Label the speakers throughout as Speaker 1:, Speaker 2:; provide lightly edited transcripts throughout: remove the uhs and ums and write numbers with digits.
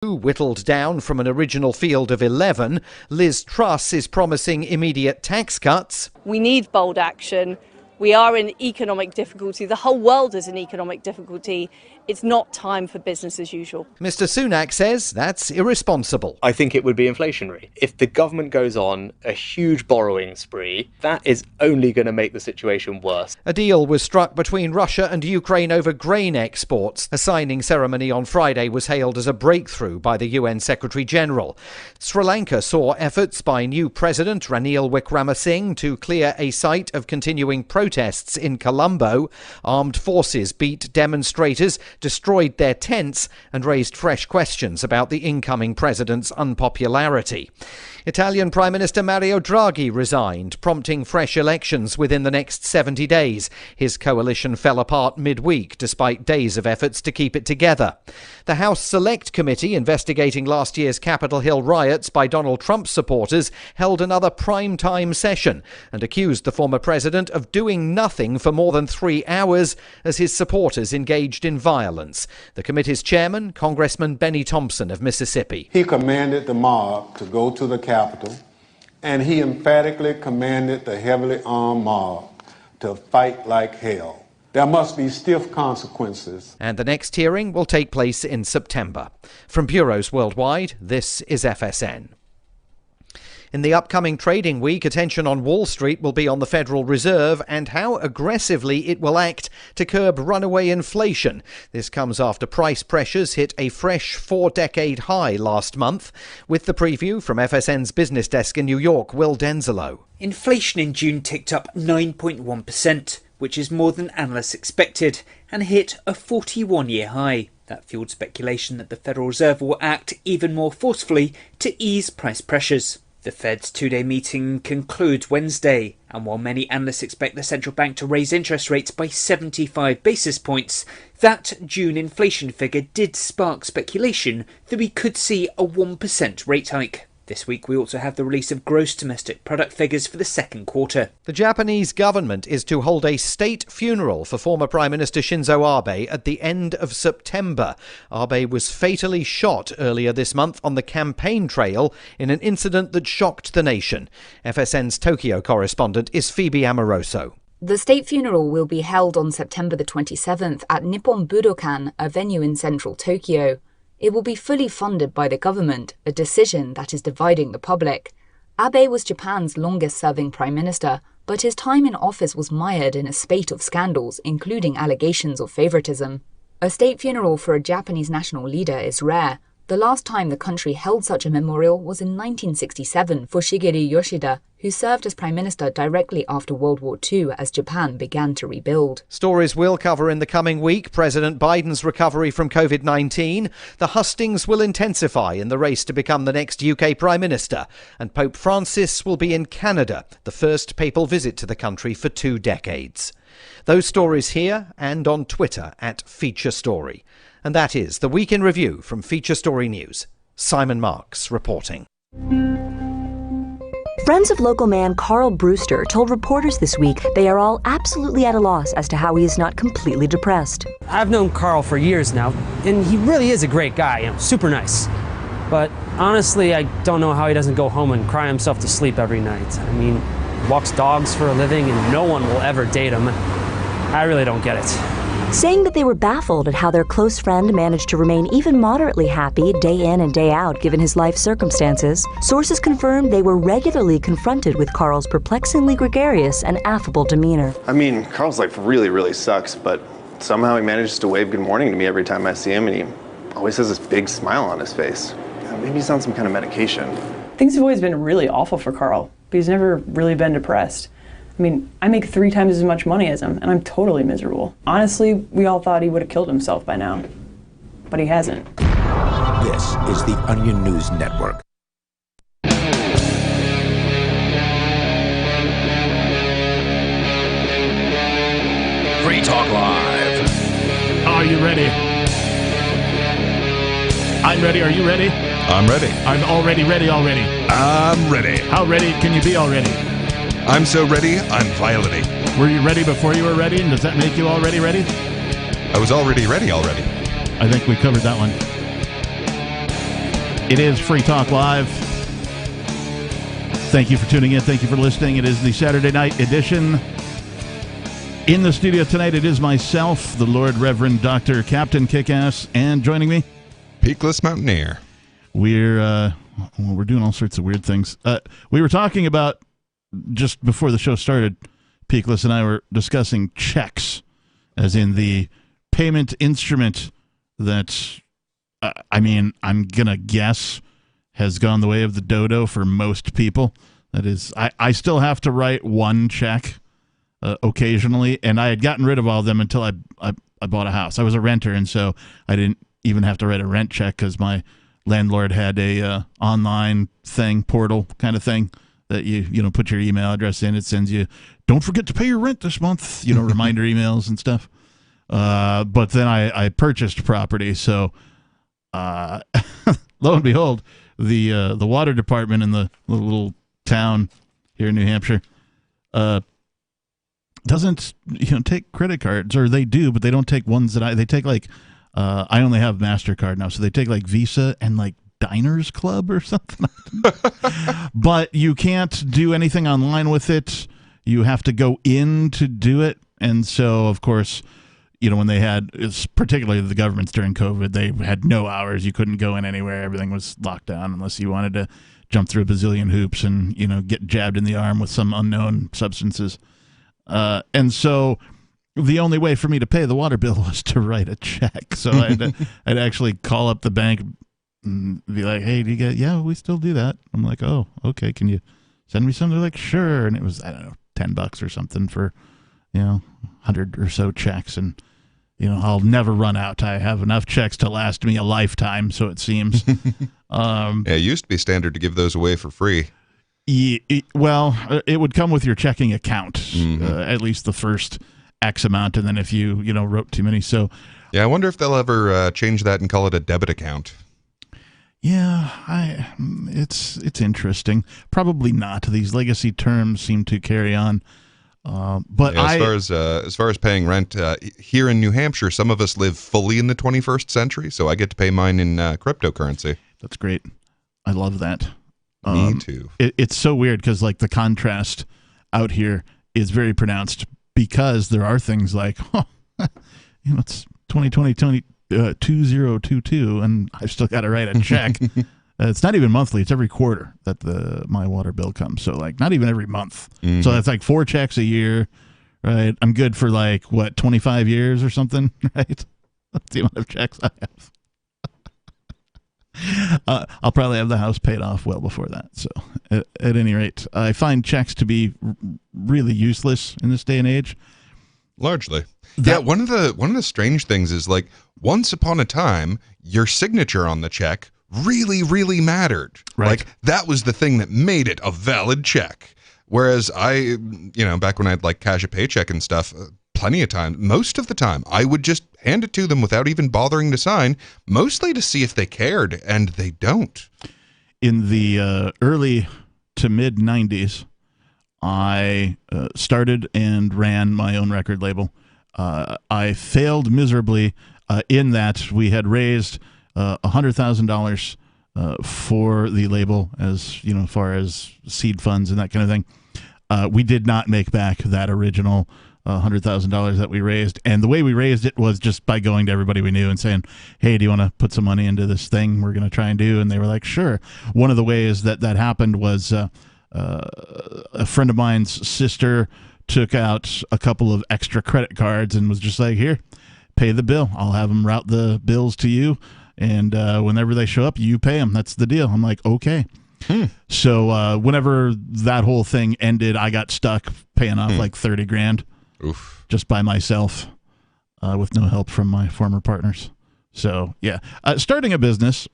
Speaker 1: Whittled down from an original field of 11, Liz Truss is promising immediate tax cuts.
Speaker 2: We need bold action. We are in economic difficulty. The whole world is in economic difficulty. It's not time for business as usual.
Speaker 1: Mr. Sunak says that's irresponsible.
Speaker 3: I think it would be inflationary. If the government goes on a huge borrowing spree, that is only going to make the situation worse.
Speaker 1: A deal was struck between Russia and Ukraine over grain exports. A signing ceremony on Friday was hailed as a breakthrough by the UN Secretary-General. Sri Lanka saw efforts by new President Ranil Wickremesinghe to clear a site of continuing protests in Colombo. Armed forces beat demonstrators, destroyed their tents and raised fresh questions about the incoming president's unpopularity. Italian Prime Minister Mario Draghi resigned, prompting fresh elections within the next 70 days. His coalition fell apart midweek, despite days of efforts to keep it together. The House Select Committee investigating last year's Capitol Hill riots by Donald Trump supporters held another prime-time session and accused the former president of doing nothing for more than 3 hours as his supporters engaged in violence. The committee's chairman, Congressman Benny Thompson of Mississippi.
Speaker 4: He commanded the mob to go to the Capitol, and he emphatically commanded the heavily armed mob to fight like hell. There must be stiff consequences.
Speaker 1: And the next hearing will take place in September. From bureaus worldwide, this is FSN. In the upcoming trading week, attention on Wall Street will be on the Federal Reserve and how aggressively it will act to curb runaway inflation. This comes after price pressures hit a fresh 4-decade high last month. With the preview from FSN's business desk in New York, Will Denzelo.
Speaker 5: Inflation in June ticked up 9.1%, which is more than analysts expected, and hit a 41-year high. That fueled speculation that the Federal Reserve will act even more forcefully to ease price pressures. The Fed's two-day meeting concludes Wednesday, and while many analysts expect the central bank to raise interest rates by 75 basis points, that June inflation figure did spark speculation that we could see a 1% rate hike. This week we also have the release of gross domestic product figures for the second quarter.
Speaker 1: The Japanese government is to hold a state funeral for former Prime Minister Shinzo Abe at the end of September. Abe was fatally shot earlier this month on the campaign trail in an incident that shocked the nation. FSN's Tokyo correspondent is Phoebe Amoroso.
Speaker 6: The state funeral will be held on September the 27th at Nippon Budokan, a venue in central Tokyo. It will be fully funded by the government, a decision that is dividing the public. Abe was Japan's longest-serving prime minister, but his time in office was mired in a spate of scandals, including allegations of favoritism. A state funeral for a Japanese national leader is rare. The last time the country held such a memorial was in 1967 for Shigeru Yoshida, who served as prime minister directly after World War II as Japan began to rebuild.
Speaker 1: Stories we'll cover in the coming week: President Biden's recovery from COVID-19, the hustings will intensify in the race to become the next UK Prime Minister, and Pope Francis will be in Canada, the first papal visit to the country for 2 decades. Those stories here and on Twitter at Feature Story. And that is the Week in Review from Feature Story News. Simon Marks reporting.
Speaker 7: Friends of local man Carl Brewster told reporters this week they are all absolutely at a loss as to how he is not completely depressed.
Speaker 8: I've known Carl for years now, and he really is a great guy, super nice. But honestly, I don't know how he doesn't go home and cry himself to sleep every night. I mean, he walks dogs for a living and no one will ever date him. I really don't get it.
Speaker 7: Saying that they were baffled at how their close friend managed to remain even moderately happy day in and day out given his life circumstances, sources confirmed they were regularly confronted with Carl's perplexingly gregarious and affable demeanor.
Speaker 9: I mean, Carl's life really sucks, but somehow he manages to wave good morning to me every time I see him, and he always has this big smile on his face. Maybe he's on some kind of medication.
Speaker 10: Things have always been really awful for Carl, but he's never really been depressed. I mean, I make 3 times as much money as him, and I'm totally miserable. Honestly, we all thought he would have killed himself by now, but he hasn't.
Speaker 11: This is the Onion News Network.
Speaker 12: Free Talk Live.
Speaker 13: Are you ready? I'm ready. Are you ready?
Speaker 12: I'm ready.
Speaker 13: I'm already ready already.
Speaker 12: I'm ready.
Speaker 13: How ready can you be already?
Speaker 12: I'm so ready, I'm violating.
Speaker 13: Were you ready before you were ready? And does that make you already ready?
Speaker 12: I was already ready already.
Speaker 13: I think we covered that one. It is Free Talk Live. Thank you for tuning in. Thank you for listening. It is the Saturday night edition. In the studio tonight, it is myself, the Lord Reverend Dr. Captain Kickass, and joining me,
Speaker 12: Peakless Mountaineer.
Speaker 13: We're doing all sorts of weird things. We were talking about, just before the show started, Peakless and I were discussing checks, as in the payment instrument that, I'm going to guess, has gone the way of the dodo for most people. That is, I still have to write one check occasionally, and I had gotten rid of all of them until I bought a house. I was a renter, and so I didn't even have to write a rent check because my landlord had a online thing, portal kind of thing, that you put your email address in. It sends you, don't forget to pay your rent this month, reminder emails and stuff. But then I purchased property, so lo and behold, the water department in the little town here in New Hampshire doesn't take credit cards, or they do, but they don't take ones that they take like I only have MasterCard now, so they take like Visa and like Diners Club or something. But you can't do anything online with it. You have to go in to do it, and so of course, when they had, particularly the governments during COVID, they had no hours. You couldn't go in anywhere. Everything was locked down unless you wanted to jump through a bazillion hoops and, get jabbed in the arm with some unknown substances. And so the only way for me to pay the water bill was to write a check. So I'd actually call up the bank and be like, hey, do you get, yeah, we still do that. I'm like, oh, okay. Can you send me something? They're like, sure. And it was, I don't know, $10 or something for, 100 or so checks. And, I'll never run out. I have enough checks to last me a lifetime, so it seems.
Speaker 12: It used to be standard to give those away for free.
Speaker 13: Well, it would come with your checking account, at least the first X amount, and then if you, wrote too many. So,
Speaker 12: yeah, I wonder if they'll ever change that and call it a debit account.
Speaker 13: Yeah, it's interesting. Probably not. These legacy terms seem to carry on. But
Speaker 12: as far as paying rent here in New Hampshire, some of us live fully in the 21st century, so I get to pay mine in cryptocurrency.
Speaker 13: That's great. I love that.
Speaker 12: Me too.
Speaker 13: It's so weird because like the contrast out here is very pronounced because there are things like, it's 2022, and I've still got to write a check. It's not even monthly. It's every quarter that my water bill comes. So, like, not even every month. Mm-hmm. So that's like 4 checks a year, right? I'm good for, 25 years or something, right? That's the amount of checks I have. I'll probably have the house paid off well before that. So, at any rate, I find checks to be really useless in this day and age.
Speaker 12: Largely. One of the strange things is, once upon a time, your signature on the check really, really mattered.
Speaker 13: Right.
Speaker 12: That was the thing that made it a valid check. Whereas I, back when I'd cash a paycheck and stuff, plenty of time, most of the time, I would just hand it to them without even bothering to sign, mostly to see if they cared, and they don't.
Speaker 13: In the early to mid 90s, I started and ran my own record label. I failed miserably in that we had raised $100,000 for the label, as far as seed funds and that kind of thing. We did not make back that original $100,000 that we raised, and the way we raised it was just by going to everybody we knew and saying, "Hey, do you want to put some money into this thing we're going to try and do?" And they were like, "Sure." One of the ways that happened was a friend of mine's sister took out a couple of extra credit cards and was just like, "Here, pay the bill. I'll have them route the bills to you. And whenever they show up, you pay them. That's the deal." I'm like, okay. So whenever that whole thing ended, I got stuck paying off $30,000 just by myself with no help from my former partners. So, yeah, starting a business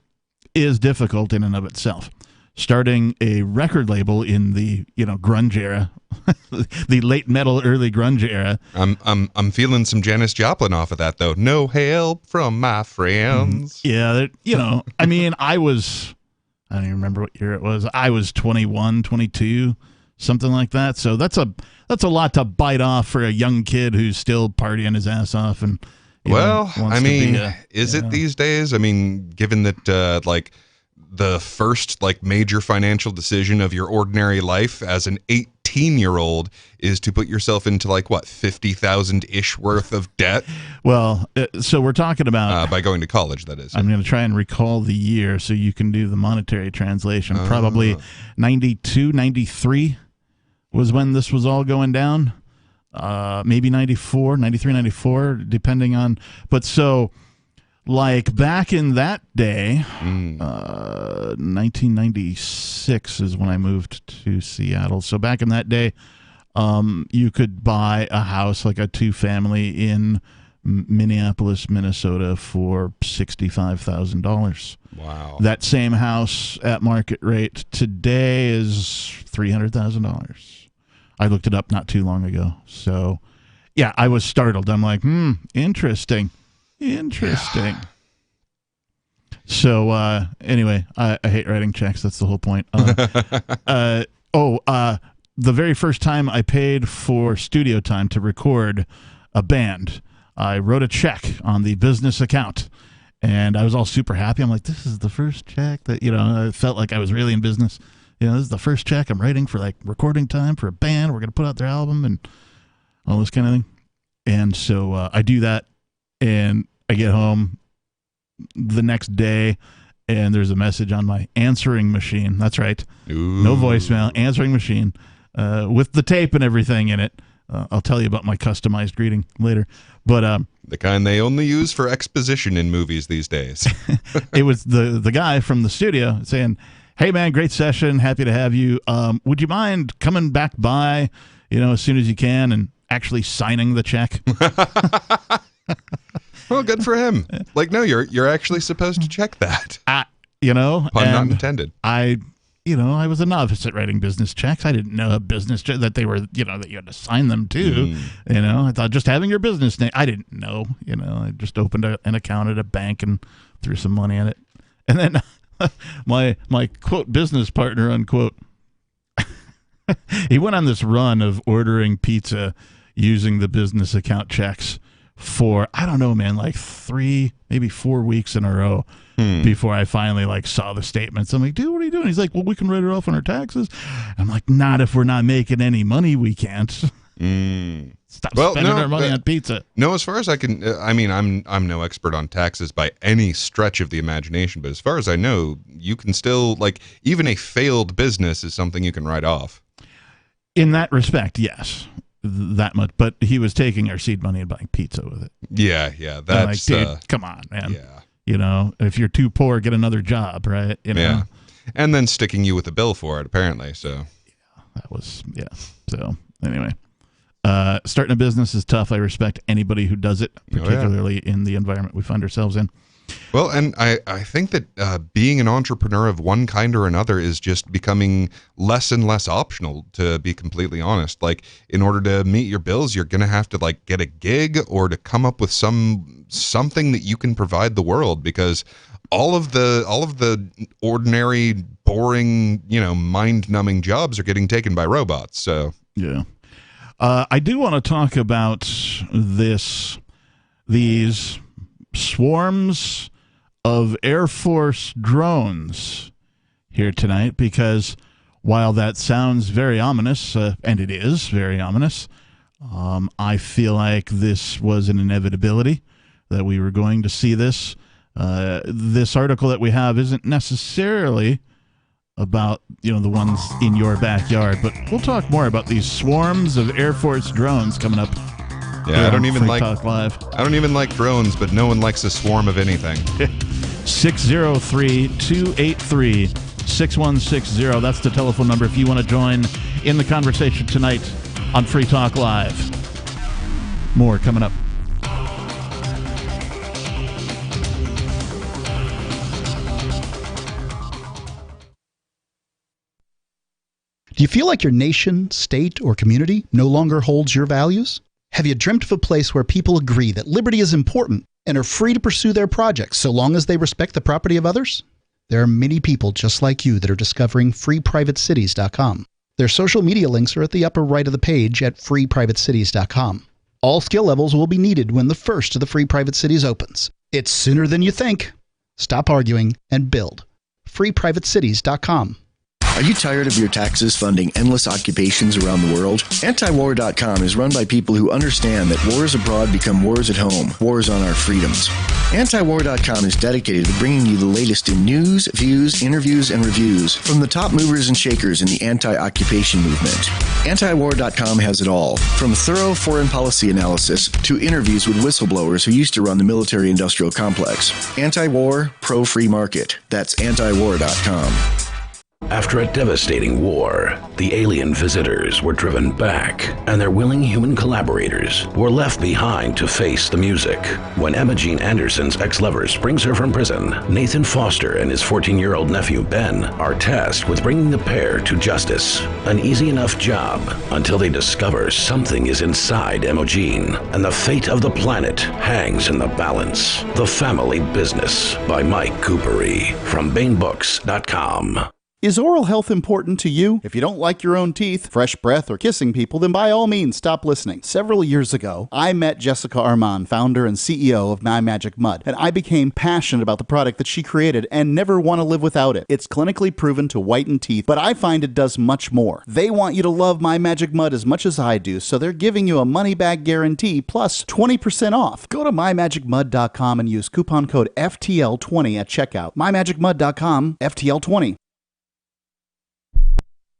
Speaker 13: is difficult in and of itself. Starting a record label in the grunge era, the late metal, early grunge era.
Speaker 12: I'm feeling some Janis Joplin off of that though. No help from my friends.
Speaker 13: Yeah, I mean, I don't even remember what year it was. I was 21, 22, something like that. So that's a lot to bite off for a young kid who's still partying his ass off and.
Speaker 12: Is it these days? I mean, given that the first like major financial decision of your ordinary life as an 18-year-old is to put yourself into like what, 50,000-ish worth of debt?
Speaker 13: Well, so we're talking about
Speaker 12: by going to college, that is.
Speaker 13: I'm going to try and recall the year so you can do the monetary translation. Probably 92, 93 was when this was all going down. Maybe 94, 93, 94, depending on. But so, like back in that day, 1996 is when I moved to Seattle. So back in that day, you could buy a house, like a 2-family in Minneapolis, Minnesota, for $65,000.
Speaker 12: Wow.
Speaker 13: That same house at market rate today is $300,000. I looked it up not too long ago. So, yeah, I was startled. I'm like, interesting. So, anyway, I hate writing checks. That's the whole point. The very first time I paid for studio time to record a band, I wrote a check on the business account, and I was all super happy. I'm like, this is the first check that, I felt like I was really in business. This is the first check I'm writing for, like, recording time for a band. We're going to put out their album and all this kind of thing. And so I do that, and I get home the next day, and there's a message on my answering machine. That's right.
Speaker 12: Ooh.
Speaker 13: No voicemail, answering machine, with the tape and everything in it. I'll tell you about my customized greeting later. But
Speaker 12: the kind they only use for exposition in movies these days.
Speaker 13: It was the guy from the studio saying, "Hey man, great session. Happy to have you. Would you mind coming back by, as soon as you can and actually signing the check?"
Speaker 12: Well, good for him. Like, no, you're actually supposed to check that.
Speaker 13: Pun
Speaker 12: not intended.
Speaker 13: I was a novice at writing business checks. I didn't know a business check that they were, that you had to sign them to. I thought just having your business name. I didn't know. I just opened an account at a bank and threw some money in it, and then my quote business partner unquote, he went on this run of ordering pizza using the business account checks for, I don't know, man, like 3, maybe 4 weeks in a row before I finally saw the statements. I'm like, dude, what are you doing? He's like, well, we can write it off on our taxes. I'm like, not if we're not making any money, we can't. Stop spending our money on pizza.
Speaker 12: No, as far as I can, I'm no expert on taxes by any stretch of the imagination, but as far as I know, you can still, even a failed business is something you can write off.
Speaker 13: In that respect, yes. That much, but he was taking our seed money and buying pizza with it.
Speaker 12: Yeah, that's
Speaker 13: dude, come on, man. Yeah, if you're too poor, get another job, right?
Speaker 12: Yeah, and then sticking you with a bill for it, apparently. So
Speaker 13: yeah, that was So anyway, starting a business is tough. I respect anybody who does it, particularly in the environment we find ourselves in.
Speaker 12: Well, and I think that being an entrepreneur of one kind or another is just becoming less and less optional, to be completely honest. Like, in order to meet your bills, you're going to have to get a gig or to come up with something that you can provide the world, because all of the ordinary, boring, mind-numbing jobs are getting taken by robots. So
Speaker 13: yeah. I do want to talk about these swarms of Air Force drones here tonight, because while that sounds very ominous, and it is very ominous, I feel like this was an inevitability, that we were going to see this. This article that we have isn't necessarily about the ones in your backyard, but we'll talk more about these swarms of Air Force drones coming up.
Speaker 12: Yeah, I don't even like drones, but no one likes a swarm of anything.
Speaker 13: 603-283-6160. That's the telephone number if you want to join in the conversation tonight on Free Talk Live. More coming up.
Speaker 14: Do you feel like your nation, state, or community no longer holds your values? Have you dreamt of a place where people agree that liberty is important and are free to pursue their projects so long as they respect the property of others? There are many people just like you that are discovering freeprivatecities.com. Their social media links are at the upper right of the page at freeprivatecities.com. All skill levels will be needed when the first of the Free Private Cities opens. It's sooner than you think. Stop arguing and build. freeprivatecities.com.
Speaker 15: Are you tired of your taxes funding endless occupations around the world? Antiwar.com is run by people who understand that wars abroad become wars at home, wars on our freedoms. Antiwar.com is dedicated to bringing you the latest in news, views, interviews, and reviews from the top movers and shakers in the anti-occupation movement. Antiwar.com has it all, from thorough foreign policy analysis to interviews with whistleblowers who used to run the military-industrial complex. Anti-war, pro-free market. That's antiwar.com.
Speaker 11: After a devastating war, the alien visitors were driven back, and their willing human collaborators were left behind to face the music. When Emma Jean Anderson's ex-lover springs her from prison, Nathan Foster and his 14-year-old nephew Ben are tasked with bringing the pair to justice. An easy enough job until they discover something is inside Emma Jean, and the fate of the planet hangs in the balance. The Family Business by Mike Coopery from BaneBooks.com.
Speaker 16: Is oral health important to you? If you don't like your own teeth, fresh breath, or kissing people, then by all means stop listening. Several years ago, I met Jessica Armand, founder and CEO of My Magic Mud, and I became passionate about the product that she created and never want to live without it. It's clinically proven to whiten teeth, but I find it does much more. They want you to love My Magic Mud as much as I do, so they're giving you a money-back guarantee plus 20% off. Go to mymagicmud.com and use coupon code FTL20 at checkout. mymagicmud.com, FTL20.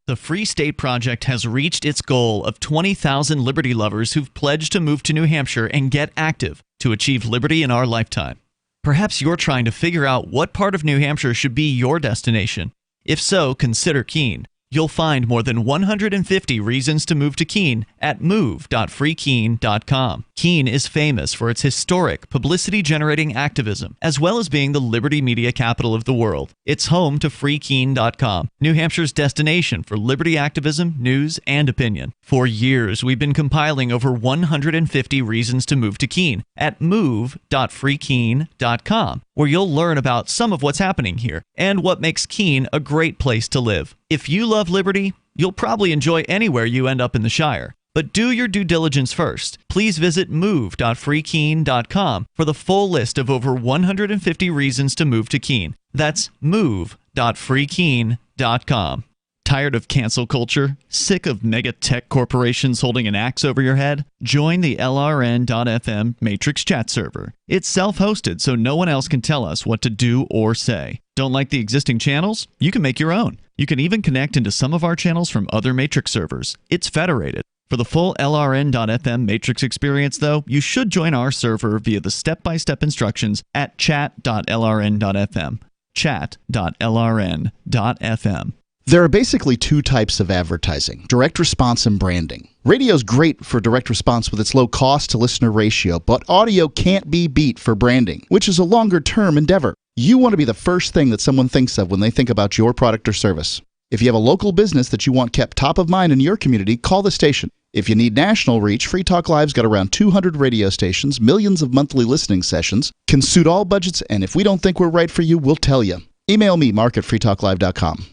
Speaker 17: The Free State Project has reached its goal of 20,000 liberty lovers who've pledged to move to New Hampshire and get active to achieve liberty in our lifetime. Perhaps you're trying to figure out what part of New Hampshire should be your destination. If so, consider Keene. You'll find more than 150 reasons to move to Keene at move.freekeene.com. Keene is famous for its historic, publicity-generating activism, as well as being the liberty media capital of the world. It's home to freekeene.com, New Hampshire's destination for liberty activism, news, and opinion. For years, we've been compiling over 150 reasons to move to Keene at move.freekeene.com, where you'll learn about some of what's happening here and what makes Keene a great place to live. If you love liberty, you'll probably enjoy anywhere you end up in the Shire. But do your due diligence first. Please visit move.freekeene.com for the full list of over 150 reasons to move to Keene. That's move.freekeene.com. Tired of cancel culture? Sick of mega tech corporations holding an axe over your head? Join the LRN.FM Matrix chat server. It's self-hosted, so no one else can tell us what to do or say. Don't like the existing channels? You can make your own. You can even connect into some of our channels from other Matrix servers. It's federated. For the full LRN.FM Matrix experience, though, you should join our server via the step-by-step instructions at chat.lrn.fm. Chat.lrn.fm.
Speaker 14: There are basically two types of advertising, direct response and branding. Radio's great for direct response with its low cost to listener ratio, but audio can't be beat for branding, which is a longer-term endeavor. You want to be the first thing that someone thinks of when they think about your product or service. If you have a local business that you want kept top of mind in your community, call the station. If you need national reach, Free Talk Live's got around 200 radio stations, millions of monthly listening sessions, can suit all budgets, and if we don't think we're right for you, we'll tell you. Email me, mark@freetalklive.com.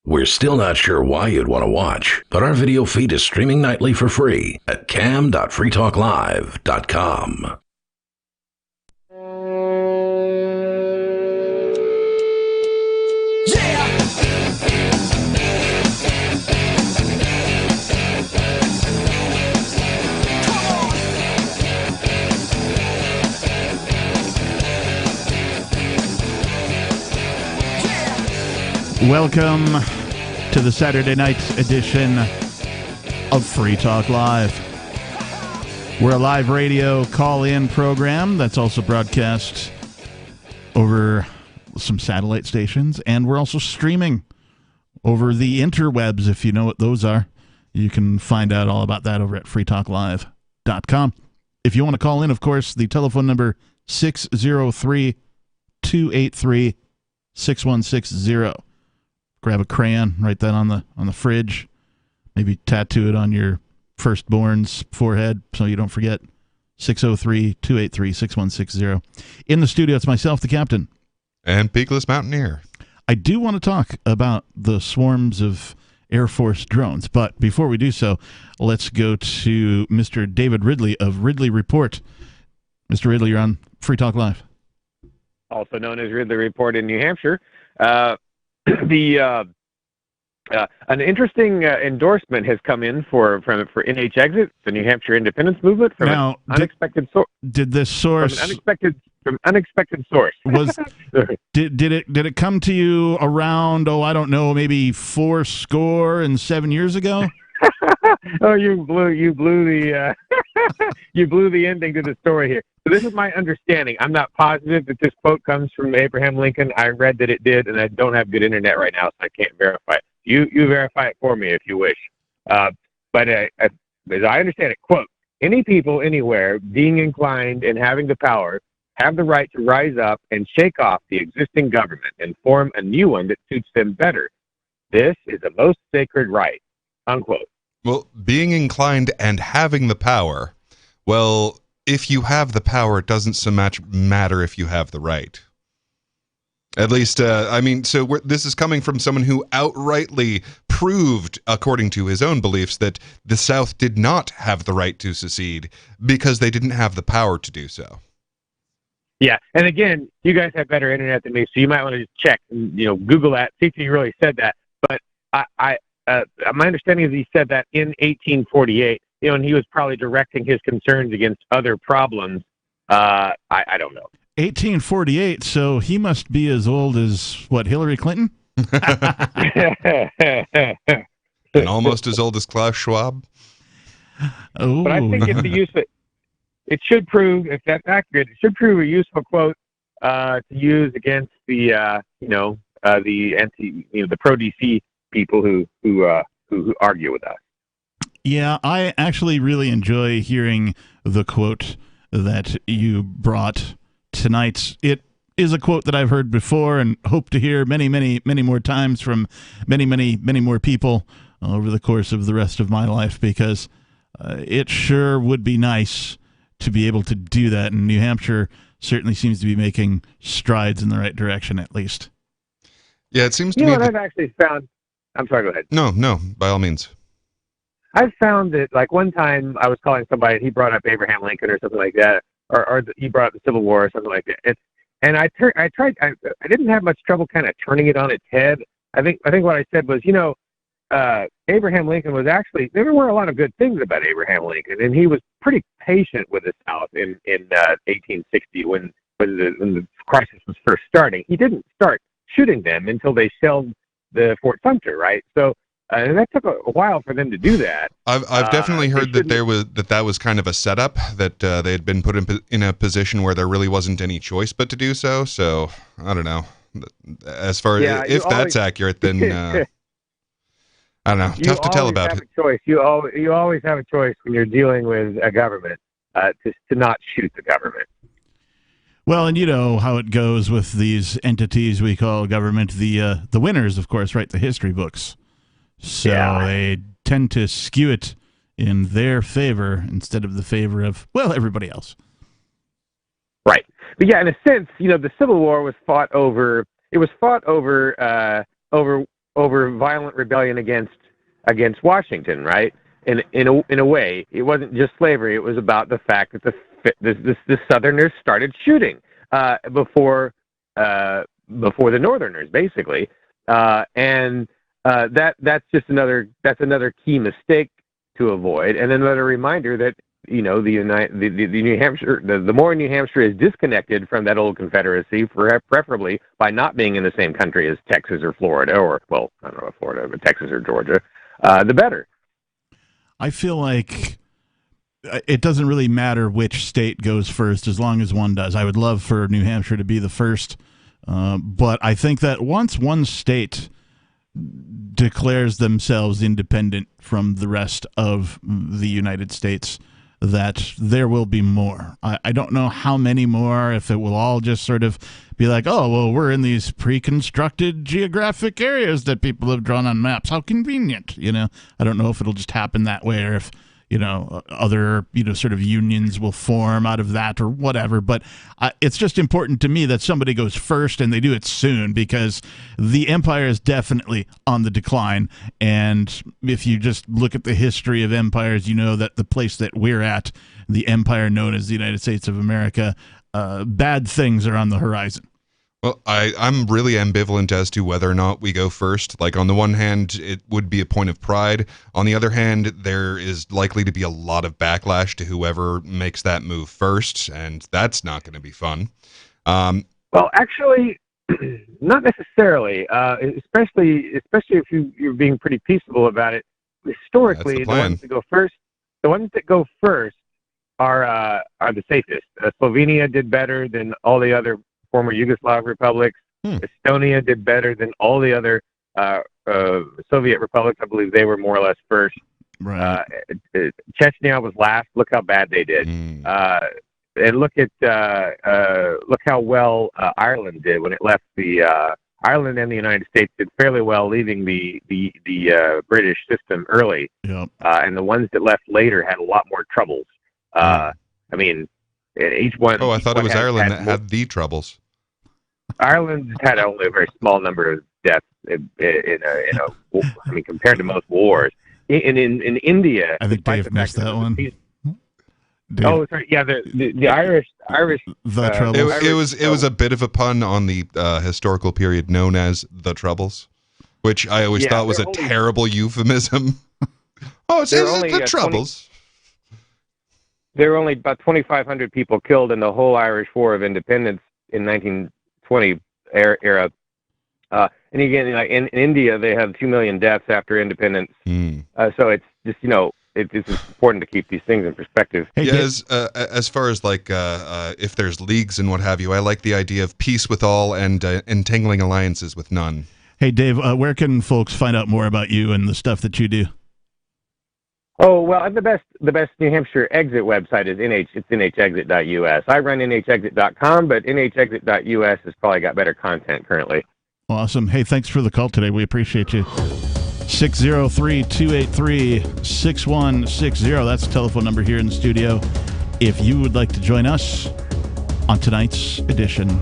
Speaker 11: We're still not sure why you'd want to watch, but our video feed is streaming nightly for free at cam.freetalklive.com.
Speaker 13: Welcome to the Saturday night edition of Free Talk Live. We're a live radio call-in program that's also broadcast over some satellite stations, and we're also streaming over the interwebs, if you know what those are. You can find out all about that over at freetalklive.com. If you want to call in, of course, the telephone number 603-283-6160. Grab a crayon, write that on the fridge, maybe tattoo it on your firstborn's forehead so you don't forget. 603-283-6160. In the studio, it's myself, the captain.
Speaker 12: And Peakless Mountaineer.
Speaker 13: I do want to talk about the swarms of Air Force drones, but before we do so, let's go to Mr. David Ridley of Ridley Report. Mr. Ridley, you're on Free Talk Live.
Speaker 18: also known as Ridley Report in New Hampshire. An interesting endorsement has come in for NH Exit, the New Hampshire independence movement, from an unexpected source.
Speaker 13: Did this source
Speaker 18: from unexpected source?
Speaker 13: Did it come to you around, I don't know, maybe 7 years ago?
Speaker 18: Oh, you blew the you blew the ending to the story here. So this is my understanding. I'm not positive that this quote comes from Abraham Lincoln. I read that it did, and I don't have good internet right now, so I can't verify it. You verify it for me if you wish. But as I understand it, quote, any people anywhere being inclined and having the power have the right to rise up and shake off the existing government and form a new one that suits them better. This is a most sacred right, unquote.
Speaker 12: Well, being inclined and having the power, well, if you have the power, it doesn't so much matter if you have the right. At least, this is coming from someone who outrightly proved, according to his own beliefs, that the South did not have the right to secede because they didn't have the power to do so.
Speaker 18: Yeah, and again, you guys have better internet than me, so you might want to just check and Google that, see if he really said that. But my understanding is he said that in 1848, and he was probably directing his concerns against other problems. I don't know.
Speaker 13: 1848, so he must be as old as, Hillary Clinton?
Speaker 12: And almost as old as Klaus Schwab?
Speaker 13: Oh.
Speaker 18: But I think it's a useful. It should prove, if that's accurate, it should prove a useful quote to use against the the pro-DC people who argue with us.
Speaker 13: Yeah, I actually really enjoy hearing the quote that you brought tonight. It is a quote that I've heard before and hope to hear many, many, many more times from many, many, many more people over the course of the rest of my life, because it sure would be nice to be able to do that. And New Hampshire certainly seems to be making strides in the right direction, at least.
Speaker 12: Yeah, it seems to me
Speaker 18: what I've actually found. I'm sorry, go ahead.
Speaker 12: No, by all means.
Speaker 18: I've found that, like, one time I was calling somebody, he brought up Abraham Lincoln or something like that, or he brought up the Civil War or something like that. And I didn't have much trouble kind of turning it on its head. I think what I said was, Abraham Lincoln was actually, there were a lot of good things about Abraham Lincoln, and he was pretty patient with the South in 1860 when the crisis was first starting. He didn't start shooting them until they shelled the Fort Sumter, right? So and that took a while for them to do that.
Speaker 12: I've definitely heard that that was kind of a setup, that they had been put in a position where there really wasn't any choice but to do so. So I don't know. As far as if that's accurate, then I don't know. Tough to tell about.
Speaker 18: Have a choice. You always have a choice when you're dealing with a government to not shoot the government.
Speaker 13: Well, and you know how it goes with these entities we call government. The winners, of course, write the history books. So they tend to skew it in their favor instead of the favor of, everybody else.
Speaker 18: Right. But yeah, in a sense, the Civil War was fought over violent rebellion against Washington, right? In a way, it wasn't just slavery. It was about the fact that the Southerners started shooting before the Northerners, basically, and that's another key mistake to avoid, and another reminder that the New Hampshire, the more New Hampshire is disconnected from that old Confederacy, preferably by not being in the same country as Texas or Florida, or I don't know if Florida, but Texas or Georgia, the better.
Speaker 13: I feel like it doesn't really matter which state goes first as long as one does. I would love for New Hampshire to be the first, but I think that once one state declares themselves independent from the rest of the United States, that there will be more. I don't know how many more, if it will all just sort of be like, we're in these pre-constructed geographic areas that people have drawn on maps. How convenient, I don't know if it'll just happen that way, or if other, sort of unions will form out of that or whatever. But it's just important to me that somebody goes first and they do it soon, because the empire is definitely on the decline. And if you just look at the history of empires, that the place that we're at, the empire known as the United States of America, bad things are on the horizon.
Speaker 12: Well, I'm really ambivalent as to whether or not we go first. Like, on the one hand, it would be a point of pride. On the other hand, there is likely to be a lot of backlash to whoever makes that move first, and that's not going to be fun.
Speaker 18: Well, actually, not necessarily. Especially if you're being pretty peaceable about it. Historically, the ones that go first are the safest. Slovenia did better than all the other former Yugoslav republics. Estonia did better than all the other Soviet republics. I believe they were more or less first.
Speaker 13: Right.
Speaker 18: Chechnya was last. Look how bad they did. And look how well Ireland did when it left the Ireland and the United States did fairly well leaving the British system early.
Speaker 13: Yep.
Speaker 18: And the ones that left later had a lot more troubles. I mean, each one.
Speaker 12: Oh, I thought it was Ireland that had the troubles.
Speaker 18: Ireland had only a very small number of deaths I mean, compared to most wars. In India,
Speaker 13: I think Dave missed that one.
Speaker 18: Dave. Oh, sorry. Yeah, the Irish.
Speaker 13: The Troubles.
Speaker 12: It was a bit of a pun on the historical period known as the Troubles, which I always thought was a terrible euphemism. Oh, it's the Troubles.
Speaker 18: There were only about 2,500 people killed in the whole Irish War of Independence in 1920 era. And again, like in India, they have 2 million deaths after independence. So it's just, it's important to keep these things in perspective.
Speaker 12: As far as like if there's leagues and what have you, I like the idea of peace with all and entangling alliances with none.
Speaker 13: Hey, Dave, where can folks find out more about you and the stuff that you do?
Speaker 18: Oh, well, the best New Hampshire exit website is nhexit.us. I run nhexit.com, but nhexit.us has probably got better content currently.
Speaker 13: Awesome. Hey, thanks for the call today. We appreciate you. 603-283-6160. That's the telephone number here in the studio. If you would like to join us on tonight's edition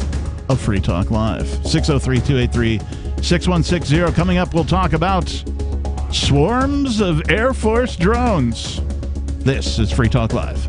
Speaker 13: of Free Talk Live. 603-283-6160. Coming up, we'll talk about swarms of Air Force drones. This is Free Talk Live.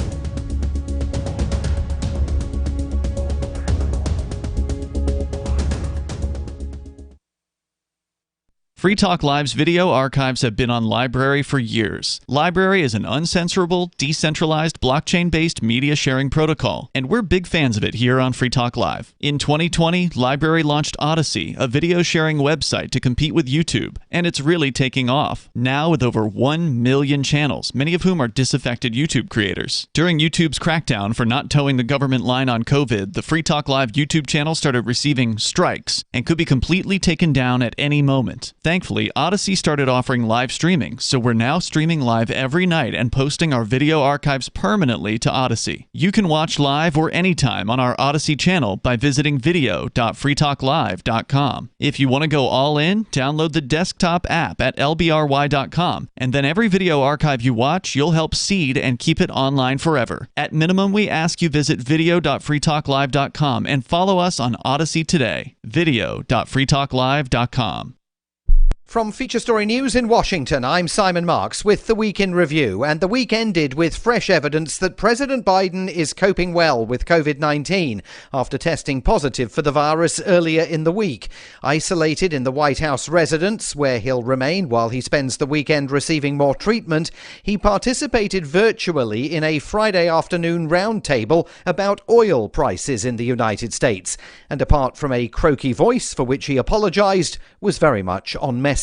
Speaker 17: Free Talk Live's video archives have been on LBRY for years. LBRY is an uncensorable, decentralized, blockchain-based media sharing protocol, and we're big fans of it here on Free Talk Live. In 2020, LBRY launched Odysee, a video sharing website to compete with YouTube, and it's really taking off. Now with over 1 million channels, many of whom are disaffected YouTube creators. During YouTube's crackdown for not towing the government line on COVID, the Free Talk Live YouTube channel started receiving strikes and could be completely taken down at any moment. Thankfully, Odysee started offering live streaming, so we're now streaming live every night and posting our video archives permanently to Odysee. You can watch live or anytime on our Odysee channel by visiting video.freetalklive.com. If you want to go all in, download the desktop app at lbry.com, and then every video archive you watch, you'll help seed and keep it online forever. At minimum, we ask you visit video.freetalklive.com and follow us on Odysee today. video.freetalklive.com.
Speaker 1: From Feature Story News in Washington, I'm Simon Marks with the Week in Review, and the week ended with fresh evidence that President Biden is coping well with COVID-19 after testing positive for the virus earlier in the week. Isolated in the White House residence, where he'll remain while he spends the weekend receiving more treatment, he participated virtually in a Friday afternoon roundtable about oil prices in the United States, and apart from a croaky voice for which he apologized, was very much on message.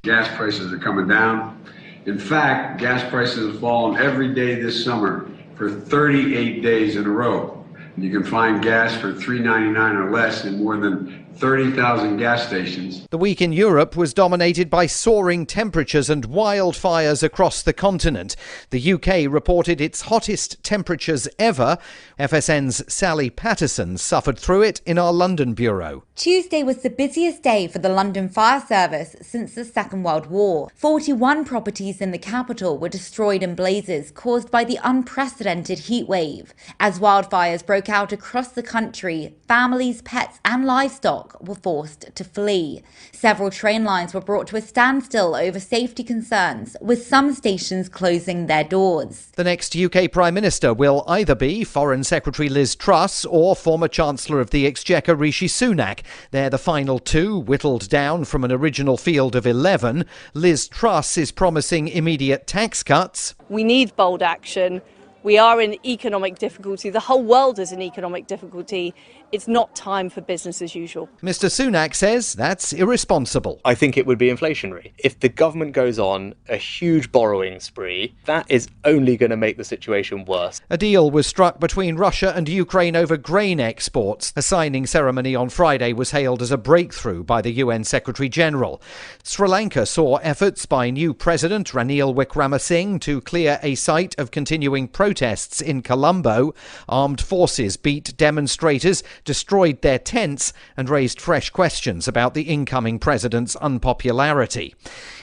Speaker 19: Gas prices are coming down. In fact, gas prices have fallen every day this summer for 38 days in a row. And you can find gas for $3.99 or less in more than 30,000 gas stations.
Speaker 1: The week in Europe was dominated by soaring temperatures and wildfires across the continent. The UK reported its hottest temperatures ever. FSN's Sally Patterson suffered through it in our London bureau.
Speaker 20: Tuesday was the busiest day for the London Fire Service since the Second World War. 41 properties in the capital were destroyed in blazes caused by the unprecedented heat wave. As wildfires broke out across the country, families, pets and livestock were forced to flee. Several train lines were brought to a standstill over safety concerns, with some stations closing their doors.
Speaker 1: The next UK Prime Minister will either be Foreign Secretary Liz Truss or former Chancellor of the Exchequer Rishi Sunak. They're the final two, whittled down from an original field of 11. Liz Truss is promising immediate tax cuts.
Speaker 2: We need bold action. We are in economic difficulty. The whole world is in economic difficulty. It's not time for business as usual.
Speaker 1: Mr. Sunak says that's irresponsible.
Speaker 3: I think it would be inflationary. If the government goes on a huge borrowing spree, that is only going to make the situation worse.
Speaker 1: A deal was struck between Russia and Ukraine over grain exports. A signing ceremony on Friday was hailed as a breakthrough by the UN Secretary-General. Sri Lanka saw efforts by new President Ranil Wickremesinghe to clear a site of continuing protests in Colombo. Armed forces beat demonstrators, destroyed their tents, and raised fresh questions about the incoming president's unpopularity.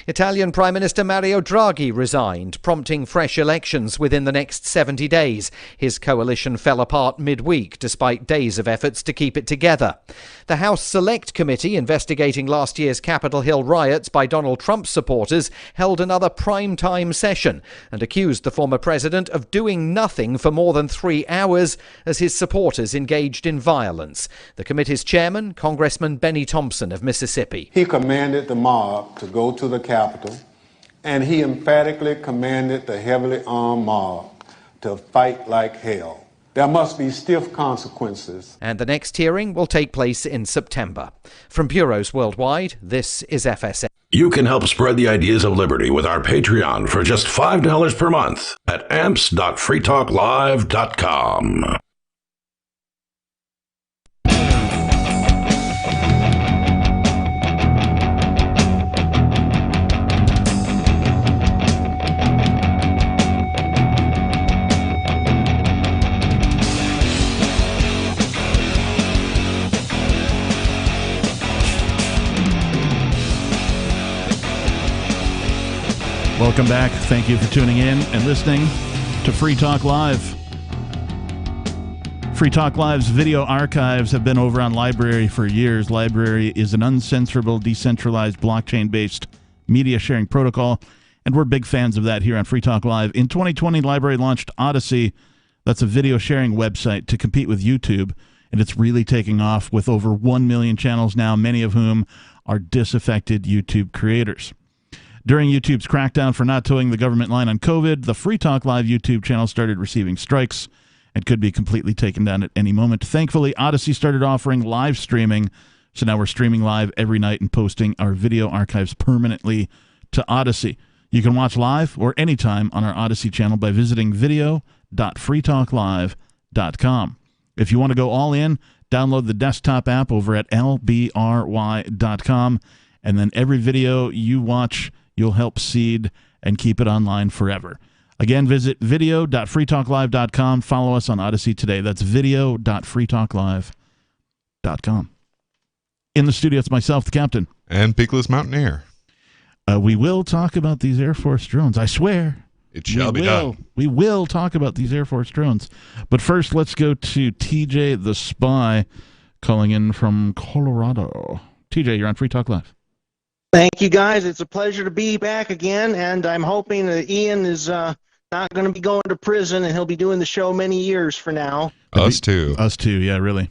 Speaker 1: Italian Prime Minister Mario Draghi resigned, prompting fresh elections within the next 70 days. His coalition fell apart midweek, despite days of efforts to keep it together. The House Select Committee investigating last year's Capitol Hill riots by Donald Trump supporters held another prime-time session and accused the former president of doing nothing for more than 3 hours as his supporters engaged in violence. The committee's chairman, Congressman Benny Thompson of Mississippi.
Speaker 4: He commanded the mob to go to the Capitol, and he emphatically commanded the heavily armed mob to fight like hell. There must be stiff consequences.
Speaker 1: And the next hearing will take place in September. From bureaus worldwide, this is FSN.
Speaker 11: You can help spread the ideas of liberty with our Patreon for just $5 per month at amps.freetalklive.com.
Speaker 13: Welcome back. Thank you for tuning in and listening to Free Talk Live. Free Talk Live's video archives have been over on LBRY for years. LBRY is an uncensorable, decentralized, blockchain-based media sharing protocol, and we're big fans of that here on Free Talk Live. In 2020, LBRY launched Odysee. That's a video sharing website to compete with YouTube, and it's really taking off with over 1 million channels now, many of whom are disaffected YouTube creators. During YouTube's crackdown for not towing the government line on COVID, the Free Talk Live YouTube channel started receiving strikes and could be completely taken down at any moment. Thankfully, Odysee started offering live streaming, so now we're streaming live every night and posting our video archives permanently to Odysee. You can watch live or anytime on our Odysee channel by visiting video.freetalklive.com. If you want to go all in, download the desktop app over at lbry.com, and then every video you watch, you'll help seed and keep it online forever. Again, visit video.freetalklive.com. Follow us on Odysee today. That's video.freetalklive.com. In the studio, it's myself, the captain.
Speaker 12: And Peakless Mountaineer.
Speaker 13: We will talk about these Air Force drones. I swear.
Speaker 12: It shall be done.
Speaker 13: We will talk about these Air Force drones. But first, let's go to TJ the Spy calling in from Colorado. TJ, you're on Free Talk Live.
Speaker 21: Thank you, guys. It's a pleasure to be back again, and I'm hoping that Ian is not going to be going to prison, and he'll be doing the show many years for now.
Speaker 12: Us too.
Speaker 13: Us too, yeah, really.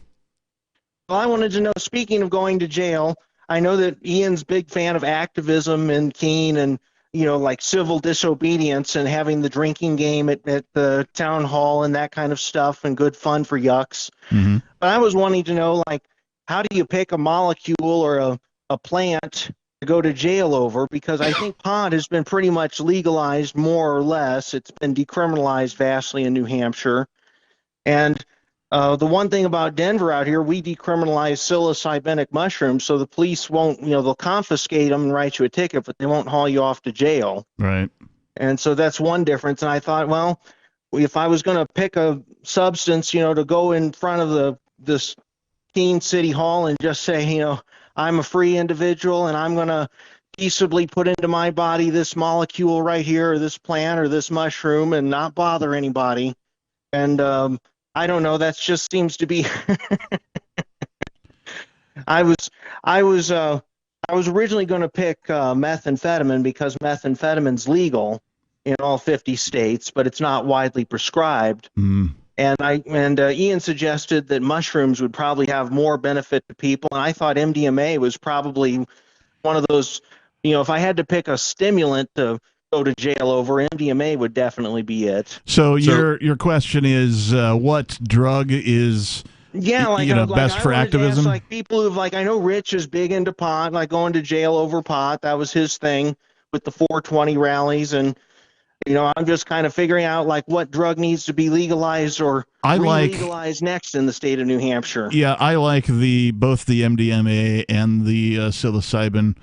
Speaker 21: Well, I wanted to know, speaking of going to jail, I know that Ian's a big fan of activism and Keene and, you know, like civil disobedience and having the drinking game at the town hall and that kind of stuff and good fun for yucks.
Speaker 13: Mm-hmm.
Speaker 21: But I was wanting to know, like, how do you pick a molecule or a plant to go to jail over? Because I think pot has been pretty much legalized more or less. It's been decriminalized vastly in New Hampshire. And the one thing about Denver out here, we decriminalize psilocybinic mushrooms, so the police won't, you know, they'll confiscate them and write you a ticket, but they won't haul you off to jail.
Speaker 13: Right.
Speaker 21: And so that's one difference. And I thought, well, if I was going to pick a substance, you know, to go in front of this Keene City Hall and just say, you know, I'm a free individual and I'm going to peaceably put into my body this molecule right here or this plant or this mushroom and not bother anybody. And I don't know, that just seems to be I was originally going to pick methamphetamine because methamphetamine's legal in all 50 states, but it's not widely prescribed.
Speaker 13: Mm.
Speaker 21: And Ian suggested that mushrooms would probably have more benefit to people, and I thought MDMA was probably one of those. If I had to pick a stimulant to go to jail over, MDMA would definitely be it.
Speaker 13: So your question is, what drug is best for activism?
Speaker 21: Like people who've I know Rich is big into pot, like going to jail over pot. That was his thing with the 420 rallies, and I'm just kind of figuring out what drug needs to be legalized or legalized next in the state of New Hampshire.
Speaker 13: Yeah, I like both the MDMA and the psilocybin,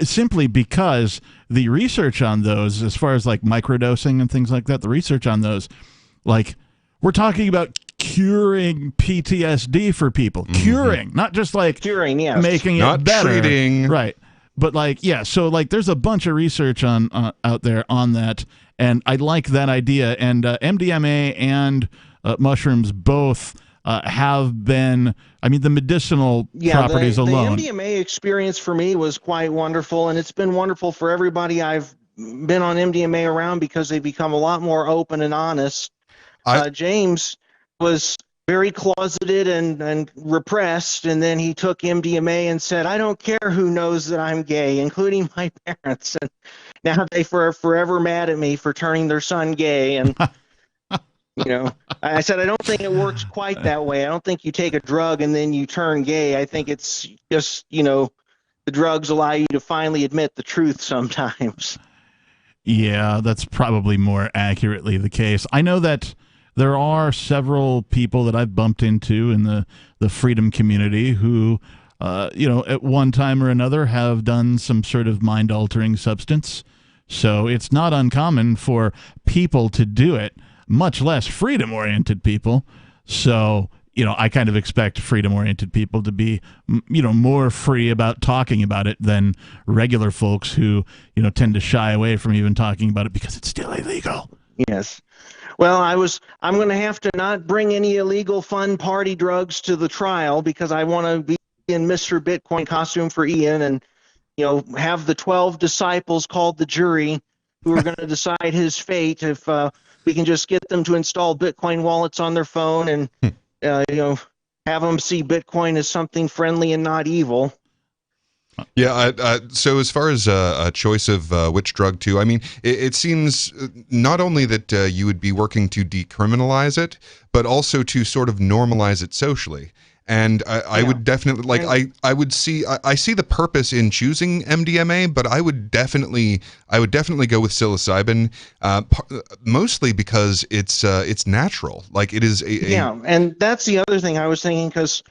Speaker 13: simply because the research on those, as far as microdosing and things like that, the research on those, we're talking about curing PTSD for people. Mm-hmm. Curing, not just
Speaker 21: curing, yes.
Speaker 13: Making
Speaker 12: not
Speaker 13: it better.
Speaker 12: Treating.
Speaker 13: Right. But so there's a bunch of research on out there on that, and I like that idea. And MDMA and mushrooms both have been, the medicinal properties alone.
Speaker 21: The MDMA experience for me was quite wonderful, and it's been wonderful for everybody I've been on MDMA around because they've become a lot more open and honest. James was very closeted and repressed, and then he took MDMA and said, I don't care who knows that I'm gay, including my parents. And now they are forever mad at me for turning their son gay. And, I said, I don't think it works quite that way. I don't think you take a drug and then you turn gay. I think it's just, the drugs allow you to finally admit the truth sometimes.
Speaker 13: Yeah, that's probably more accurately the case. I know that there are several people that I've bumped into in the freedom community who, at one time or another have done some sort of mind-altering substance. So it's not uncommon for people to do it, much less freedom-oriented people. So, I kind of expect freedom-oriented people to be, more free about talking about it than regular folks who, tend to shy away from even talking about it because it's still illegal.
Speaker 21: Yes. Well, I'm going to have to not bring any illegal fun party drugs to the trial because I want to be in Mr. Bitcoin costume for Ian and, have the 12 disciples called the jury who are going to decide his fate if we can just get them to install Bitcoin wallets on their phone and, have them see Bitcoin as something friendly and not evil.
Speaker 12: Yeah, so as far as a choice of which drug to, it seems not only that you would be working to decriminalize it, but also to sort of normalize it socially. And I would definitely, I see the purpose in choosing MDMA, but I would definitely go with psilocybin, mostly because it's natural. It is
Speaker 21: Yeah, and that's the other thing I was thinking, because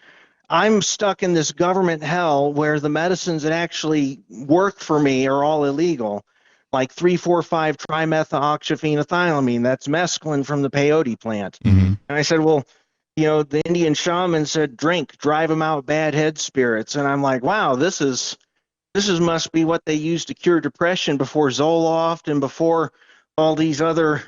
Speaker 21: I'm stuck in this government hell where the medicines that actually work for me are all illegal, like 3,4,5-trimethylphenethylamine. That's mescaline from the peyote plant.
Speaker 12: Mm-hmm.
Speaker 21: And I said, well, the Indian shaman said, drink, drive them out bad head spirits. And I'm like, wow, this must be what they used to cure depression before Zoloft and before all these other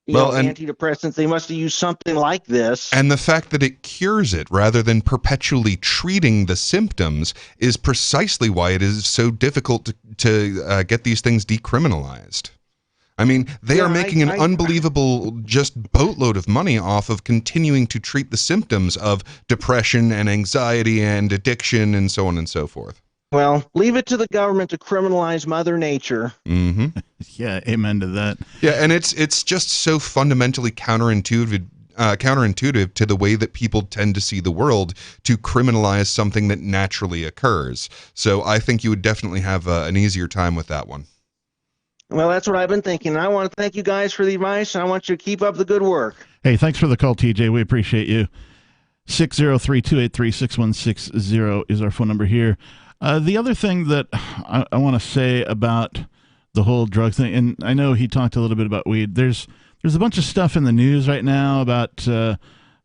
Speaker 21: antidepressants. They must have used something like this.
Speaker 12: And the fact that it cures it rather than perpetually treating the symptoms is precisely why it is so difficult to get these things decriminalized. They are making an unbelievable just boatload of money off of continuing to treat the symptoms of depression and anxiety and addiction and so on and so forth.
Speaker 21: Well, leave it to the government to criminalize Mother Nature.
Speaker 12: Mm-hmm.
Speaker 13: Yeah, amen to that.
Speaker 12: Yeah, and it's just so fundamentally counterintuitive to the way that people tend to see the world to criminalize something that naturally occurs. So I think you would definitely have an easier time with that one.
Speaker 21: Well, that's what I've been thinking. I want to thank you guys for the advice, and I want you to keep up the good work.
Speaker 13: Hey, thanks for the call, TJ. We appreciate you. 603-283-6160 is our phone number here. The other thing that I want to say about the whole drug thing, and I know he talked a little bit about weed. There's a bunch of stuff in the news right now about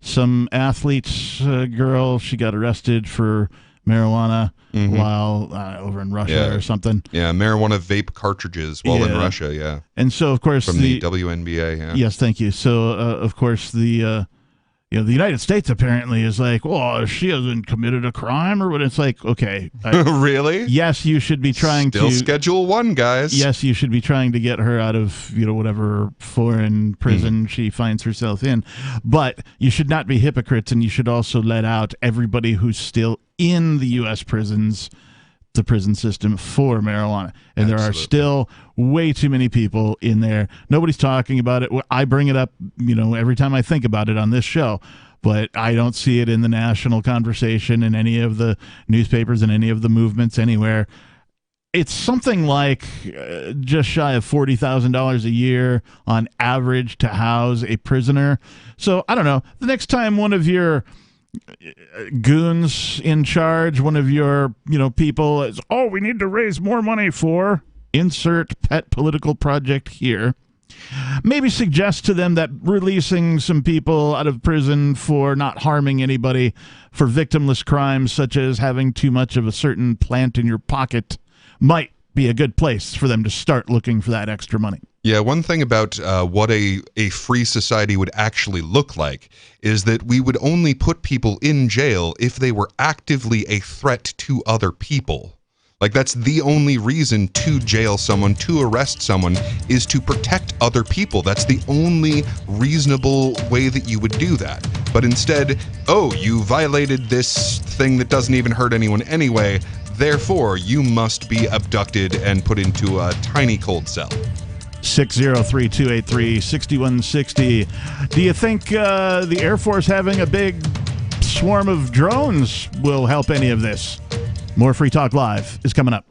Speaker 13: some athlete's girl. She got arrested for marijuana while over in Russia or something.
Speaker 12: Yeah, marijuana vape cartridges while in Russia, yeah.
Speaker 13: And so, of course,
Speaker 12: from the WNBA, yeah.
Speaker 13: Yes, thank you. So, of course, the the United States apparently is like, well, she hasn't committed a crime or what. It's like, okay.
Speaker 12: Really?
Speaker 13: Yes, you should be trying
Speaker 12: Still Schedule 1, guys.
Speaker 13: Yes, you should be trying to get her out of, whatever foreign prison she finds herself in. But you should not be hypocrites, and you should also let out everybody who's still in the U.S. prisons, the prison system, for marijuana. And there are still way too many people in there. Nobody's talking about it. I bring it up, every time I think about it on this show, but I don't see it in the national conversation, in any of the newspapers, in any of the movements, anywhere. It's something like just shy of $40,000 a year on average to house a prisoner. So I don't know. The next time one of your goons in charge, one of your people is, we need to raise more money for insert pet political project here, maybe suggest to them that releasing some people out of prison for not harming anybody, for victimless crimes such as having too much of a certain plant in your pocket, might be a good place for them to start looking for that extra money.
Speaker 12: Yeah, one thing about what a free society would actually look like is that we would only put people in jail if they were actively a threat to other people. Like, that's the only reason to jail someone, to arrest someone, is to protect other people. That's the only reasonable way that you would do that. But instead, you violated this thing that doesn't even hurt anyone anyway, therefore you must be abducted and put into a tiny cold cell.
Speaker 13: 603-283-6160. Do you think the Air Force having a big swarm of drones will help any of this? More Free Talk Live is coming up.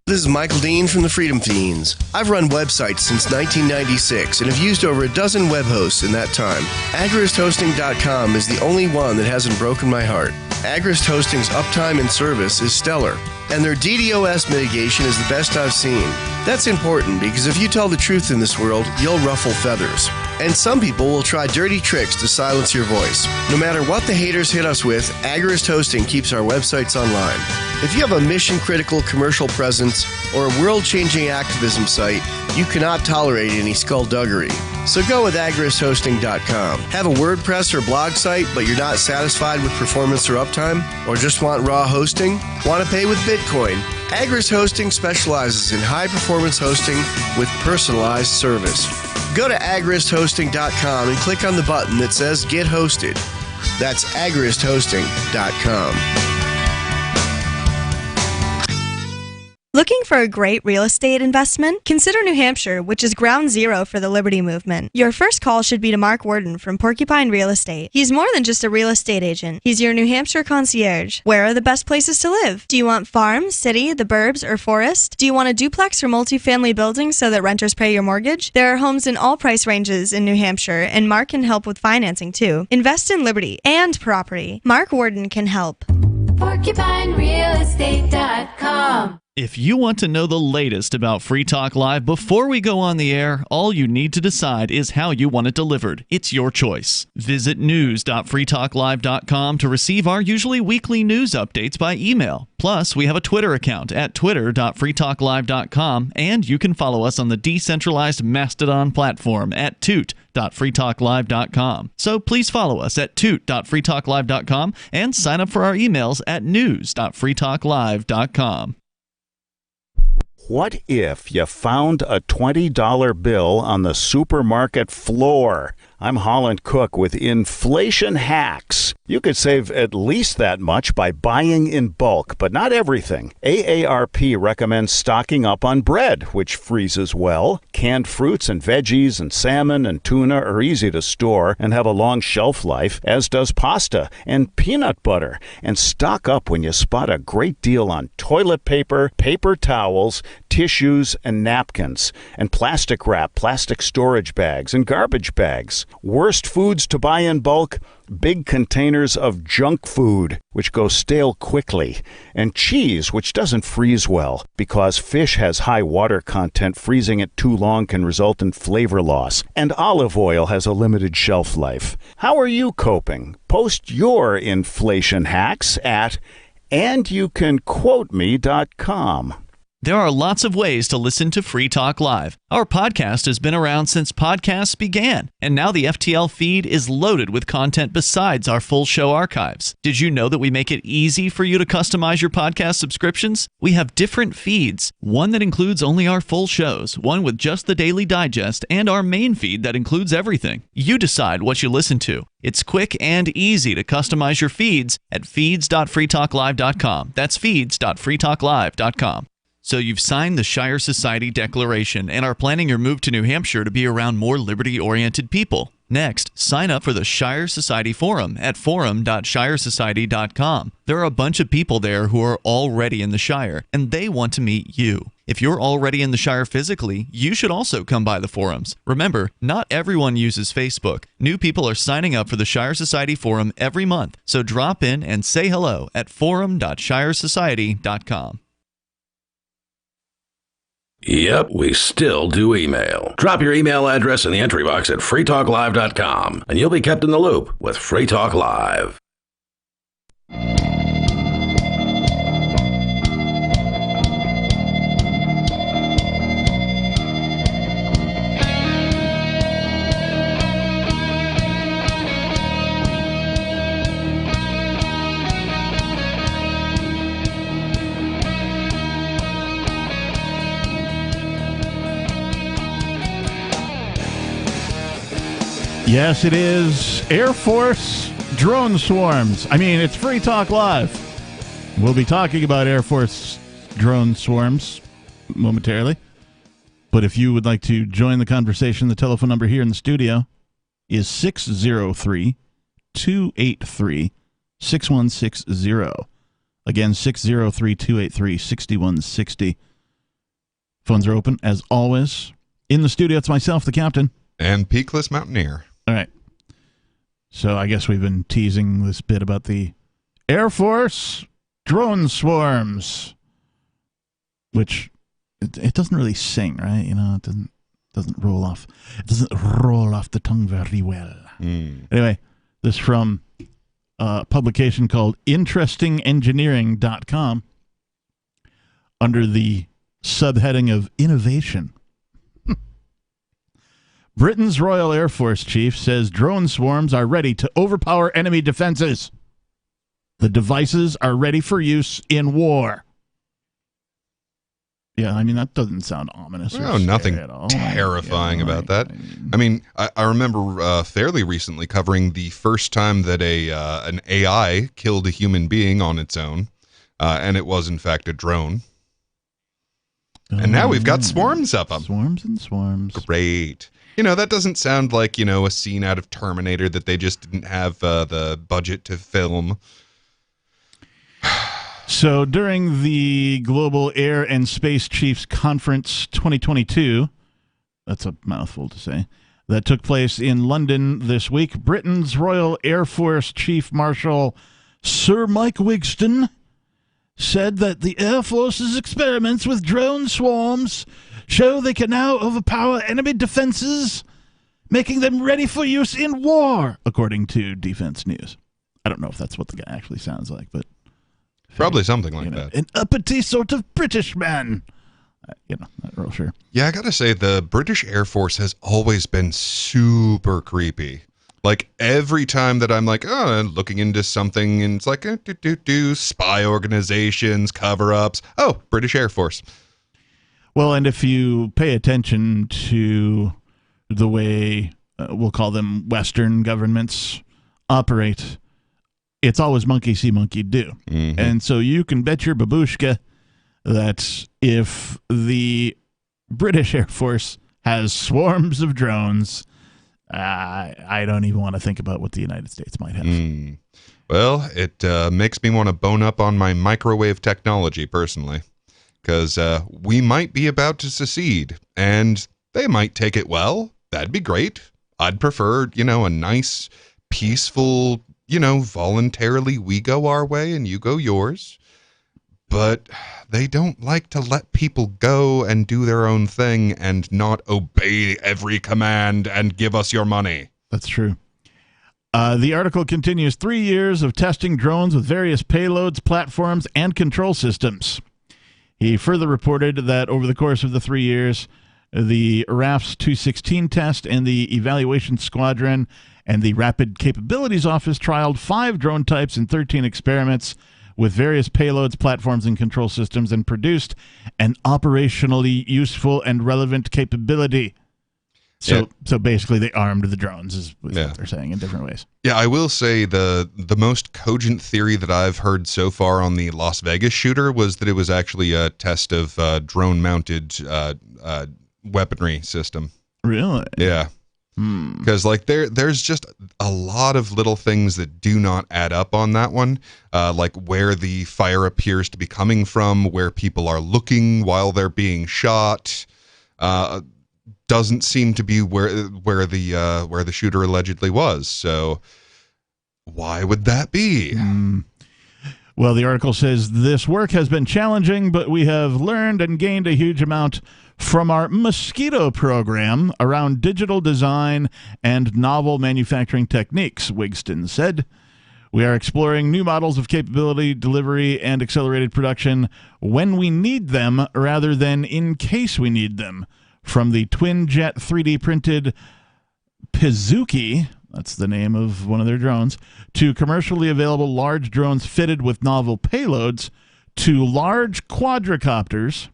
Speaker 5: This is Michael Dean from the Freedom Fiends. I've run websites since 1996 and have used over a dozen web hosts in that time. AgristHosting.com is the only one that hasn't broken my heart. Agrist Hosting's uptime and service is stellar, and their DDoS mitigation is the best I've seen. That's important because if you tell the truth in this world, you'll ruffle feathers. And some people will try dirty tricks to silence your voice. No matter what the haters hit us with, Agrist Hosting keeps our websites online. If you have a mission-critical commercial presence or a world-changing activism site, you cannot tolerate any skullduggery. So go with AgristHosting.com. Have a WordPress or blog site, but you're not satisfied with performance or uptime? Or just want raw hosting? Want to pay with Bitcoin? Agrist Hosting specializes in high-performance hosting with personalized service. Go to AgristHosting.com and click on the button that says Get Hosted. That's AgristHosting.com.
Speaker 22: Looking for a great real estate investment? Consider New Hampshire, which is ground zero for the Liberty Movement. Your first call should be to Mark Worden from Porcupine Real Estate. He's more than just a real estate agent. He's your New Hampshire concierge. Where are the best places to live? Do you want farm, city, the burbs, or forest? Do you want a duplex or multifamily building so that renters pay your mortgage? There are homes in all price ranges in New Hampshire, and Mark can help with financing too. Invest in Liberty and property. Mark Worden can help.
Speaker 23: PorcupineRealEstate.com.
Speaker 17: If you want to know the latest about Free Talk Live before we go on the air, all you need to decide is how you want it delivered. It's your choice. Visit news.freetalklive.com to receive our usually weekly news updates by email. Plus, we have a Twitter account at twitter.freetalklive.com, and you can follow us on the decentralized Mastodon platform at toot.freetalklive.com. So please follow us at toot.freetalklive.com and sign up for our emails at news.freetalklive.com.
Speaker 24: What if you found a $20 bill on the supermarket floor? I'm Holland Cook with Inflation Hacks. You could save at least that much by buying in bulk, but not everything. AARP recommends stocking up on bread, which freezes well. Canned fruits and veggies and salmon and tuna are easy to store and have a long shelf life, as does pasta and peanut butter. And stock up when you spot a great deal on toilet paper, paper towels, tissues, and napkins, and plastic wrap, plastic storage bags, and garbage bags. Worst foods to buy in bulk? Big containers of junk food, which go stale quickly, and cheese, which doesn't freeze well, because fish has high water content. Freezing it too long can result in flavor loss, and olive oil has a limited shelf life. How are you coping? Post your inflation hacks at andyoucanquoteme.com.
Speaker 17: There are lots of ways to listen to Free Talk Live. Our podcast has been around since podcasts began, and now the FTL feed is loaded with content besides our full show archives. Did you know that we make it easy for you to customize your podcast subscriptions? We have different feeds, one that includes only our full shows, one with just the Daily Digest, and our main feed that includes everything. You decide what you listen to. It's quick and easy to customize your feeds at feeds.freetalklive.com. That's feeds.freetalklive.com. So you've signed the Shire Society Declaration and are planning your move to New Hampshire to be around more liberty-oriented people. Next, sign up for the Shire Society Forum at forum.shiresociety.com. There are a bunch of people there who are already in the Shire, and they want to meet you. If you're already in the Shire physically, you should also come by the forums. Remember, not everyone uses Facebook. New people are signing up for the Shire Society Forum every month, so drop in and say hello at forum.shiresociety.com.
Speaker 11: Yep, we still do email. Drop your email address in the entry box at freetalklive.com, and you'll be kept in the loop with Free Talk Live.
Speaker 13: Yes, it is Air Force drone swarms. I mean, it's Free Talk Live. We'll be talking about Air Force drone swarms momentarily. But if you would like to join the conversation, the telephone number here in the studio is 603-283-6160. Again, 603-283-6160. Phones are open, as always. In the studio, it's myself, the captain.
Speaker 12: And Peakless Mountaineer.
Speaker 13: All right. So I guess we've been teasing this bit about the Air Force drone swarms, which it doesn't really sing, right? You know, it doesn't roll off. It doesn't roll off the tongue very well. Anyway, this is from a publication called InterestingEngineering.com under the subheading of innovation. Britain's Royal Air Force chief says drone swarms are ready to overpower enemy defenses. The devices are ready for use in war. Yeah, I mean, that doesn't sound ominous.
Speaker 12: No, nothing terrifying about that. I mean, I remember fairly recently covering the first time that an AI killed a human being on its own, and it was, in fact, a drone. And now we've got swarms of them.
Speaker 13: Swarms and swarms.
Speaker 12: Great. You know, that doesn't sound like, you know, a scene out of Terminator that they just didn't have the budget to film.
Speaker 13: So during the Global Air and Space Chiefs Conference 2022, that's a mouthful to say, that took place in London this week, Britain's Royal Air Force Chief Marshal Sir Mike Wigston said that the Air Force's experiments with drone swarms show they can now overpower enemy defenses, making them ready for use in war, according to Defense News. I don't know if that's what the guy actually sounds like, but
Speaker 12: probably something like that.
Speaker 13: An uppity sort of British man. Not real sure.
Speaker 12: Yeah, I gotta say, the British Air Force has always been super creepy. Like, every time that I'm like, looking into something, and it's like, spy organizations, cover-ups. Oh, British Air Force.
Speaker 13: Well, and if you pay attention to the way, we'll call them Western governments operate, it's always monkey see, monkey do. Mm-hmm. And so you can bet your babushka that if the British Air Force has swarms of drones, I don't even want to think about what the United States might have.
Speaker 12: Well, it makes me want to bone up on my microwave technology, personally. Because we might be about to secede, and they might take it well. That'd be great. I'd prefer, a nice, peaceful, voluntarily we go our way and you go yours. But they don't like to let people go and do their own thing and not obey every command and give us your money.
Speaker 13: That's true. The article continues, 3 years of testing drones with various payloads, platforms, and control systems. He further reported that over the course of the 3 years, the RAF's 216 test and the Evaluation Squadron and the Rapid Capabilities Office trialed 5 drone types in 13 experiments with various payloads, platforms, and control systems, and produced an operationally useful and relevant capability. So basically they armed the drones is what they're saying in different ways.
Speaker 12: Yeah, I will say the most cogent theory that I've heard so far on the Las Vegas shooter was that it was actually a test of drone-mounted weaponry system.
Speaker 13: Really?
Speaker 12: Yeah. Because like there's just a lot of little things that do not add up on that one, like where the fire appears to be coming from, where people are looking while they're being shot. Doesn't seem to be where the shooter allegedly was. So why would that be?
Speaker 13: Well, the article says this work has been challenging, but we have learned and gained a huge amount from our Mosquito program around digital design and novel manufacturing techniques, Wigston said. We are exploring new models of capability, delivery, and accelerated production when we need them rather than in case we need them. From the twin-jet 3D printed Pizuki, that's the name of one of their drones, to commercially available large drones fitted with novel payloads, to large quadricopters.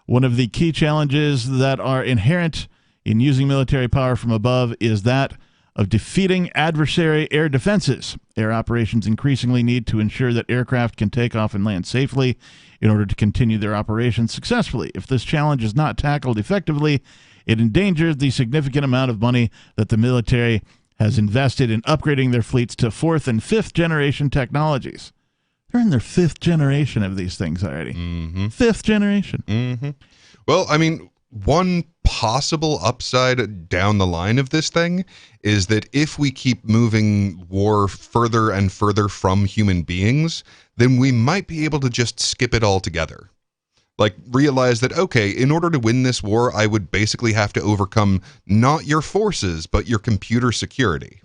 Speaker 13: One of the key challenges that are inherent in using military power from above is that of defeating adversary air defenses. Air operations increasingly need to ensure that aircraft can take off and land safely in order to continue their operations successfully. If this challenge is not tackled effectively, it endangers the significant amount of money that the military has invested in upgrading their fleets to 4th and 5th generation technologies. They're in their 5th generation of these things already. 5th generation.
Speaker 12: Well, I mean, one possible upside down the line of this thing is that if we keep moving war further and further from human beings, then we might be able to just skip it altogether. Like, realize that, okay, in order to win this war, I would basically have to overcome not your forces, but your computer security.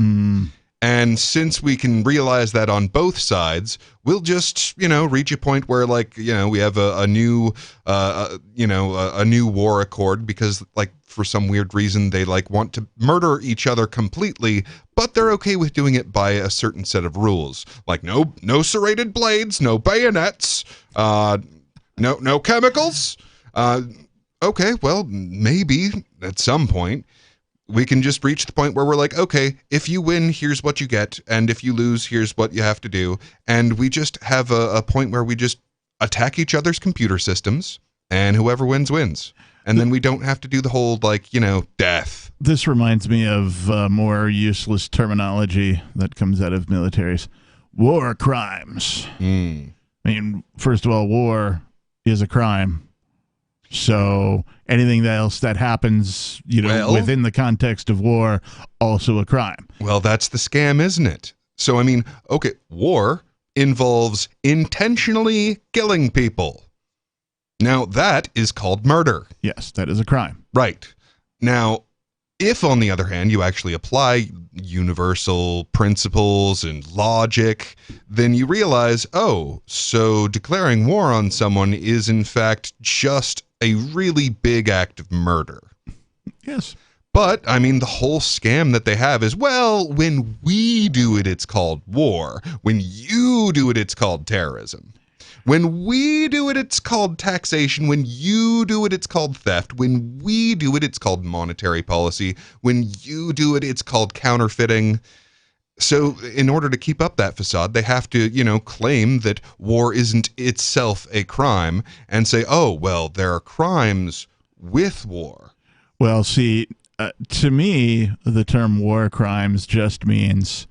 Speaker 12: And since we can realize that on both sides, we'll just, reach a point where, like, we have a new war accord because, like, for some weird reason, they, like, want to murder each other completely, but they're okay with doing it by a certain set of rules. Like, no serrated blades, no bayonets, no chemicals. Okay, well, maybe at some point we can just reach the point where we're like, okay, if you win, here's what you get, and if you lose, here's what you have to do. And we just have a point where we just attack each other's computer systems, and whoever wins, wins. And then we don't have to do the whole, like, death.
Speaker 13: This reminds me of more useless terminology that comes out of militaries. War crimes. I mean, first of all, war is a crime. So anything else that happens, within the context of war, also a crime.
Speaker 12: Well, that's the scam, isn't it? So, I mean, okay, war involves intentionally killing people. Now, that is called murder.
Speaker 13: Yes, that is a crime.
Speaker 12: Right. Now, if, on the other hand, you actually apply universal principles and logic, then you realize, so declaring war on someone is, in fact, just a really big act of murder.
Speaker 13: Yes.
Speaker 12: But, I mean, the whole scam that they have is, well, when we do it, it's called war. When you do it, it's called terrorism. When we do it, it's called taxation. When you do it, it's called theft. When we do it, it's called monetary policy. When you do it, it's called counterfeiting. So in order to keep up that facade, they have to, claim that war isn't itself a crime and say, there are crimes with war.
Speaker 13: Well, see, to me, the term war crimes just means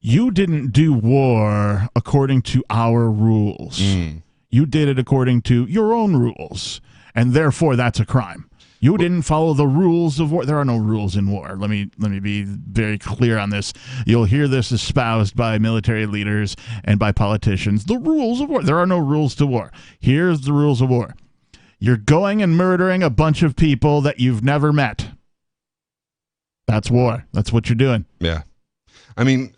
Speaker 13: you didn't do war according to our rules. You did it according to your own rules, and therefore that's a crime. You didn't follow the rules of war. There are no rules in war. Let me be very clear on this. You'll hear this espoused by military leaders and by politicians. The rules of war. There are no rules to war. Here's the rules of war. You're going and murdering a bunch of people that you've never met. That's war. That's what you're doing.
Speaker 12: Yeah. I mean,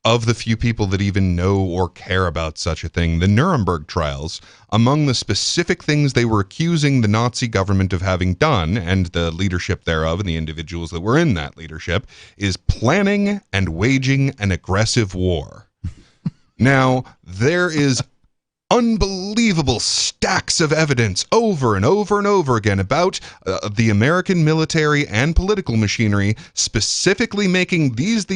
Speaker 12: of the few people that even know or care about such a thing, the Nuremberg trials, among the specific things they were accusing the Nazi government of having done, and the leadership thereof and the individuals that were in that leadership, is planning and waging an aggressive war. Now, there is unbelievable stacks of evidence over and over and over again about the American military and political machinery specifically making these,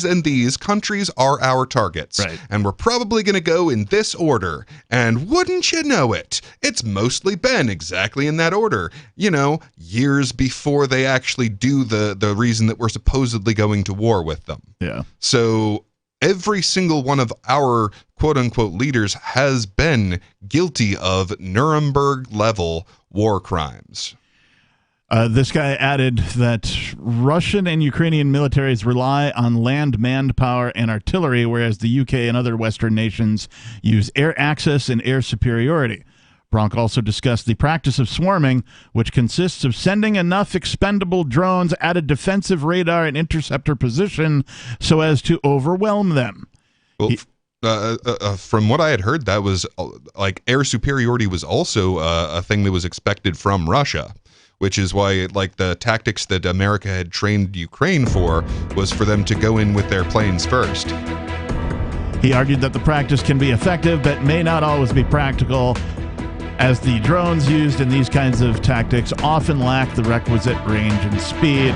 Speaker 12: and these countries are our targets.
Speaker 13: Right.
Speaker 12: And we're probably going to go in this order. And wouldn't you know it, it's mostly been exactly in that order. You know, years before they actually do the reason that we're supposedly going to war with them.
Speaker 13: Yeah.
Speaker 12: So every single one of our quote-unquote leaders has been guilty of Nuremberg-level war crimes.
Speaker 13: This guy added that Russian and Ukrainian militaries rely on land manned power and artillery, whereas the UK and other Western nations use air access and air superiority. Bronk also discussed the practice of swarming, which consists of sending enough expendable drones at a defensive radar and interceptor position so as to overwhelm them.
Speaker 12: Well, from what I had heard, that was like air superiority was also a thing that was expected from Russia, which is why like the tactics that America had trained Ukraine for was for them to go in with their planes first.
Speaker 13: He argued that the practice can be effective, but may not always be practical, as the drones used in these kinds of tactics often lack the requisite range and speed.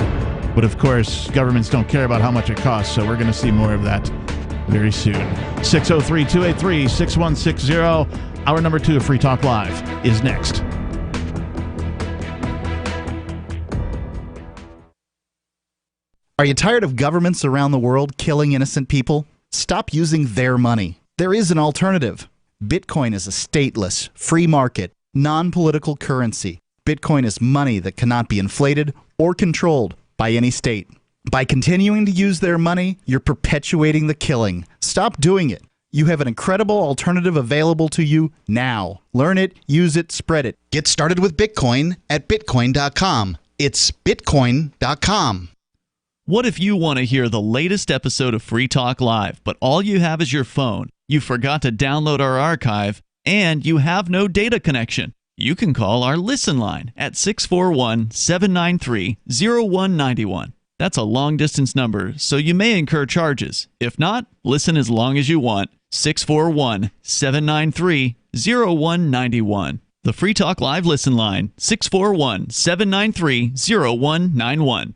Speaker 13: But of course, governments don't care about how much it costs, so we're going to see more of that very soon. 603-283-6160. Hour number 2 of Free Talk Live is next.
Speaker 14: Are you tired of governments around the world killing innocent people? Stop using their money. There is an alternative. Bitcoin is a stateless, free market, non-political currency. Bitcoin is money that cannot be inflated or controlled by any state. By continuing to use their money, you're perpetuating the killing. Stop doing it. You have an incredible alternative available to you now. Learn it, use it, spread it. Get started with Bitcoin at Bitcoin.com. It's Bitcoin.com.
Speaker 17: What if you want to hear the latest episode of Free Talk Live, but all you have is your phone? You forgot to download our archive, and you have no data connection. You can call our Listen line at 641-793-0191. That's a long-distance number, so you may incur charges. If not, listen as long as you want. 641-793-0191. The Free Talk Live Listen line, 641-793-0191.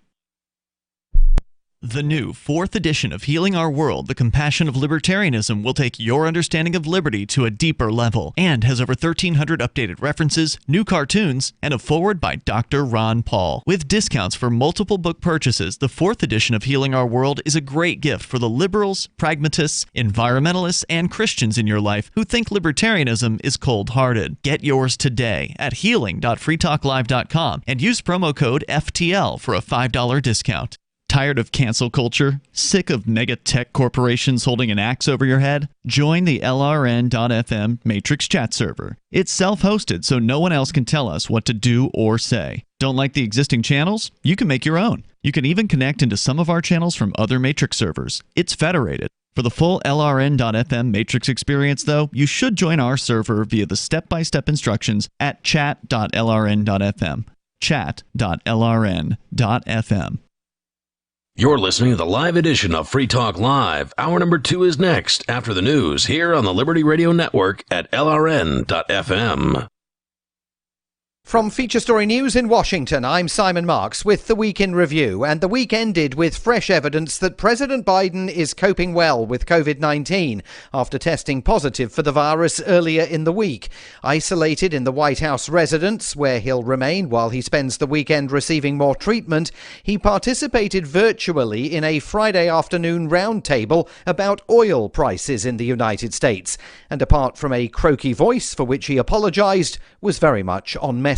Speaker 17: The new 4th edition of Healing Our World, The Compassion of Libertarianism, will take your understanding of liberty to a deeper level and has over 1,300 updated references, new cartoons, and a foreword by Dr. Ron Paul. With discounts for multiple book purchases, the 4th edition of Healing Our World is a great gift for the liberals, pragmatists, environmentalists, and Christians in your life who think libertarianism is cold-hearted. Get yours today at healing.freetalklive.com and use promo code FTL for a $5 discount. Tired of cancel culture? Sick of mega tech corporations holding an axe over your head? Join the LRN.FM Matrix chat server. It's self-hosted, so no one else can tell us what to do or say. Don't like the existing channels? You can make your own. You can even connect into some of our channels from other Matrix servers. It's federated. For the full LRN.FM Matrix experience, though, you should join our server via the step-by-step instructions at chat.lrn.fm. Chat.lrn.fm.
Speaker 11: You're listening to the live edition of Free Talk Live. Hour number 2 is next after the news here on the Liberty Radio Network at LRN.FM.
Speaker 1: From Feature Story News in Washington, I'm Simon Marks with the Week in Review, and the week ended with fresh evidence that President Biden is coping well with COVID-19 after testing positive for the virus earlier in the week. Isolated in the White House residence, where he'll remain while he spends the weekend receiving more treatment, he participated virtually in a Friday afternoon roundtable about oil prices in the United States, and apart from a croaky voice for which he apologized, was very much on message.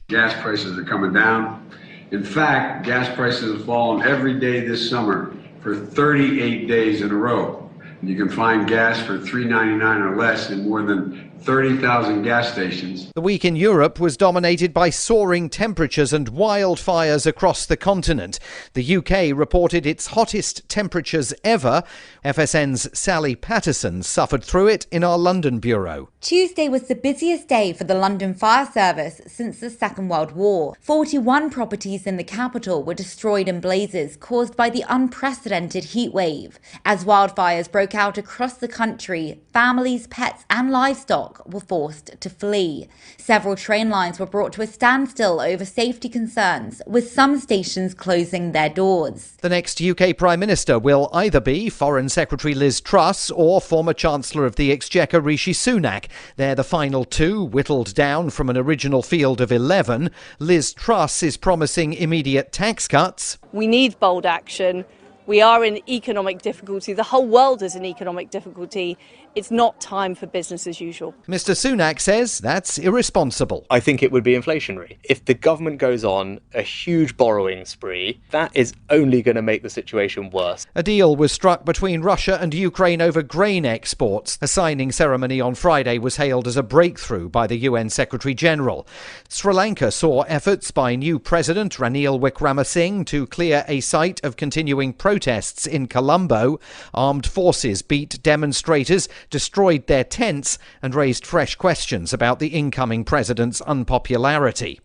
Speaker 19: Gas prices are coming down. In fact, gas prices have fallen every day this summer for 38 days in a row. You can find gas for $3.99 or less in more than 30,000 gas stations.
Speaker 1: The week in Europe was dominated by soaring temperatures and wildfires across the continent. The UK reported its hottest temperatures ever. FSN's Sally Patterson suffered through it in our London bureau.
Speaker 20: Tuesday was the busiest day for the London Fire Service since the Second World War. 41 properties in the capital were destroyed in blazes caused by the unprecedented heat wave. As wildfires broke out across the country, families, pets and livestock were forced to flee. Several train lines were brought to a standstill over safety concerns, with some stations closing their doors.
Speaker 1: The next UK Prime Minister will either be Foreign Secretary Liz Truss or former Chancellor of the Exchequer Rishi Sunak. They're the final two, whittled down from an original field of 11. Liz Truss is promising immediate tax cuts.
Speaker 2: We need bold action. We are in economic difficulty. The whole world is in economic difficulty. It's not time for business as usual.
Speaker 1: Mr. Sunak says that's irresponsible.
Speaker 3: I think it would be inflationary. If the government goes on a huge borrowing spree, that is only going to make the situation worse.
Speaker 1: A deal was struck between Russia and Ukraine over grain exports. A signing ceremony on Friday was hailed as a breakthrough by the UN Secretary-General. Sri Lanka saw efforts by new President Ranil Wickremesinghe to clear a site of continuing protests in Colombo. Armed forces beat demonstrators, destroyed their tents and raised fresh questions about the incoming president's unpopularity.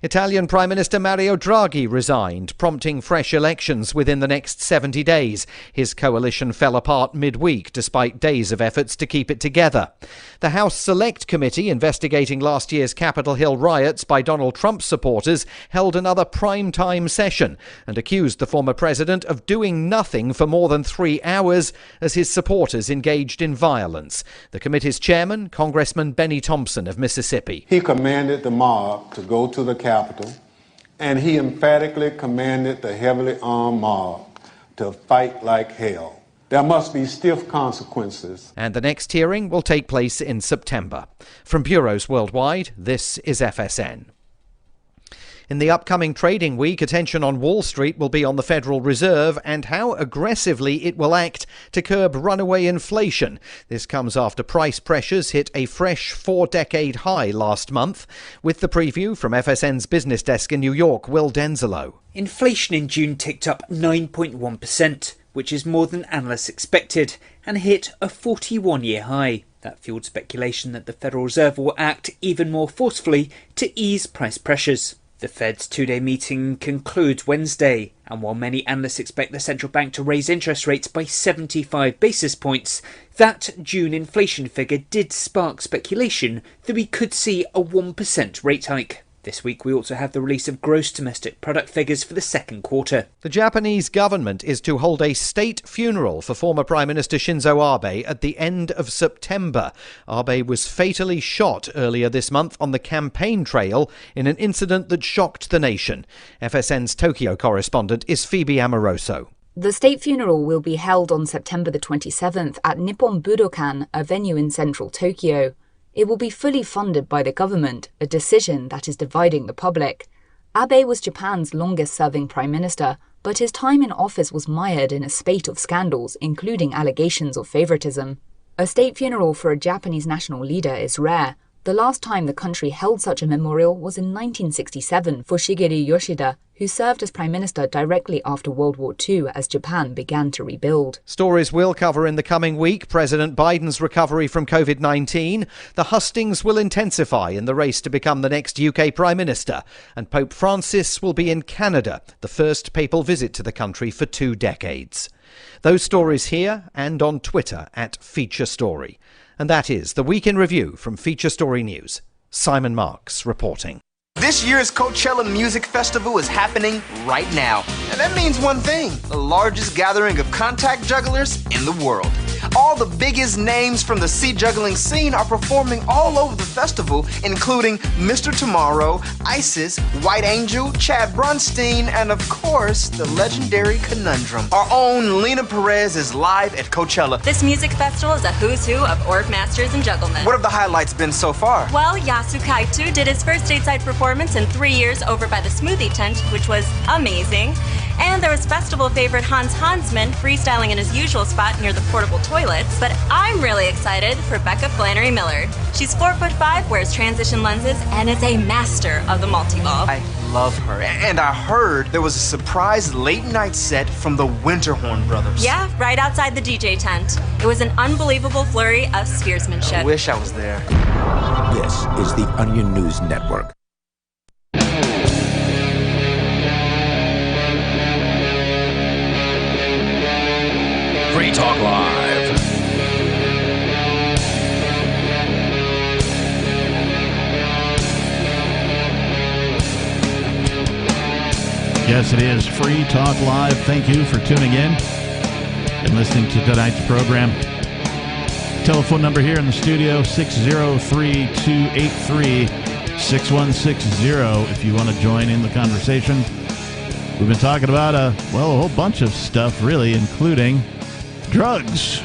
Speaker 1: Italian Prime Minister Mario Draghi resigned, prompting fresh elections within the next 70 days. His coalition fell apart midweek despite days of efforts to keep it together. The House Select Committee investigating last year's Capitol Hill riots by Donald Trump supporters held another prime-time session and accused the former president of doing nothing for more than 3 hours as his supporters engaged in violence. The committee's chairman, Congressman Benny Thompson of Mississippi.
Speaker 4: He commanded the mob to go to the Capitol, and he emphatically commanded the heavily armed mob to fight like hell. There must be stiff consequences.
Speaker 1: And the next hearing will take place in September. From bureaus worldwide, this is FSN. In the upcoming trading week, attention on Wall Street will be on the Federal Reserve and how aggressively it will act to curb runaway inflation. This comes after price pressures hit a fresh 4-decade high last month. With the preview from FSN's business desk in New York, Will Denzelo.
Speaker 6: Inflation in June ticked up 9.1%, which is more than analysts expected, and hit a 41-year high. That fueled speculation that the Federal Reserve will act even more forcefully to ease price pressures. The Fed's two-day meeting concludes Wednesday, and while many analysts expect the central bank to raise interest rates by 75 basis points, that June inflation figure did spark speculation that we could see a 1% rate hike. This week we also have the release of gross domestic product figures for the second quarter.
Speaker 1: The Japanese government is to hold a state funeral for former Prime Minister Shinzo Abe at the end of September. Abe was fatally shot earlier this month on the campaign trail in an incident that shocked the nation. FSN's Tokyo correspondent is Phoebe Amoroso.
Speaker 7: The state funeral will be held on September the 27th at Nippon Budokan, a venue in central Tokyo. It will be fully funded by the government, a decision that is dividing the public. Abe was Japan's longest-serving prime minister, but his time in office was mired in a spate of scandals, including allegations of favoritism. A state funeral for a Japanese national leader is rare. The last time the country held such a memorial was in 1967 for Shigeru Yoshida, who served as prime minister directly after World War II as Japan began to rebuild.
Speaker 1: Stories we'll cover in the coming week: President Biden's recovery from COVID-19, the hustings will intensify in the race to become the next UK Prime Minister, and Pope Francis will be in Canada, the first papal visit to the country for 2 decades. Those stories here and on Twitter at Feature Story. And that is the Week in Review from Feature Story News. Simon Marks reporting.
Speaker 8: This year's Coachella Music Festival is happening right now. And that means one thing: the largest gathering of contact jugglers in the world. All the biggest names from the sea juggling scene are performing all over the festival, including Mr. Tomorrow, Isis, White Angel, Chad Brunstein, and of course, the legendary Conundrum. Our own Lena Perez is live at Coachella.
Speaker 23: This music festival is a who's who of org masters and jugglement.
Speaker 8: What have the highlights been so far?
Speaker 23: Well, Yasu Kaitu did his first stateside performance in 3 years over by the Smoothie Tent, which was amazing. And there was festival favorite Hans Hansman freestyling in his usual spot near the portable toilets. But I'm really excited for Becca Flannery Miller. She's 4'5", wears transition lenses, and is a master of the multi-ball.
Speaker 8: I love her. And I heard there was a surprise late-night set from the Winterhorn Brothers.
Speaker 23: Yeah, right outside the DJ tent. It was an unbelievable flurry of steersmanship.
Speaker 8: I wish I was there.
Speaker 9: This is the Onion News Network.
Speaker 11: Free Talk Live.
Speaker 13: Yes, it is Free Talk Live. Thank you for tuning in and listening to tonight's program. Telephone number here in the studio, 603-283-6160 if you want to join in the conversation. We've been talking about a whole bunch of stuff, really, including drugs.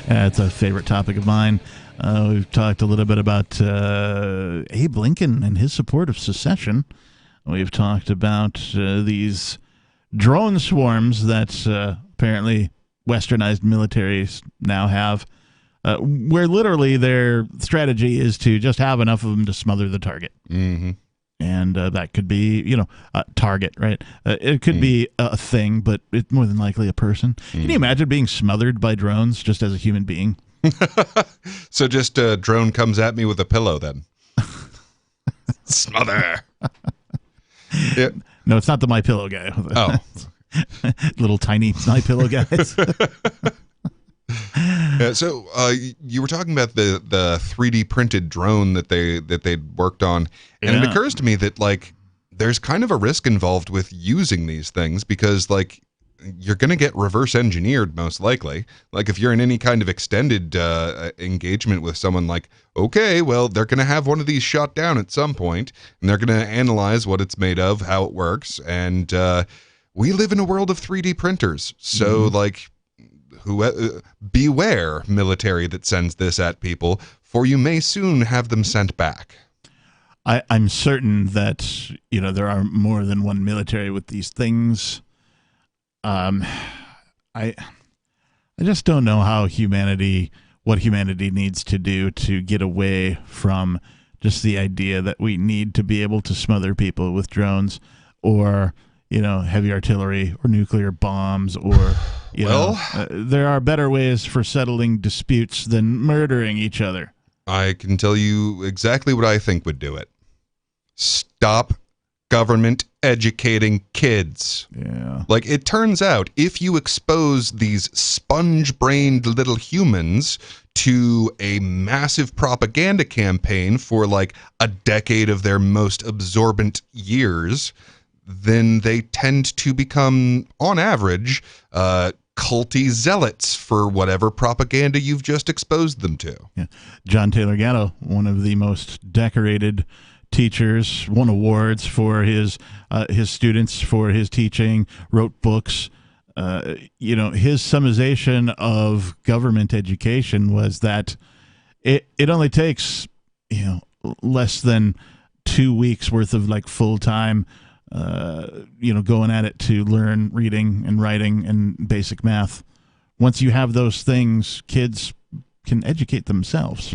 Speaker 13: That's a favorite topic of mine. We've talked a little bit about Abe Lincoln and his support of secession. We've talked about these drone swarms that apparently westernized militaries now have, where literally their strategy is to just have enough of them to smother the target.
Speaker 12: Mm-hmm.
Speaker 13: And that could be, target, right? It could be a thing, but it's more than likely a person. Can you imagine being smothered by drones just as a human being?
Speaker 12: So just a drone comes at me with a pillow then. Smother.
Speaker 13: Yeah. No, it's not the MyPillow guy.
Speaker 12: Oh.
Speaker 13: Little tiny MyPillow guys.
Speaker 12: So you were talking about the 3D printed drone that they'd worked on, and it occurs to me that there's kind of a risk involved with using these things because you're going to get reverse engineered most likely. If you're in any kind of extended engagement with someone, okay, well, they're going to have one of these shot down at some point, and they're going to analyze what it's made of, how it works, and we live in a world of 3D printers, so beware, military that sends this at people, for you may soon have them sent back.
Speaker 13: I'm certain that there are more than one military with these things. I just don't know what humanity needs to do to get away from just the idea that we need to be able to smother people with drones or heavy artillery or nuclear bombs or there are better ways for settling disputes than murdering each other.
Speaker 12: I can tell you exactly what I think would do it. Stop government educating kids.
Speaker 13: Yeah.
Speaker 12: It turns out if you expose these sponge-brained little humans to a massive propaganda campaign for a decade of their most absorbent years, then they tend to become, on average, culty zealots for whatever propaganda you've just exposed them to.
Speaker 13: Yeah. John Taylor Gatto, one of the most decorated teachers, won awards for his students for his teaching, wrote books. His summation of government education was that it only takes less than 2 weeks worth of full time going at it to learn reading and writing and basic math. Once you have those things, kids can educate themselves,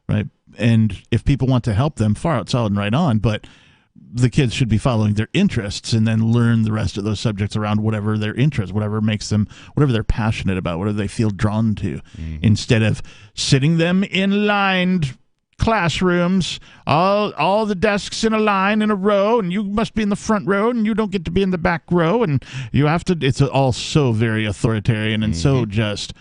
Speaker 13: right? And if people want to help them, far out, solid, and right on, but the kids should be following their interests and then learn the rest of those subjects around whatever their interest, whatever they're passionate about, whatever they feel drawn to, instead of sitting them in lined classrooms, all the desks in a line in a row, and you must be in the front row and you don't get to be in the back row, and you have to. It's all so very authoritarian and so just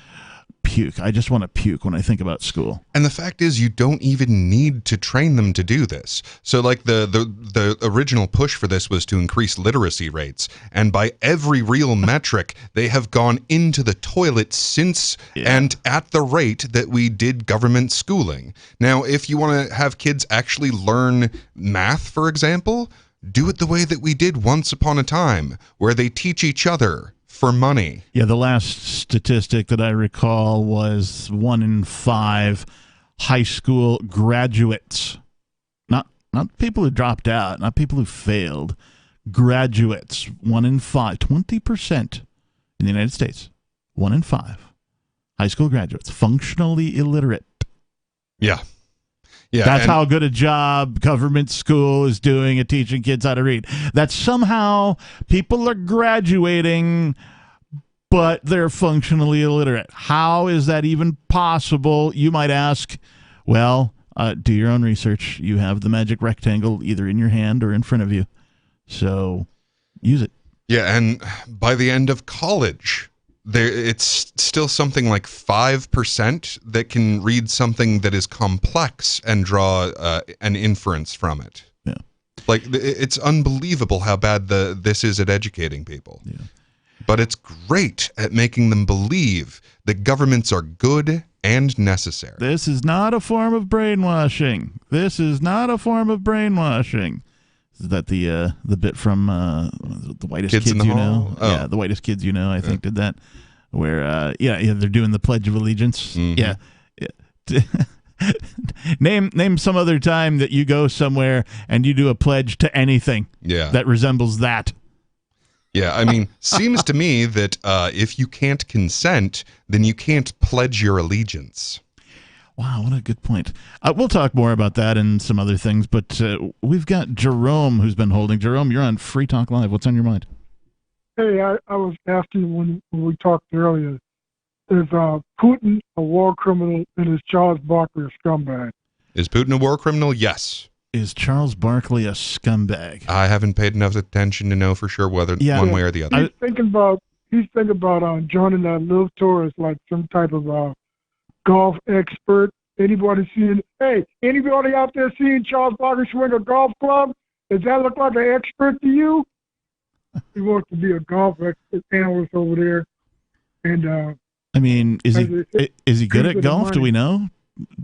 Speaker 13: puke. I just want to puke when I think about school.
Speaker 12: And the fact is, you don't even need to train them to do this. So the original push for this was to increase literacy rates, and by every real metric, they have gone into the toilet since and at the rate that we did government schooling. Now, if you want to have kids actually learn math, for example, do it the way that we did once upon a time, where they teach each other for money.
Speaker 13: Yeah, the last statistic that I recall was 1 in 5 high school graduates, not people who dropped out, not people who failed, graduates, 1 in 5, 20% in the United States, 1 in 5 high school graduates, functionally illiterate.
Speaker 12: Yeah. Yeah,
Speaker 13: That's how good a job government school is doing at teaching kids how to read. That somehow people are graduating, but they're functionally illiterate. How is that even possible? You might ask. Well, do your own research. You have the magic rectangle either in your hand or in front of you. So use it.
Speaker 12: Yeah, and by the end of college, it's still something like 5% that can read something that is complex and draw an inference from it.
Speaker 13: Yeah,
Speaker 12: like it's unbelievable how bad this is at educating people.
Speaker 13: Yeah,
Speaker 12: but it's great at making them believe that governments are good and necessary.
Speaker 13: This is not a form of brainwashing. This is not a form of brainwashing. Is that the bit from the Whitest Kids You Know?
Speaker 12: Oh.
Speaker 13: Yeah, the Whitest Kids You Know, I think, did that. Where, they're doing the Pledge of Allegiance.
Speaker 12: Mm-hmm.
Speaker 13: Yeah. Name some other time that you go somewhere and you do a pledge to anything that resembles that.
Speaker 12: Yeah, I mean, seems to me that if you can't consent, then you can't pledge your allegiance.
Speaker 13: Wow, what a good point. We'll talk more about that and some other things, but we've got Jerome who's been holding. Jerome, you're on Free Talk Live. What's on your mind?
Speaker 10: Hey, I was asking when we talked earlier, is Putin a war criminal and is Charles Barkley a scumbag?
Speaker 12: Is Putin a war criminal? Yes.
Speaker 13: Is Charles Barkley a scumbag?
Speaker 12: I haven't paid enough attention to know for sure whether one way or the other.
Speaker 10: He's thinking about joining that Live Tour as like some type of golf expert. Anybody out there seeing Charles Barkley swing a golf club? Does that look like an expert to you? He wants to be a golf analyst over there. And
Speaker 13: I mean, is he good at golf? Do we know?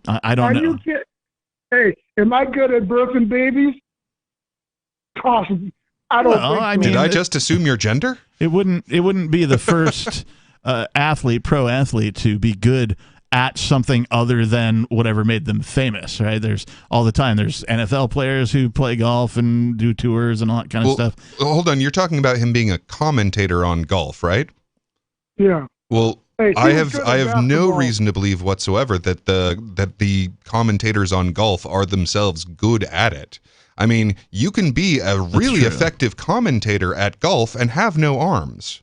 Speaker 13: I don't know.
Speaker 10: You kidding? Hey, am I good at birthing babies? Possibly. I don't think so.
Speaker 12: Did I just assume your gender?
Speaker 13: It wouldn't be the first pro athlete to be good at something other than whatever made them famous, right? There's all the time. There's NFL players who play golf and do tours and all that kind of stuff.
Speaker 12: Hold on, you're talking about him being a commentator on golf, right?
Speaker 10: Yeah.
Speaker 12: Well,
Speaker 10: hey,
Speaker 12: I have no reason to believe whatsoever that the commentators on golf are themselves good at it. I mean, you can be a really effective commentator at golf and have no arms.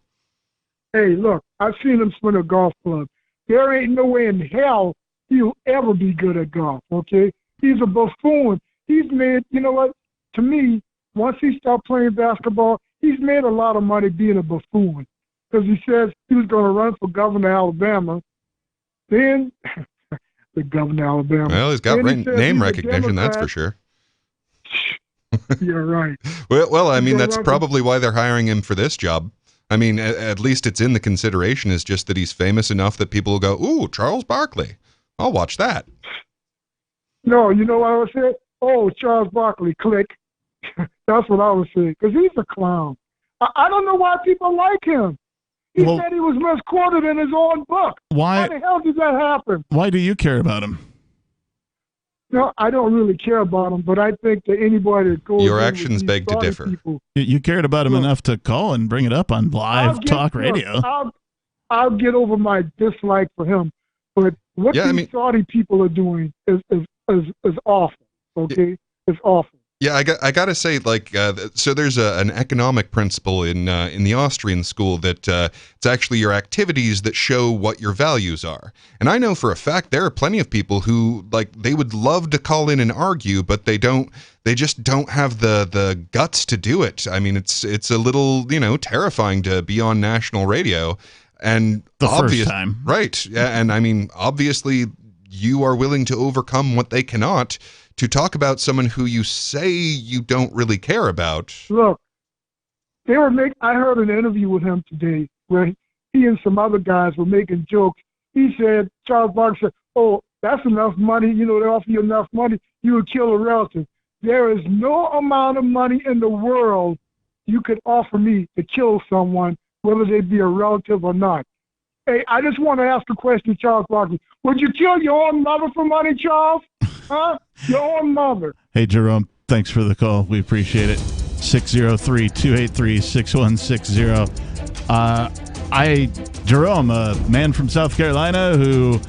Speaker 10: Hey, look, I've seen him swing a golf club. There ain't no way in hell he'll ever be good at golf, okay? He's a buffoon. He's made, you know what, to me, once he stopped playing basketball, he's made a lot of money being a buffoon. Because he says he was going to run for governor of Alabama. Then, the governor of Alabama.
Speaker 12: Well, he's got name recognition, that's for sure.
Speaker 10: You're right.
Speaker 12: Well, I mean, that's probably why they're hiring him for this job. I mean, at least it's in the consideration is just that he's famous enough that people will go, ooh, Charles Barkley. I'll watch that.
Speaker 10: No, you know what I would say? Oh, Charles Barkley, click. That's what I would say, because he's a clown. I don't know why people like him. He said he was misquoted in his own book.
Speaker 13: Why?
Speaker 10: How the hell did that happen?
Speaker 13: Why do you care about him?
Speaker 10: No, I don't really care about him, but I think that anybody that goes...
Speaker 12: Your actions beg to differ.
Speaker 13: You cared about him enough to call and bring it up on live talk radio.
Speaker 10: I'll get over my dislike for him, but what these Saudi people are doing is awful, okay? It's awful.
Speaker 12: Yeah, I got to say, like, so there's an economic principle in the Austrian school that it's actually your activities that show what your values are. And I know for a fact there are plenty of people who, like, they would love to call in and argue, but they just don't have the guts to do it. I mean, it's a little, terrifying to be on national radio. And
Speaker 13: the first time.
Speaker 12: Right. Yeah, and I mean, obviously you are willing to overcome what they cannot to talk about someone who you say you don't really care about.
Speaker 10: Look, I heard an interview with him today where he and some other guys were making jokes. He said, Charles Barkley said, oh, that's enough money. They offer you enough money, you would kill a relative. There is no amount of money in the world you could offer me to kill someone, whether they be a relative or not. Hey, I just want to ask a question, Charles Barkley. Would you kill your own mother for money, Charles? Huh? Your own mother.
Speaker 13: Hey, Jerome, thanks for the call. We appreciate it. 603-283-6160. Jerome, a man from South Carolina who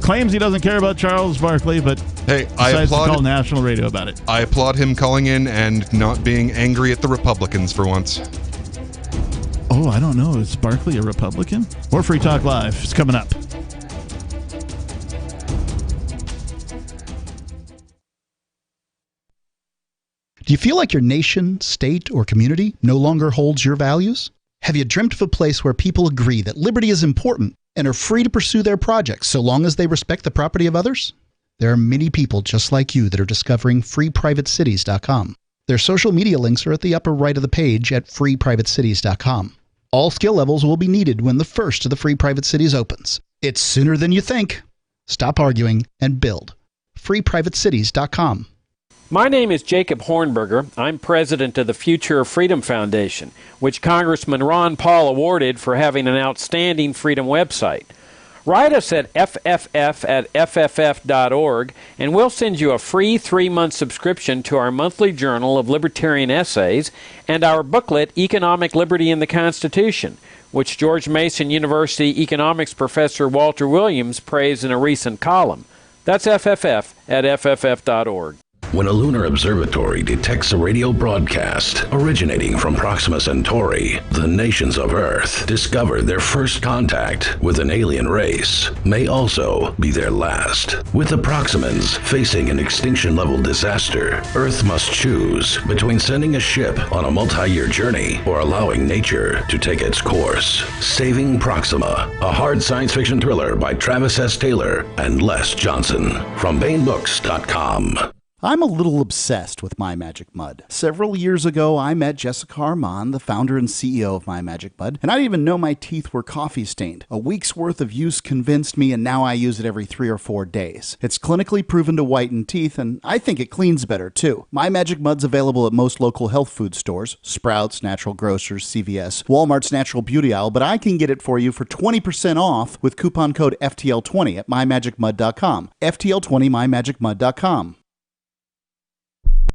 Speaker 13: claims he doesn't care about Charles Barkley, but
Speaker 12: hey,
Speaker 13: decides to call national radio about it.
Speaker 12: I applaud him calling in and not being angry at the Republicans for once.
Speaker 13: Oh, I don't know. Is Barkley a Republican? More Free Talk Live. It's coming up.
Speaker 14: Do you feel like your nation, state, or community no longer holds your values? Have you dreamt of a place where people agree that liberty is important and are free to pursue their projects so long as they respect the property of others? There are many people just like you that are discovering freeprivatecities.com. Their social media links are at the upper right of the page at freeprivatecities.com. All skill levels will be needed when the first of the Free Private Cities opens. It's sooner than you think. Stop arguing and build. freeprivatecities.com.
Speaker 15: My name is Jacob Hornberger. I'm president of the Future of Freedom Foundation, which Congressman Ron Paul awarded for having an outstanding freedom website. Write us at fff@fff.org, and we'll send you a free 3-month subscription to our monthly journal of libertarian essays and our booklet, Economic Liberty in the Constitution, which George Mason University economics professor Walter Williams praised in a recent column. That's fff@fff.org.
Speaker 11: When a lunar observatory detects a radio broadcast originating from Proxima Centauri, the nations of Earth discover their first contact with an alien race may also be their last. With the Proximans facing an extinction-level disaster, Earth must choose between sending a ship on a multi-year journey or allowing nature to take its course. Saving Proxima, a hard science fiction thriller by Travis S. Taylor and Les Johnson from BaneBooks.com.
Speaker 16: I'm a little obsessed with My Magic Mud. Several years ago, I met Jessica Armand, the founder and CEO of My Magic Mud, and I didn't even know my teeth were coffee stained. A week's worth of use convinced me, and now I use it every 3 or 4 days. It's clinically proven to whiten teeth, and I think it cleans better too. My Magic Mud's available at most local health food stores, Sprouts, Natural Grocers, CVS, Walmart's Natural Beauty Aisle, but I can get it for you for 20% off with coupon code FTL20 at mymagicmud.com. FTL20 mymagicmud.com.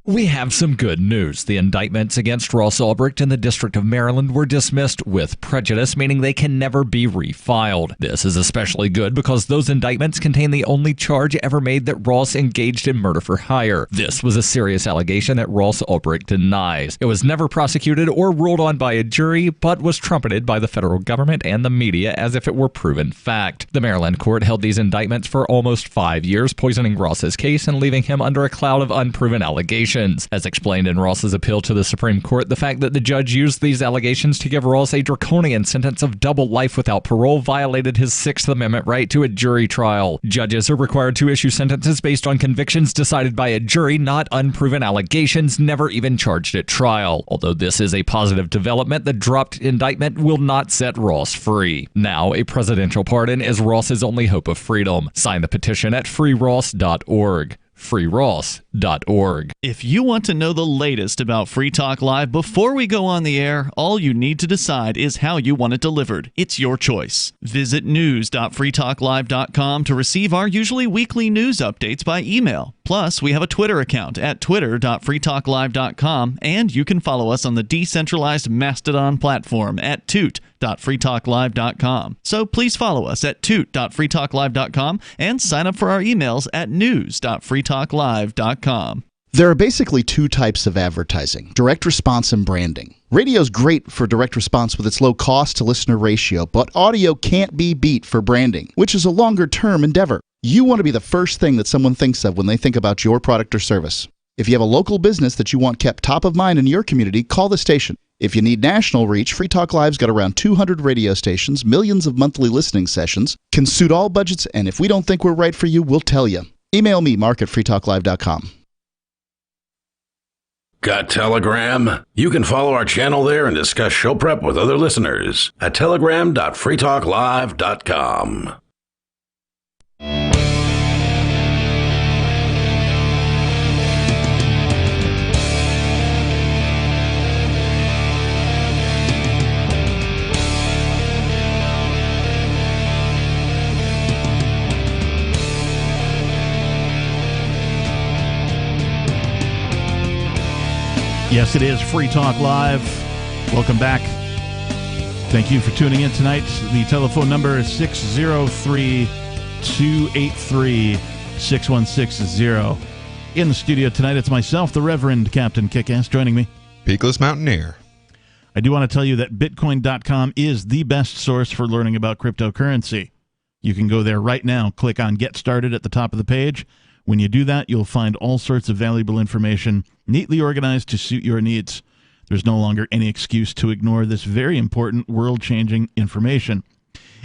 Speaker 18: We have some good news. The indictments against Ross Ulbricht in the District of Maryland were dismissed with prejudice, meaning they can never be refiled. This is especially good because those indictments contain the only charge ever made that Ross engaged in murder for hire. This was a serious allegation that Ross Ulbricht denies. It was never prosecuted or ruled on by a jury, but was trumpeted by the federal government and the media as if it were proven fact. The Maryland court held these indictments for almost 5 years, poisoning Ross's case and leaving him under a cloud of unproven allegations. As explained in Ross's appeal to the Supreme Court, the fact that the judge used these allegations to give Ross a draconian sentence of double life without parole violated his Sixth Amendment right to a jury trial. Judges are required to issue sentences based on convictions decided by a jury, not unproven allegations never even charged at trial. Although this is a positive development, the dropped indictment will not set Ross free. Now, a presidential pardon is Ross's only hope of freedom. Sign the petition at freeross.org. freeross.org.
Speaker 17: If you want to know the latest about Free Talk Live before we go on the air, all you need to decide is how you want it delivered. It's your choice. Visit news.freetalklive.com to receive our usually weekly news updates by email. Plus, we have a Twitter account at twitter.freetalklive.com, and you can follow us on the decentralized Mastodon platform at toot.freetalklive.com. So please follow us at toot.freetalklive.com and sign up for our emails at news.freetalklive.com.
Speaker 14: There are basically 2 types of advertising: direct response and branding. Radio's great for direct response with its low cost to listener ratio, but audio can't be beat for branding, which is a longer term endeavor. You want to be the first thing that someone thinks of when they think about your product or service. If you have a local business that you want kept top of mind in your community, call the station. If you need national reach, Free Talk Live's got around 200 radio stations, millions of monthly listening sessions, can suit all budgets, and if we don't think we're right for you, we'll tell you. Email me, mark@freetalklive.com.
Speaker 11: Got Telegram? You can follow our channel there and discuss show prep with other listeners at telegram.freetalklive.com.
Speaker 13: Yes, it is Free Talk Live. Welcome back. Thank you for tuning in tonight. The telephone number is 603-283-6160. In the studio tonight, it's myself, the Reverend Captain Kickass, joining me.
Speaker 12: Peakless Mountaineer.
Speaker 13: I do want to tell you that Bitcoin.com is the best source for learning about cryptocurrency. You can go there right now, click on Get Started at the top of the page. When you do that, you'll find all sorts of valuable information, neatly organized to suit your needs. There's no longer any excuse to ignore this very important world-changing information.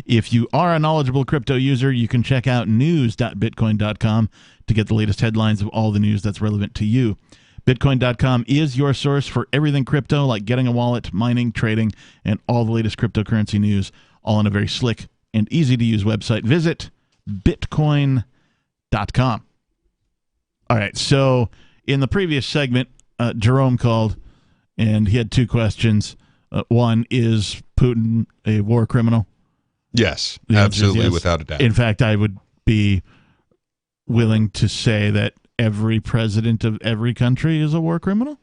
Speaker 13: If you are a knowledgeable crypto user, you can check out news.bitcoin.com to get the latest headlines of all the news that's relevant to you. Bitcoin.com is your source for everything crypto, like getting a wallet, mining, trading, and all the latest cryptocurrency news, all on a very slick and easy-to-use website. Visit bitcoin.com. All right, so in the previous segment, Jerome called, and he had two questions. One, is Putin a war criminal?
Speaker 12: Yes, absolutely, without a doubt.
Speaker 13: In fact, I would be willing to say that every president of every country is a war criminal?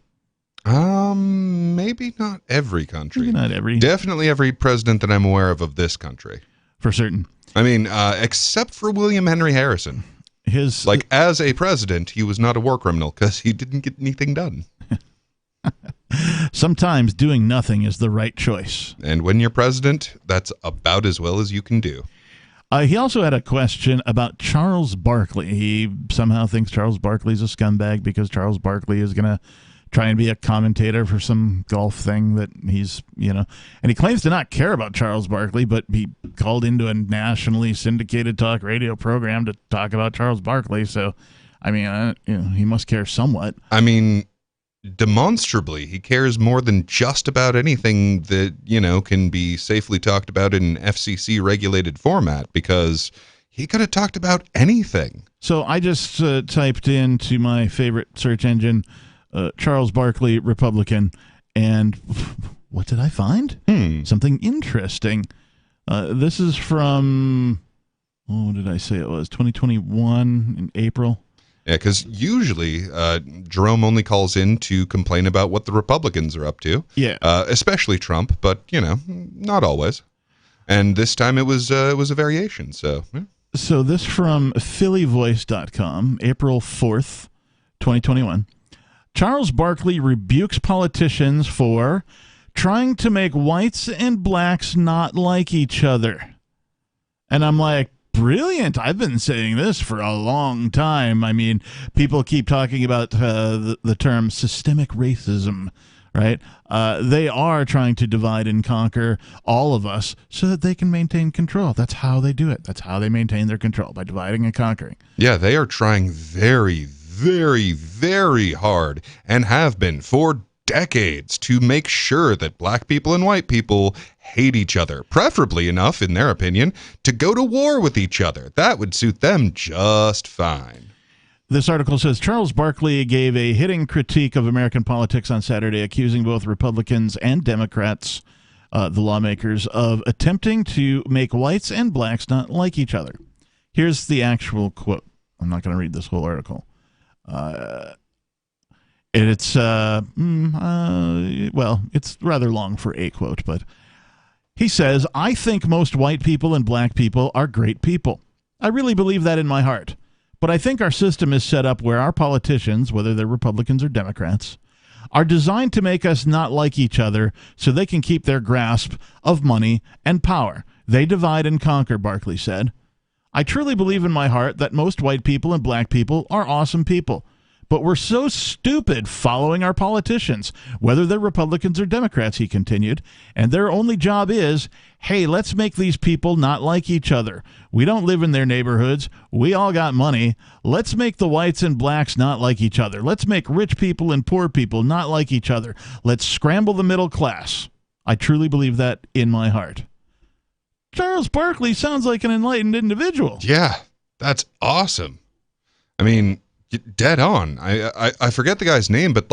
Speaker 12: Maybe not every country.
Speaker 13: Maybe not every.
Speaker 12: Definitely every president that I'm aware of this country.
Speaker 13: For certain.
Speaker 12: I mean, except for William Henry Harrison. As a president, he was not a war criminal because he didn't get anything done.
Speaker 13: Sometimes doing nothing is the right choice.
Speaker 12: And when you're president, that's about as well as you can do.
Speaker 13: He also had a question about Charles Barkley. He somehow thinks Charles Barkley's a scumbag because Charles Barkley is going to try and be a commentator for some golf thing that he's, and he claims to not care about Charles Barkley, but he called into a nationally syndicated talk radio program to talk about Charles Barkley. So, I mean, he must care somewhat.
Speaker 12: I mean, demonstrably, he cares more than just about anything that, can be safely talked about in an FCC-regulated format, because he could have talked about anything.
Speaker 13: So I just typed into my favorite search engine, Charles Barkley, Republican, and what did I find? Something interesting. This is from, what did I say it was, 2021 in April?
Speaker 12: Yeah, because usually Jerome only calls in to complain about what the Republicans are up to.
Speaker 13: Yeah,
Speaker 12: especially Trump, but not always. And this time it was a variation. So, yeah.
Speaker 13: So this from PhillyVoice.com, April 4th, 2021. Charles Barkley rebukes politicians for trying to make whites and blacks not like each other. And I'm like, brilliant. I've been saying this for a long time. I mean, people keep talking about the term systemic racism, right? They are trying to divide and conquer all of us so that they can maintain control. That's how they do it. That's how they maintain their control, by dividing and conquering.
Speaker 12: Yeah, they are trying very, very, very hard, and have been for decades, to make sure that black people and white people hate each other, preferably enough, in their opinion, to go to war with each other. That would suit them just fine.
Speaker 13: This article says Charles Barkley gave a hitting critique of American politics on Saturday, accusing both Republicans and Democrats, the lawmakers, of attempting to make whites and blacks not like each other. Here's the actual quote. I'm not going to read this whole article. It's rather long for a quote, but he says, "I think most white people and black people are great people. I really believe that in my heart. But I think our system is set up where our politicians, whether they're Republicans or Democrats, are designed to make us not like each other so they can keep their grasp of money and power. They divide and conquer," Barkley said. "I truly believe in my heart that most white people and black people are awesome people. But we're so stupid following our politicians, whether they're Republicans or Democrats," he continued, "and their only job is, hey, let's make these people not like each other. We don't live in their neighborhoods. We all got money. Let's make the whites and blacks not like each other. Let's make rich people and poor people not like each other. Let's scramble the middle class. I truly believe that in my heart." Charles Barkley sounds like an enlightened individual.
Speaker 12: Yeah, that's awesome. I mean, dead on. I forget the guy's name, but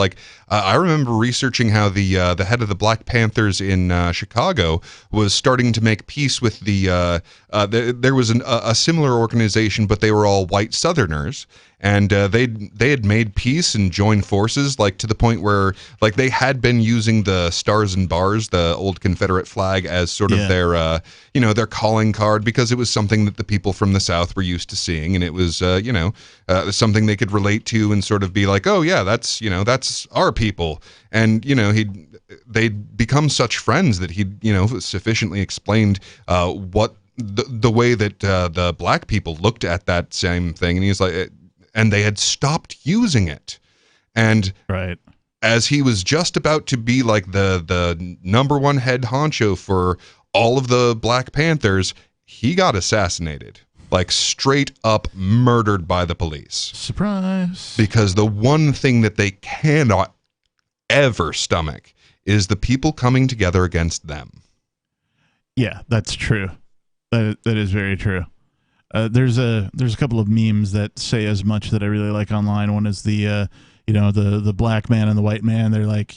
Speaker 12: I remember researching how the head of the Black Panthers in Chicago was starting to make peace with there was a similar organization, but they were all white Southerners, And they had made peace and joined forces, like to the point where like they had been using the stars and bars, the old Confederate flag, as sort of their their calling card, because it was something that the people from the South were used to seeing, and it was something they could relate to and sort of be like, oh yeah, that's our people. And they'd become such friends that he'd sufficiently explained what the way that the black people looked at that same thing, and he's like, and they had stopped using it. And as he was just about to be like the number one head honcho for all of the Black Panthers, he got assassinated, like straight up murdered by the police.
Speaker 13: Surprise! Because
Speaker 12: the one thing that they cannot ever stomach is the people coming together against them.
Speaker 13: Yeah, that's true. That is very true. There's a couple of memes that say as much that I really like online. One is the black man and the white man. They're like,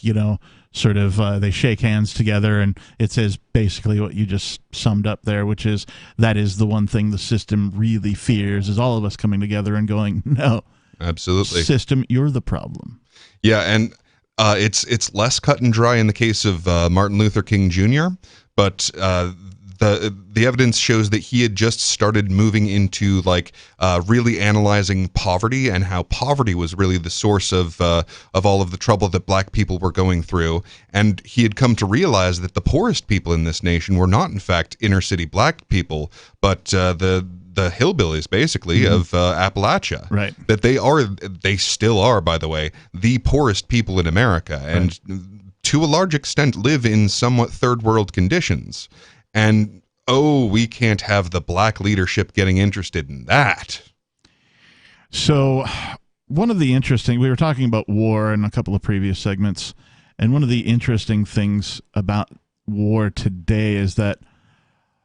Speaker 13: sort of they shake hands together, and it says basically what you just summed up there, which is that is the one thing the system really fears, is all of us coming together and going, no,
Speaker 12: absolutely,
Speaker 13: system, you're the problem.
Speaker 12: Yeah, and it's less cut and dry in the case of Martin Luther King Jr., but the evidence shows that he had just started moving into really analyzing poverty, and how poverty was really the source of all of the trouble that black people were going through. And he had come to realize that the poorest people in this nation were not, in fact, inner city black people, but the hillbillies, basically, of Appalachia.
Speaker 13: Right.
Speaker 12: That they still are, by the way, the poorest people in America, and to a large extent live in somewhat third world conditions. And, we can't have the black leadership getting interested in that.
Speaker 13: So one of the we were talking about war in a couple of previous segments, and one of the interesting things about war today is that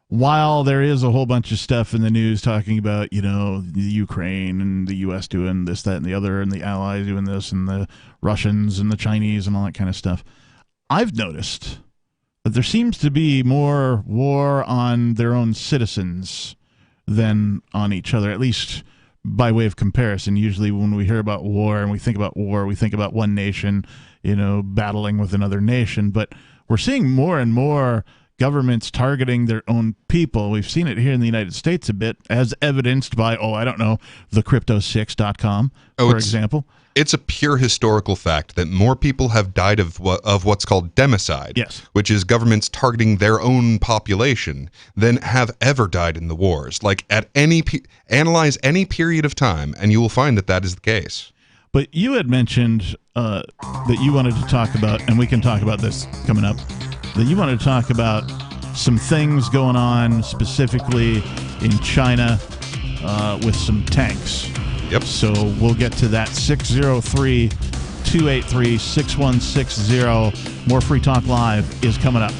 Speaker 13: while there is a whole bunch of stuff in the news talking about, the Ukraine and the U.S. doing this, that, and the other, and the Allies doing this, and the Russians and the Chinese and all that kind of stuff, I've noticed that there seems to be more war on their own citizens than on each other, at least by way of comparison. Usually when we hear about war and we think about war, we think about one nation, battling with another nation. But we're seeing more and more governments targeting their own people. We've seen it here in the United States a bit, as evidenced by, the Crypto6.com, for example.
Speaker 12: It's a pure historical fact that more people have died of what's called democide,
Speaker 13: yes,
Speaker 12: which is governments targeting their own population, than have ever died in the wars. Like, at analyze any period of time, and you will find that is the case.
Speaker 13: But you had mentioned that you wanted to talk about, and we can talk about this coming up, that you wanted to talk about some things going on specifically in China with some tanks.
Speaker 12: Yep.
Speaker 13: So we'll get to that. 603-283-6160. More Free Talk Live is coming up.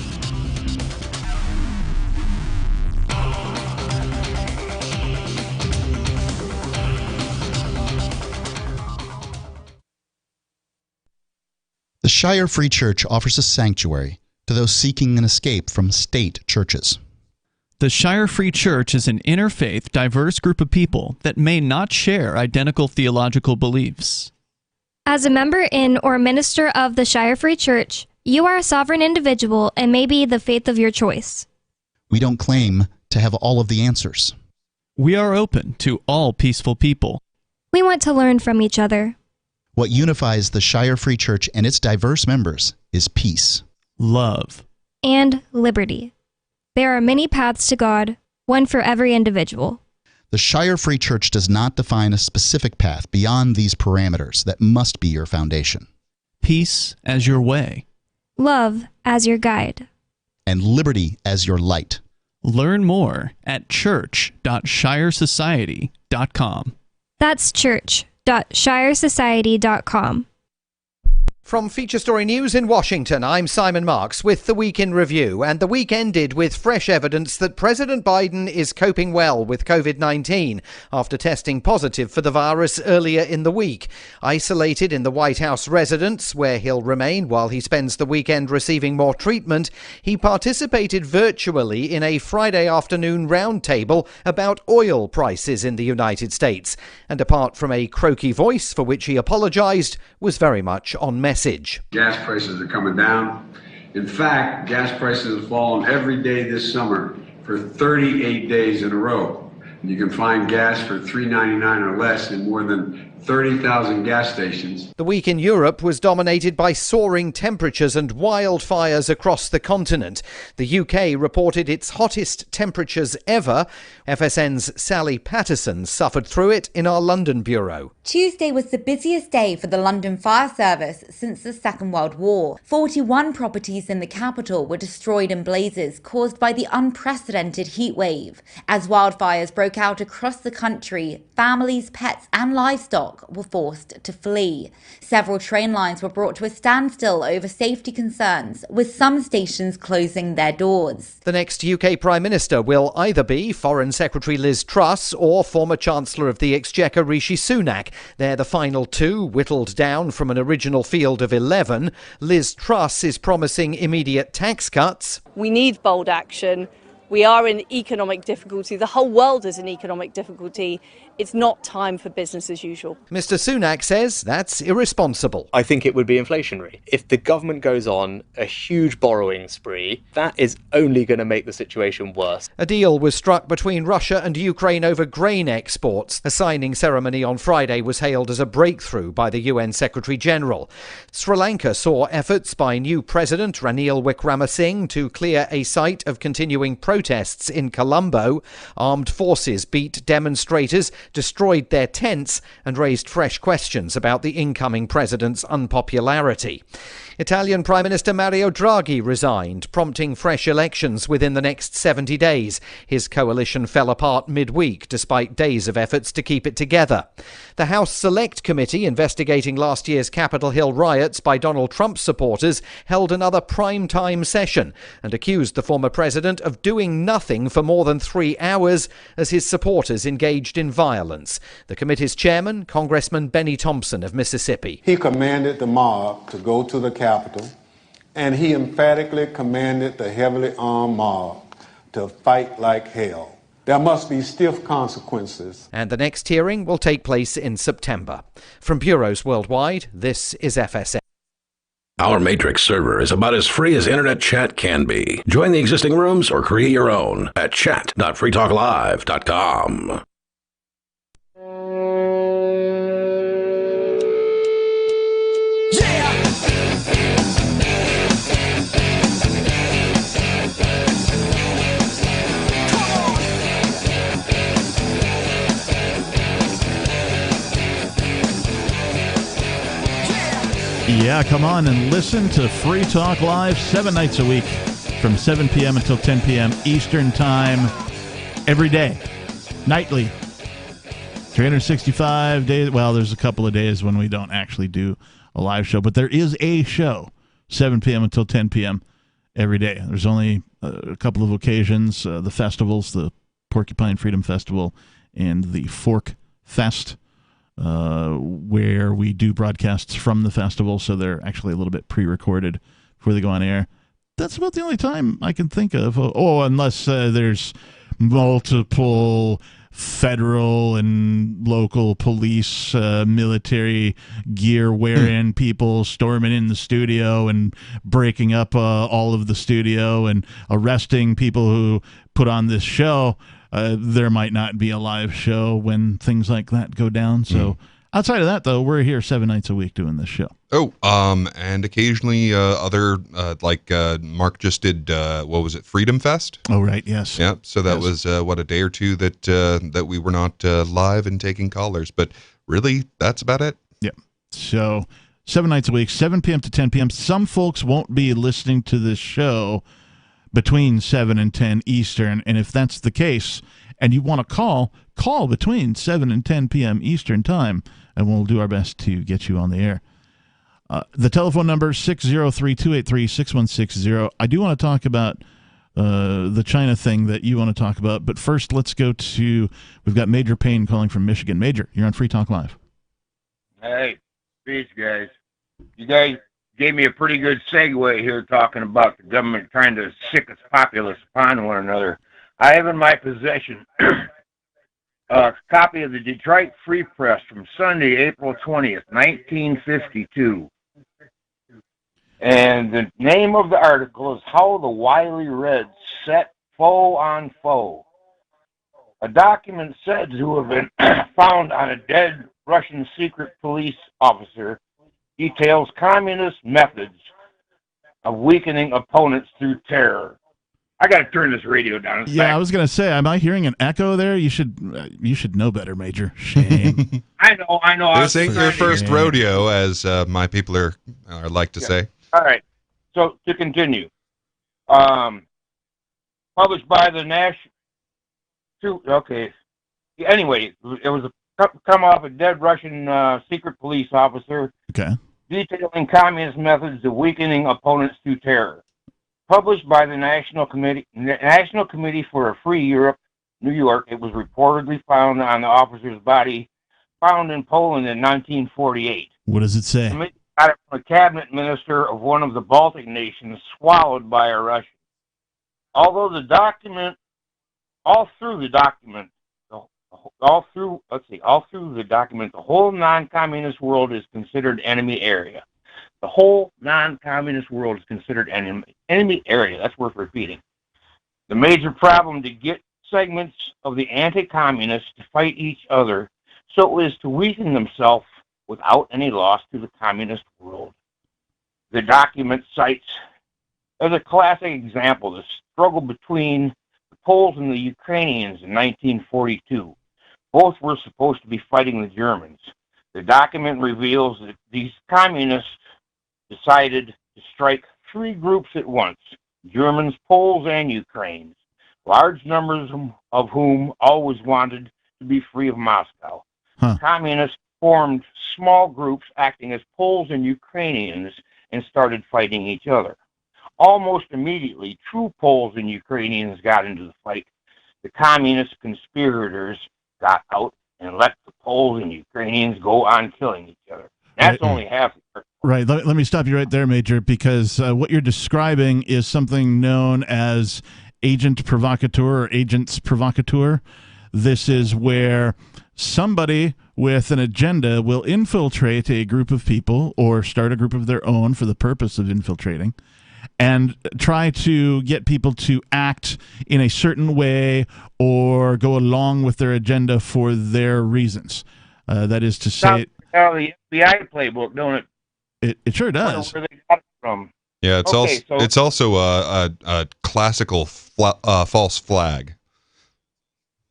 Speaker 14: The Shire Free Church offers a sanctuary to those seeking an escape from state churches.
Speaker 17: The Shire Free Church is an interfaith, diverse group of people that may not share identical theological beliefs.
Speaker 5: As a member in or minister of the Shire Free Church, you are a sovereign individual and may be the faith of your choice.
Speaker 14: We don't claim to have all of the answers.
Speaker 17: We are open to all peaceful people.
Speaker 5: We want to learn from each other.
Speaker 14: What unifies the Shire Free Church and its diverse members is peace,
Speaker 17: love,
Speaker 5: and liberty. There are many paths to God, one for every individual.
Speaker 14: The Shire Free Church does not define a specific path beyond these parameters that must be your foundation.
Speaker 17: Peace as your way.
Speaker 5: Love as your guide.
Speaker 14: And liberty as your light.
Speaker 17: Learn more at church.shiresociety.com.
Speaker 5: That's church.shiresociety.com.
Speaker 1: From Feature Story News in Washington, I'm Simon Marks with the Week in Review. And the week ended with fresh evidence that President Biden is coping well with COVID-19 after testing positive for the virus earlier in the week. Isolated in the White House residence, where he'll remain while he spends the weekend receiving more treatment, he participated virtually in a Friday afternoon roundtable about oil prices in the United States. And apart from a croaky voice for which he apologized, was very much on message.
Speaker 19: Gas prices are coming down. In fact, gas prices have fallen every day this summer for 38 days in a row. You can find gas for $3.99 or less in more than 30,000 gas stations.
Speaker 1: The week in Europe was dominated by soaring temperatures and wildfires across the continent. The UK reported its hottest temperatures ever. FSN's Sally Patterson suffered through it in our London bureau.
Speaker 20: Tuesday was the busiest day for the London Fire Service since the Second World War. 41 properties in the capital were destroyed in blazes caused by the unprecedented heatwave. As wildfires broke out across the country, families, pets and livestock were forced to flee. Several train lines were brought to a standstill over safety concerns, with some stations closing their doors.
Speaker 1: The next UK Prime Minister will either be Foreign Secretary Liz Truss or former Chancellor of the Exchequer Rishi Sunak. They're the final two, whittled down from an original field of 11. Liz Truss is promising immediate tax cuts.
Speaker 2: We need bold action. We are in economic difficulty. The whole world is in economic difficulty. It's not time for business as usual.
Speaker 1: Mr. Sunak says that's irresponsible.
Speaker 3: I think it would be inflationary. If the government goes on a huge borrowing spree, that is only going to make the situation worse.
Speaker 1: A deal was struck between Russia and Ukraine over grain exports. A signing ceremony on Friday was hailed as a breakthrough by the UN Secretary General. Sri Lanka saw efforts by new President Ranil Wickremesinghe to clear a site of continuing protests in Colombo. Armed forces beat demonstrators, destroyed their tents and raised fresh questions about the incoming president's unpopularity. Italian Prime Minister Mario Draghi resigned, prompting fresh elections within the next 70 days. His coalition fell apart midweek despite days of efforts to keep it together. The House Select Committee investigating last year's Capitol Hill riots by Donald Trump supporters held another prime-time session and accused the former president of doing nothing for more than 3 hours as his supporters engaged in violence. The committee's chairman, Congressman Benny Thompson of Mississippi.
Speaker 4: He commanded the mob to go to the Capitol, and he emphatically commanded the heavily armed mob to fight like hell. There must be stiff consequences.
Speaker 1: And the next hearing will take place in September. From bureaus worldwide, this is FSN.
Speaker 11: Our Matrix server is about as free as internet chat can be. Join the existing rooms or create your own at chat.freetalklive.com.
Speaker 13: Yeah, come on and listen to Free Talk Live 7 nights a week from 7 p.m. until 10 p.m. Eastern Time every day, nightly. 365 days. Well, there's a couple of days when we don't actually do a live show, but there is a show, 7 p.m. until 10 p.m. every day. There's only a couple of occasions, the festivals, the Porcupine Freedom Festival and the Fork Fest, where we do broadcasts from the festival, so they're actually a little bit pre-recorded before they go on air. That's about the only time I can think of. Oh, unless there's multiple federal and local police, military gear wearing people storming in the studio and breaking up all of the studio and arresting people who put on this show. There might not be a live show when things like that go down. So outside of that, though, we're here 7 nights a week doing this show.
Speaker 12: Oh, and occasionally other, like Mark just did, what was it, Freedom Fest?
Speaker 13: Oh, right, yes.
Speaker 12: Yeah, so that was, a day or two that we were not live and taking callers. But really, that's about it.
Speaker 13: Yeah. So 7 nights a week, 7 p.m. to 10 p.m. Some folks won't be listening to this show between 7 and 10 Eastern, and if that's the case and you want to call between 7 and 10 p.m. Eastern time, and we'll do our best to get you on the air. The telephone number, 603-283-6160. I do want to talk about the China thing that you want to talk about, but first let's go to, we've got Major Payne calling from Michigan. Major, you're on Free Talk Live.
Speaker 6: Hey, peace, guys. You guys gave me a pretty good segue here talking about the government trying to sick its populace upon one another. I have in my possession a copy of the Detroit Free Press from Sunday, April 20th, 1952. And the name of the article is How the Wily Reds Set Foe on Foe. A document said to have been found on a dead Russian secret police officer details communist methods of weakening opponents through terror. I got to turn this radio down.
Speaker 13: Yeah, I was going to say, am I hearing an echo there? You should know better, Major. Shame.
Speaker 6: I know.
Speaker 12: This ain't your first rodeo, as my people are like to say.
Speaker 6: All right. So to continue, published by the National. Okay. Anyway, it was come off a dead Russian secret police officer.
Speaker 13: Okay.
Speaker 6: Detailing communist methods of weakening opponents through terror. Published by the National Committee for a Free Europe, New York, it was reportedly found on the officer's body, found in Poland in 1948.
Speaker 13: What does it say?
Speaker 6: Got it from a cabinet minister of one of the Baltic nations, swallowed by a Russian. Although the document, all through the document, the whole non-communist world is considered enemy area. The whole non-communist world is considered enemy area. That's worth repeating. The major problem to get segments of the anti-communists to fight each other so as to weaken themselves without any loss to the communist world. The document cites as a classic example the struggle between the Poles and the Ukrainians in 1942. Both were supposed to be fighting the Germans. The document reveals that these communists decided to strike three groups at once: Germans, Poles, and Ukrainians, large numbers of whom always wanted to be free of Moscow. Communists formed small groups acting as Poles and Ukrainians and started fighting each other. Almost immediately, true Poles and Ukrainians got into the fight. The communist conspirators got out and let the Poles and Ukrainians go on killing each other. That's only half the story.
Speaker 13: Right. Let me stop you right there, Major, because what you're describing is something known as agent provocateur or agents provocateur. This is where somebody with an agenda will infiltrate a group of people or start a group of their own for the purpose of infiltrating and try to get people to act in a certain way or go along with their agenda for their reasons. That is to say...
Speaker 6: the FBI playbook, don't it?
Speaker 13: It sure does.
Speaker 6: Where they got it from.
Speaker 12: Yeah, it's also a classical false flag.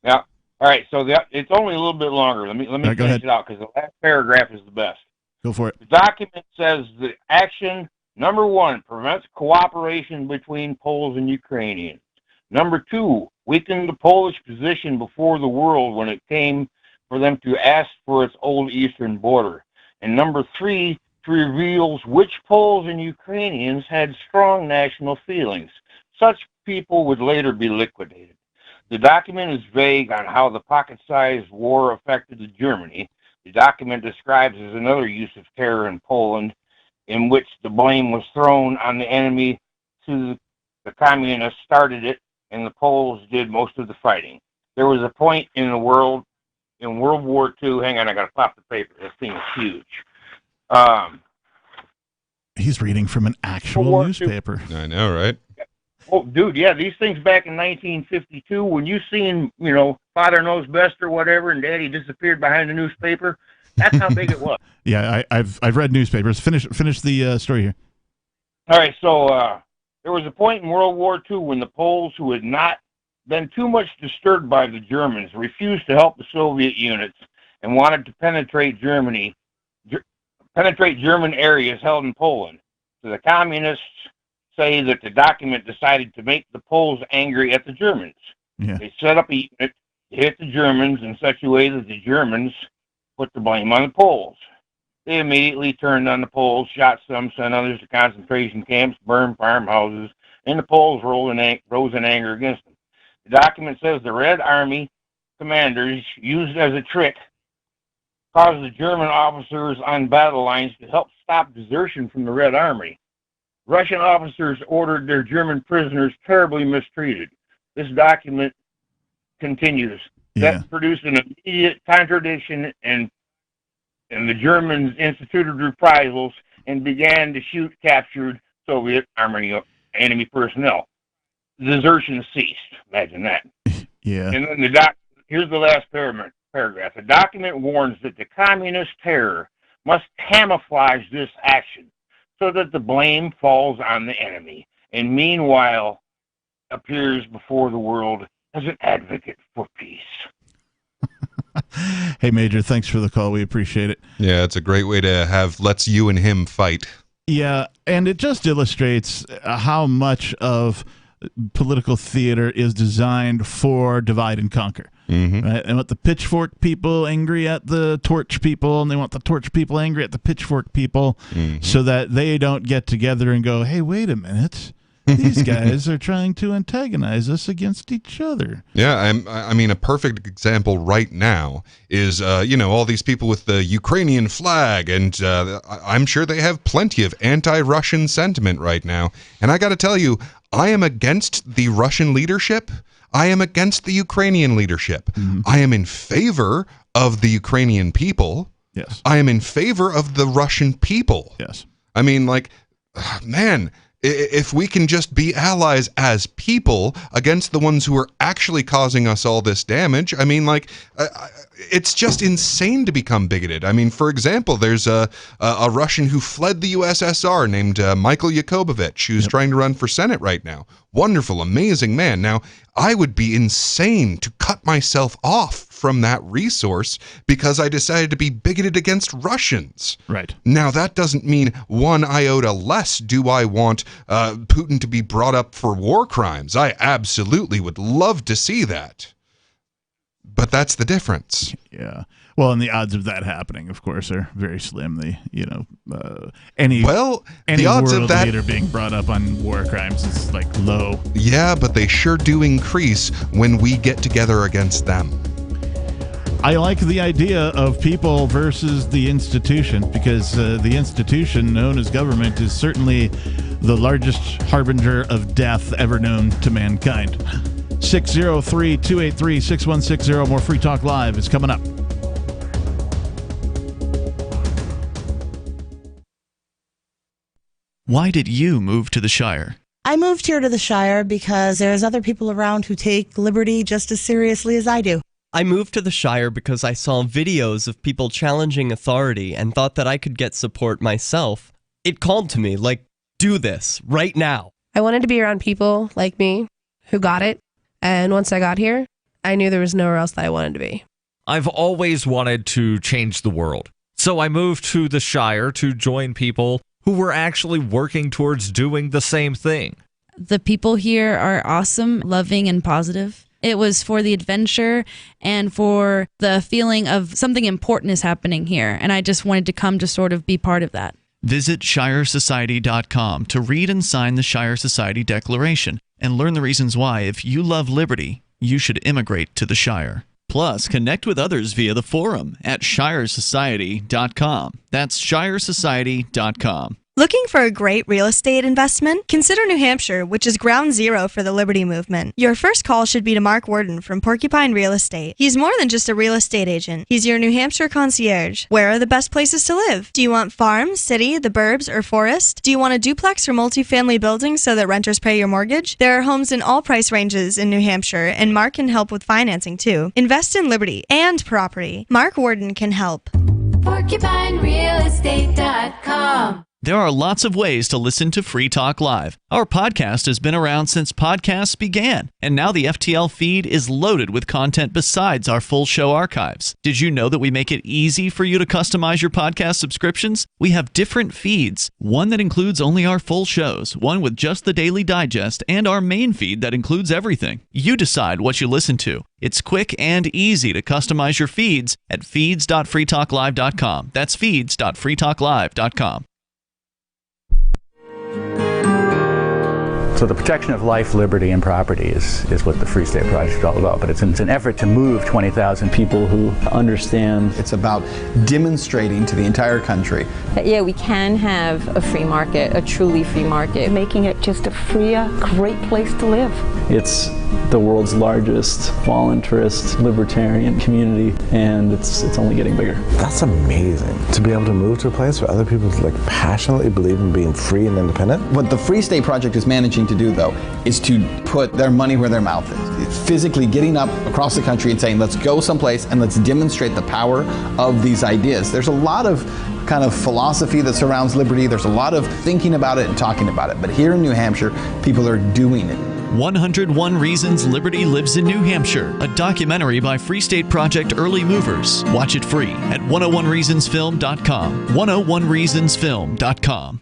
Speaker 6: Yeah. All right. So it's only a little bit longer. Let me finish it out because the last paragraph is the best.
Speaker 13: Go for it.
Speaker 6: The document says the action, number one, prevents cooperation between Poles and Ukrainians. Number two, weakened the Polish position before the world when it came for them to ask for its old eastern border. And number three, reveals which Poles and Ukrainians had strong national feelings. Such people would later be liquidated. The document is vague on how the pocket-sized war affected Germany. The document describes as another use of terror in Poland, in which the blame was thrown on the enemy to the communists started it, and the Poles did most of the fighting. There was a point in World War II, hang on, I got to pop the paper, this thing is huge.
Speaker 13: He's reading from an actual newspaper.
Speaker 12: I know, right?
Speaker 6: Oh, dude, yeah, these things back in 1952, when you seen, Father Knows Best or whatever, and Daddy disappeared behind the newspaper, that's how big it was.
Speaker 13: Yeah, I've read newspapers. Finish the story here.
Speaker 6: All right, so there was a point in World War II when the Poles, who had not been too much disturbed by the Germans, refused to help the Soviet units and wanted to penetrate German areas held in Poland. So the communists say that the document decided to make the Poles angry at the Germans.
Speaker 13: Yeah.
Speaker 6: They set up a unit to hit the Germans in such a way that the Germans put the blame on the Poles. They immediately turned on the Poles, shot some, sent others to concentration camps, burned farmhouses, and the Poles rose in anger against them. The document says the Red Army commanders used as a trick caused the German officers on battle lines to help stop desertion from the Red Army. Russian officers ordered their German prisoners terribly mistreated. This document continues. That produced an immediate contradiction, and the Germans instituted reprisals and began to shoot captured Soviet enemy personnel. Desertion ceased. Imagine that.
Speaker 13: Yeah.
Speaker 6: And then here's the last paragraph. The document warns that the communist terror must camouflage this action so that the blame falls on the enemy, and meanwhile appears before the world as an advocate for peace.
Speaker 13: Hey, Major, thanks for the call. We appreciate it.
Speaker 12: Yeah, it's a great way to have let's you and him fight.
Speaker 13: Yeah, and it just illustrates how much of political theater is designed for divide and conquer.
Speaker 12: Mm-hmm.
Speaker 13: Right? They want the pitchfork people angry at the torch people, and they want the torch people angry at the pitchfork people, so that they don't get together and go, hey, wait a minute. These guys are trying to antagonize us against each other.
Speaker 12: Yeah, I mean, a perfect example right now is, all these people with the Ukrainian flag, and I'm sure they have plenty of anti-Russian sentiment right now. And I got to tell you, I am against the Russian leadership. I am against the Ukrainian leadership. Mm-hmm. I am in favor of the Ukrainian people.
Speaker 13: Yes.
Speaker 12: I am in favor of the Russian people.
Speaker 13: Yes.
Speaker 12: I mean, man, if we can just be allies as people against the ones who are actually causing us all this damage, I mean, it's just insane to become bigoted. I mean, for example, there's a Russian who fled the USSR named Michael Yakovovich, who's trying to run for Senate right now. Wonderful, amazing man. Now, I would be insane to cut myself off from that resource because I decided to be bigoted against Russians.
Speaker 13: Right.
Speaker 12: Now, that doesn't mean one iota less do I want Putin to be brought up for war crimes. I absolutely would love to see that. But that's the difference.
Speaker 13: Yeah. Well, and the odds of that happening, of course, are very slim. Any
Speaker 12: odds
Speaker 13: world
Speaker 12: of that
Speaker 13: leader being brought up on war crimes is low.
Speaker 12: Yeah, but they sure do increase when we get together against them.
Speaker 13: I like the idea of people versus the institution, because the institution known as government is certainly the largest harbinger of death ever known to mankind. 603-283-6160. More Free Talk Live is coming up.
Speaker 17: Why did you move to the Shire?
Speaker 7: I moved here to the Shire because there's other people around who take liberty just as seriously as I do.
Speaker 21: I moved to the Shire because I saw videos of people challenging authority and thought that I could get support myself. It called to me, do this, right now.
Speaker 22: I wanted to be around people like me who got it, and once I got here, I knew there was nowhere else that I wanted to be.
Speaker 18: I've always wanted to change the world, so I moved to the Shire to join people who were actually working towards doing the same thing.
Speaker 24: The people here are awesome, loving, and positive. It was for the adventure and for the feeling of something important is happening here, and I just wanted to come to sort of be part of that.
Speaker 17: Visit ShireSociety.com to read and sign the Shire Society Declaration and learn the reasons why, if you love liberty, you should immigrate to the Shire. Plus, connect with others via the forum at ShireSociety.com. That's ShireSociety.com.
Speaker 25: Looking for a great real estate investment? Consider New Hampshire, which is ground zero for the Liberty Movement. Your first call should be to Mark Worden from Porcupine Real Estate. He's more than just a real estate agent. He's your New Hampshire concierge. Where are the best places to live? Do you want farm, city, the burbs, or forest? Do you want a duplex or multifamily building so that renters pay your mortgage? There are homes in all price ranges in New Hampshire, and Mark can help with financing too. Invest in liberty and property. Mark Worden can help.
Speaker 26: PorcupineRealestate.com.
Speaker 17: There are lots of ways to listen to Free Talk Live. Our podcast has been around since podcasts began, and now the FTL feed is loaded with content besides our full show archives. Did you know that we make it easy for you to customize your podcast subscriptions? We have different feeds, one that includes only our full shows, one with just the Daily Digest, and our main feed that includes everything. You decide what you listen to. It's quick and easy to customize your feeds at feeds.freetalklive.com. That's feeds.freetalklive.com.
Speaker 8: So the protection of life, liberty, and property is what the Free State Project is all about. But it's an effort to move 20,000 people who understand.
Speaker 9: It's about demonstrating to the entire country
Speaker 10: that, yeah, we can have a free market, a truly free market. Making it just a freer, great place to live.
Speaker 8: It's the world's largest voluntarist libertarian community, and it's only getting bigger.
Speaker 15: That's amazing, to be able to move to a place where other people passionately believe in being free and independent.
Speaker 9: What the Free State Project is managing to do, though, is to put their money where their mouth is. It's physically getting up across the country and saying, let's go someplace and let's demonstrate the power of these ideas. There's a lot of kind of philosophy that surrounds liberty. There's a lot of thinking about it and talking about it. But here in New Hampshire, people are doing it.
Speaker 17: 101 Reasons Liberty Lives in New Hampshire, a documentary by Free State Project Early Movers. Watch it free at 101reasonsfilm.com. 101reasonsfilm.com.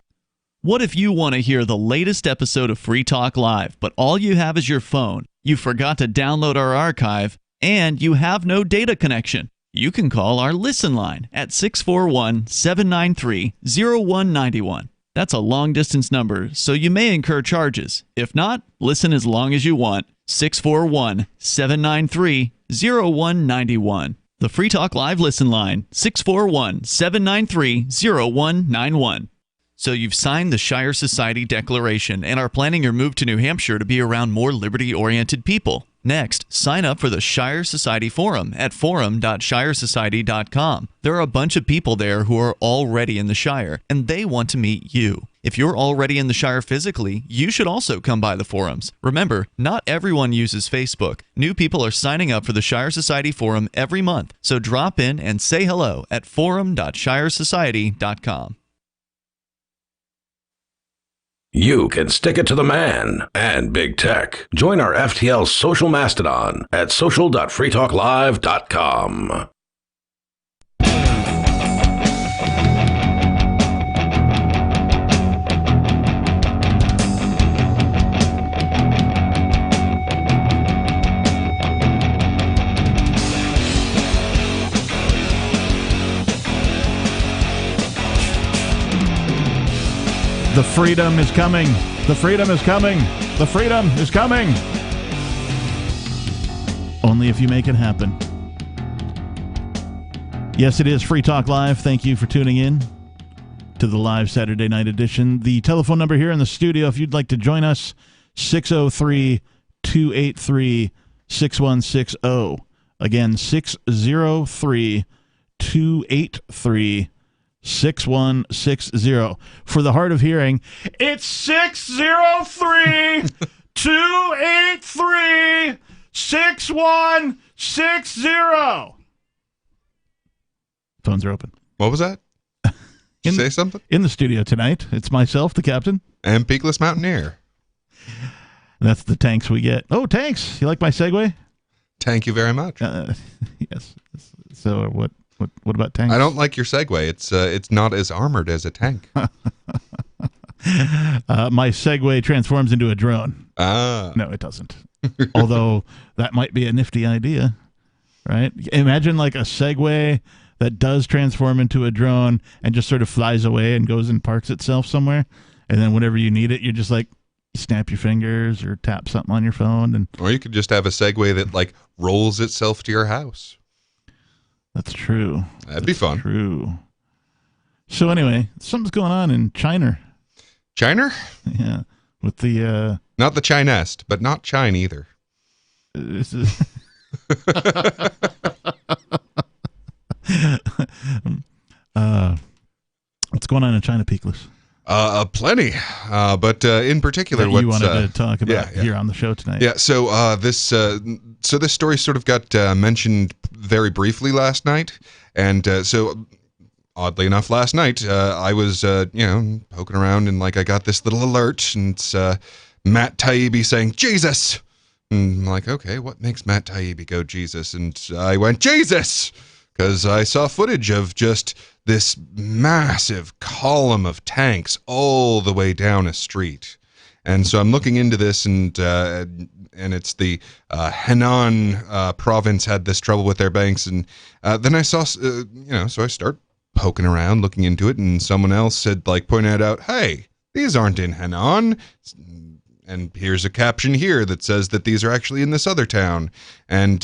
Speaker 17: What if you want to hear the latest episode of Free Talk Live, but all you have is your phone, you forgot to download our archive, and you have no data connection? You can call our Listen line at 641-793-0191. That's a long-distance number, so you may incur charges. If not, listen as long as you want. 641-793-0191. The Free Talk Live Listen line, 641-793-0191. So you've signed the Shire Society Declaration and are planning your move to New Hampshire to be around more liberty-oriented people. Next, sign up for the Shire Society Forum at forum.shiresociety.com. There are a bunch of people there who are already in the Shire, and they want to meet you. If you're already in the Shire physically, you should also come by the forums. Remember, not everyone uses Facebook. New people are signing up for the Shire Society Forum every month, so drop in and say hello at forum.shiresociety.com.
Speaker 11: You can stick it to the man and big tech. Join our FTL social mastodon at social.freetalklive.com.
Speaker 13: The freedom is coming. The freedom is coming. The freedom is coming. Only if you make it happen. Yes, it is Free Talk Live. Thank you for tuning in to the live Saturday night edition. The telephone number here in the studio, if you'd like to join us, 603-283-6160. Again, 603-283-6160. For the hard of hearing, it's 603-283-6160. Phones are open.
Speaker 12: What was that? Did you say something?
Speaker 13: In the studio tonight, it's myself, the captain.
Speaker 12: And Peakless Mountaineer.
Speaker 13: That's the tanks we get. Oh, tanks. You like my segue?
Speaker 12: Thank you very much.
Speaker 13: Yes. So what about tanks?
Speaker 12: I don't like your segue. It's not as armored as a tank.
Speaker 13: My segue transforms into a drone. No, it doesn't. Although that might be a nifty idea, right? Imagine like a segue that does transform into a drone and just sort of flies away and goes and parks itself somewhere. And then whenever you need it, you're just like, snap your fingers or tap something on your phone.
Speaker 12: Or you could just have a segue that like rolls itself to your house.
Speaker 13: That's true.
Speaker 12: That'd be fun.
Speaker 13: True. So anyway, something's going on in China.
Speaker 12: China?
Speaker 13: Yeah. With the...
Speaker 12: Not the Chinest, but not China either.
Speaker 13: This is... what's going on in China, Peakless?
Speaker 12: Plenty. But in particular,
Speaker 13: what you wanted to talk about here on the show tonight.
Speaker 12: Yeah. So this story sort of got mentioned very briefly last night, and so oddly enough, last night, I was, poking around and like I got this little alert, and it's Matt Taibbi saying, Jesus! And I'm like, okay, what makes Matt Taibbi go Jesus? And I went, Jesus! Because I saw footage of just this massive column of tanks all the way down a street. And so I'm looking into this, and it's the Henan province had this trouble with their banks. And then I saw, so I start poking around, looking into it, and someone else had pointed out, hey, these aren't in Henan. And here's a caption here that says that these are actually in this other town. And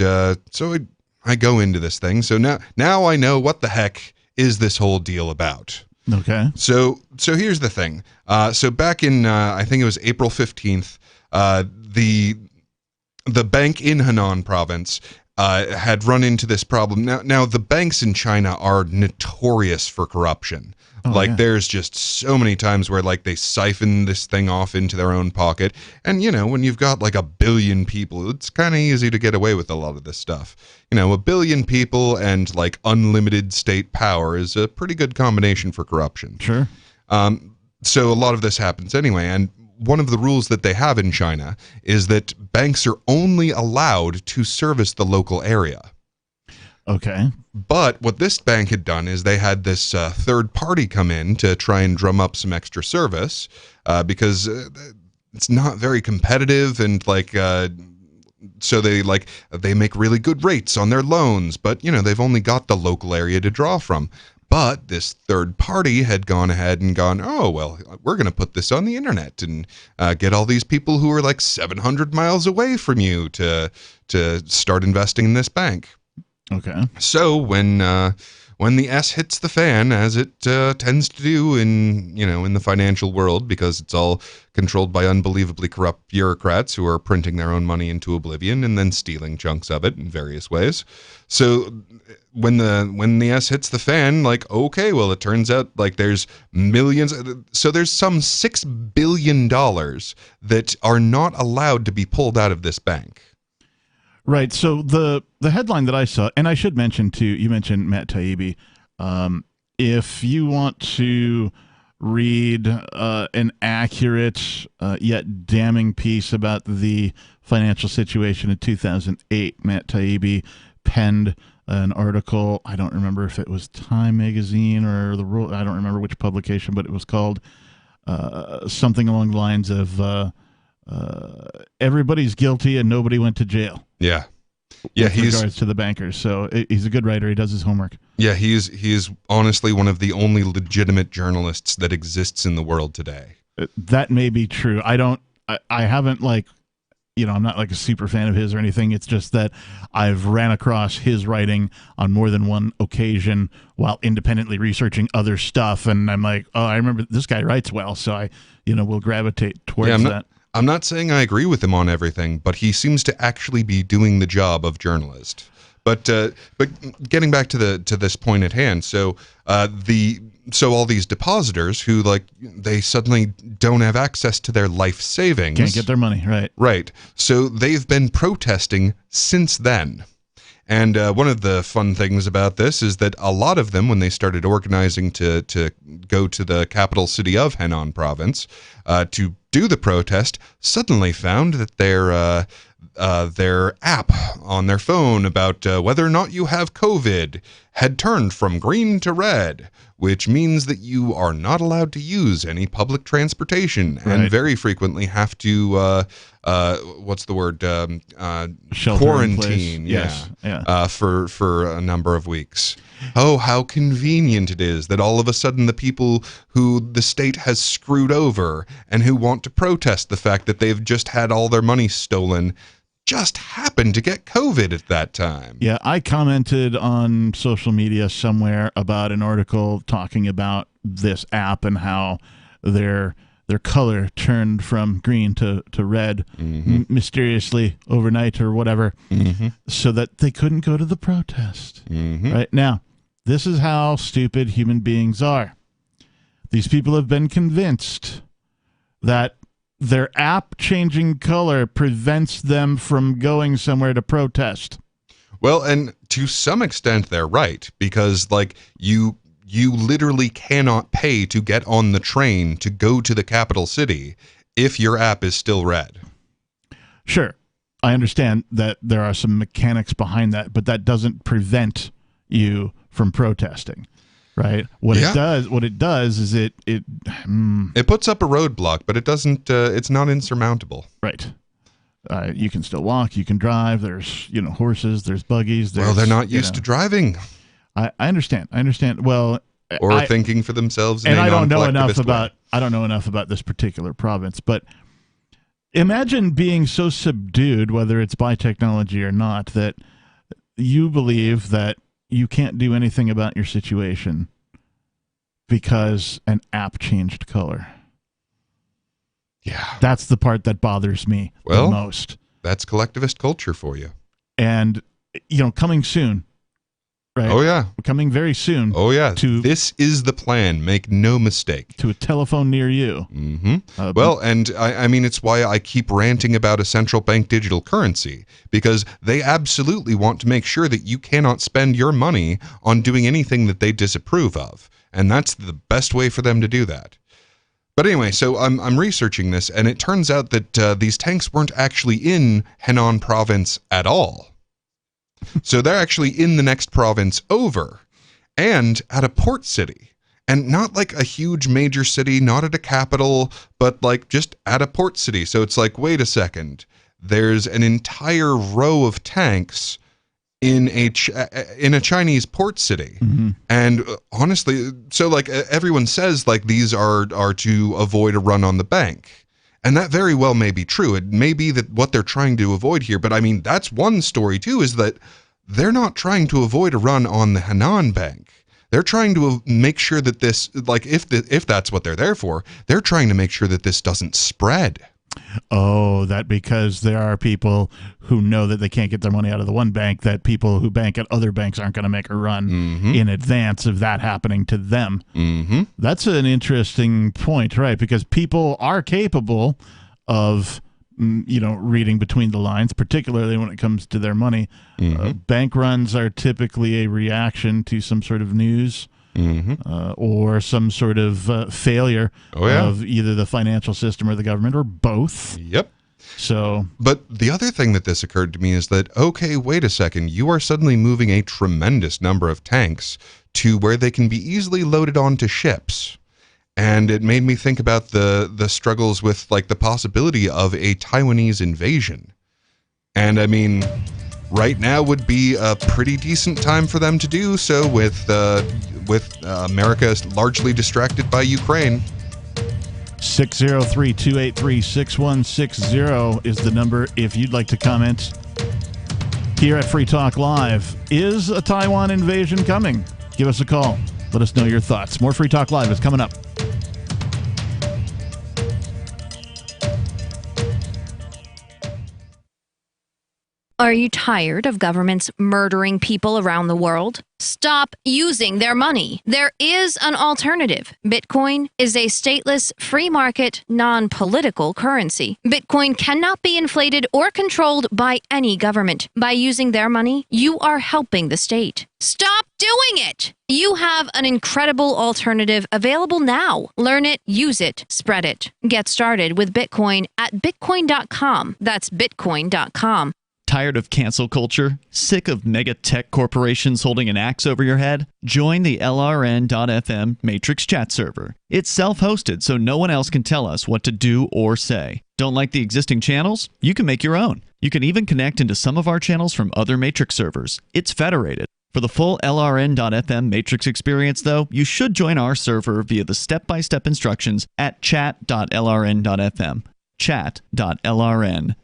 Speaker 12: so I go into this thing. So now I know what the heck is this whole deal about.
Speaker 13: Okay.
Speaker 12: So here's the thing. So back in I think it was April 15th, the bank in Henan province had run into this problem. Now the banks in China are notorious for corruption. There's just so many times where they siphon this thing off into their own pocket. And, when you've got 1 billion people, it's kind of easy to get away with a lot of this stuff. 1 billion people and unlimited state power is a pretty good combination for corruption.
Speaker 13: Sure.
Speaker 12: So a lot of this happens anyway. And one of the rules that they have in China is that banks are only allowed to service the local area.
Speaker 13: Okay.
Speaker 12: But what this bank had done is they had this third party come in to try and drum up some extra service because it's not very competitive, and so they make really good rates on their loans, but they've only got the local area to draw from. But this third party had gone ahead and gone, oh, well, we're going to put this on the internet and get all these people who are 700 miles away from you to start investing in this bank.
Speaker 13: Okay.
Speaker 12: So when the S hits the fan, as it tends to do in the financial world, because it's all controlled by unbelievably corrupt bureaucrats who are printing their own money into oblivion and then stealing chunks of it in various ways. So when the S hits the fan, okay, well, it turns out there's millions. So there's some $6 billion that are not allowed to be pulled out of this bank.
Speaker 13: Right. So the headline that I saw, and I should mention too, you mentioned Matt Taibbi. If you want to read an accurate yet damning piece about the financial situation in 2008, Matt Taibbi penned an article. I don't remember if it was Time Magazine or I don't remember which publication, but it was called something along the lines of everybody's guilty and nobody went to jail.
Speaker 12: Yeah.
Speaker 13: With regards to the bankers. So he's a good writer. He does his homework.
Speaker 12: Yeah, he's honestly one of the only legitimate journalists that exists in the world today.
Speaker 13: That may be true. I haven't I'm not a super fan of his or anything. It's just that I've ran across his writing on more than one occasion while independently researching other stuff. And I'm like, oh, I remember this guy writes well. So I, will gravitate towards that.
Speaker 12: I'm not saying I agree with him on everything, but he seems to actually be doing the job of journalist. But getting back to this point at hand, so all these depositors who they suddenly don't have access to their life savings,
Speaker 13: can't get their money,
Speaker 12: right. So they've been protesting since then. And one of the fun things about this is that a lot of them, when they started organizing to go to the capital city of Henan province to do the protest, suddenly found that their app on their phone about whether or not you have COVID had turned from green to red, which means that you are not allowed to use any public transportation and very frequently have to quarantine, for a number of weeks. Oh, how convenient it is that all of a sudden the people who the state has screwed over and who want to protest the fact that they've just had all their money stolen just happened to get COVID at that time.
Speaker 13: Yeah, I commented on social media somewhere about an article talking about this app and how their color turned from green to red mysteriously overnight or whatever, so that they couldn't go to the protest. Right now, this is how stupid human beings are. These people have been convinced that their app changing color prevents them from going somewhere to protest.
Speaker 12: Well, and to some extent they're right, because you you literally cannot pay to get on the train to go to the capital city if your app is still red.
Speaker 13: Sure. I understand that there are some mechanics behind that, but that doesn't prevent you from protesting, right? What it does is it
Speaker 12: puts up a roadblock, but it doesn't. It's not insurmountable.
Speaker 13: Right. You can still walk. You can drive. There's horses. There's buggies.
Speaker 12: Well, they're not used to driving.
Speaker 13: I understand. Well,
Speaker 12: or thinking for themselves. In
Speaker 13: and
Speaker 12: a
Speaker 13: I don't know enough
Speaker 12: non-collectivist
Speaker 13: about.
Speaker 12: way.
Speaker 13: I don't know enough about this particular province, but imagine being so subdued, whether it's by technology or not, that you believe that you can't do anything about your situation because an app changed color.
Speaker 12: Yeah.
Speaker 13: That's the part that bothers me the most.
Speaker 12: That's collectivist culture for you.
Speaker 13: And, coming soon, right?
Speaker 12: Oh, yeah.
Speaker 13: Coming very soon.
Speaker 12: Oh, yeah. This is the plan. Make no mistake.
Speaker 13: To a telephone near you.
Speaker 12: Mm-hmm. And I mean, it's why I keep ranting about a central bank digital currency, because they absolutely want to make sure that you cannot spend your money on doing anything that they disapprove of. And that's the best way for them to do that. But anyway, so I'm researching this, and it turns out that these tanks weren't actually in Henan province at all. So they're actually in the next province over, and at a port city. And not like a huge major city, not at a capital, but like just at a port city. So it's like, wait a second, there's an entire row of tanks in a Chinese port city.
Speaker 13: Mm-hmm.
Speaker 12: And honestly, so like everyone says like these are to avoid a run on the bank. And that very well may be true. It may be that what they're trying to avoid here, but I mean, that's one story too, is that they're not trying to avoid a run on the Henan Bank. They're trying to make sure that this, like if that's what they're there for, they're trying to make sure that this doesn't spread.
Speaker 13: Oh, that because there are people who know that they can't get their money out of the one bank, that people who bank at other banks aren't going to make a run in advance of that happening to them.
Speaker 12: Mm-hmm.
Speaker 13: That's an interesting point, right? Because people are capable of, reading between the lines, particularly when it comes to their money. Bank runs are typically a reaction to some sort of news. Or some sort of failure of either the financial system or the government, or both.
Speaker 12: Yep.
Speaker 13: So,
Speaker 12: but the other thing that this occurred to me is that, okay, wait a second, you are suddenly moving a tremendous number of tanks to where they can be easily loaded onto ships. And it made me think about the struggles with like the possibility of a Taiwanese invasion. And I mean, right now would be a pretty decent time for them to do so with America largely distracted by Ukraine.
Speaker 13: 603-283-6160 is the number if you'd like to comment here at Free Talk Live. Is a Taiwan invasion coming? Give us a call. Let us know your thoughts. More Free Talk Live is coming up.
Speaker 5: Are you tired of governments murdering people around the world? Stop using their money. There is an alternative. Bitcoin is a stateless, free market, non-political currency. Bitcoin cannot be inflated or controlled by any government. By using their money, you are helping the state. Stop doing it! You have an incredible alternative available now. Learn it, use it, spread it. Get started with Bitcoin at bitcoin.com. That's bitcoin.com.
Speaker 17: Tired of cancel culture? Sick of mega tech corporations holding an axe over your head? Join the LRN.FM Matrix chat server. It's self-hosted, so no one else can tell us what to do or say. Don't like the existing channels? You can make your own. You can even connect into some of our channels from other Matrix servers. It's federated. For the full LRN.FM Matrix experience, though, you should join our server via the step-by-step instructions at chat.lrn.fm. Chat.lrn.fm.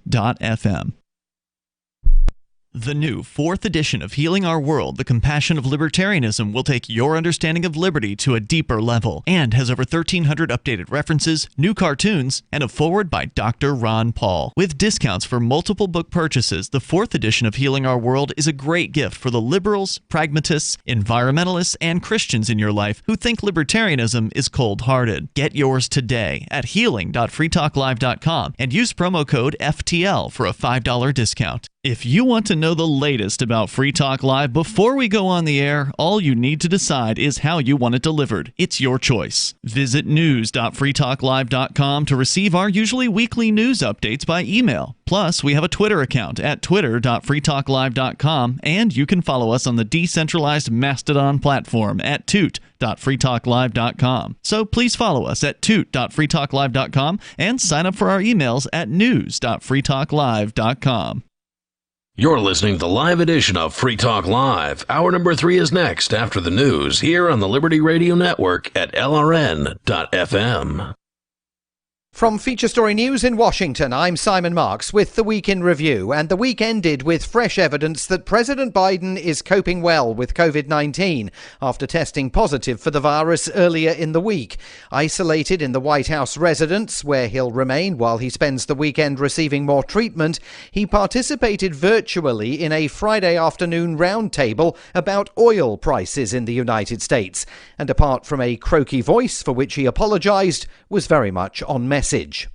Speaker 17: The new 4th edition of Healing Our World, The Compassion of Libertarianism, will take your understanding of liberty to a deeper level and has over 1,300 updated references, new cartoons, and a foreword by Dr. Ron Paul. With discounts for multiple book purchases, the 4th edition of Healing Our World is a great gift for the liberals, pragmatists, environmentalists, and Christians in your life who think libertarianism is cold-hearted. Get yours today at healing.freetalklive.com and use promo code FTL for a $5 discount. If you want to know the latest about Free Talk Live before we go on the air, all you need to decide is how you want it delivered. It's your choice. Visit news.freetalklive.com to receive our usually weekly news updates by email. Plus, we have a Twitter account at twitter.freetalklive.com, and you can follow us on the decentralized Mastodon platform at toot.freetalklive.com. So please follow us at toot.freetalklive.com and sign up for our emails at news.freetalklive.com.
Speaker 11: You're listening to the live edition of Free Talk Live. Hour number 3 is next after the news here on the Liberty Radio Network at LRN.FM.
Speaker 1: From Feature Story News in Washington, I'm Simon Marks with the Week in Review. And the week ended with fresh evidence that President Biden is coping well with COVID-19 after testing positive for the virus earlier in the week. Isolated in the White House residence, where he'll remain while he spends the weekend receiving more treatment, he participated virtually in a Friday afternoon roundtable about oil prices in the United States. And apart from a croaky voice for which he apologized, was very much on message.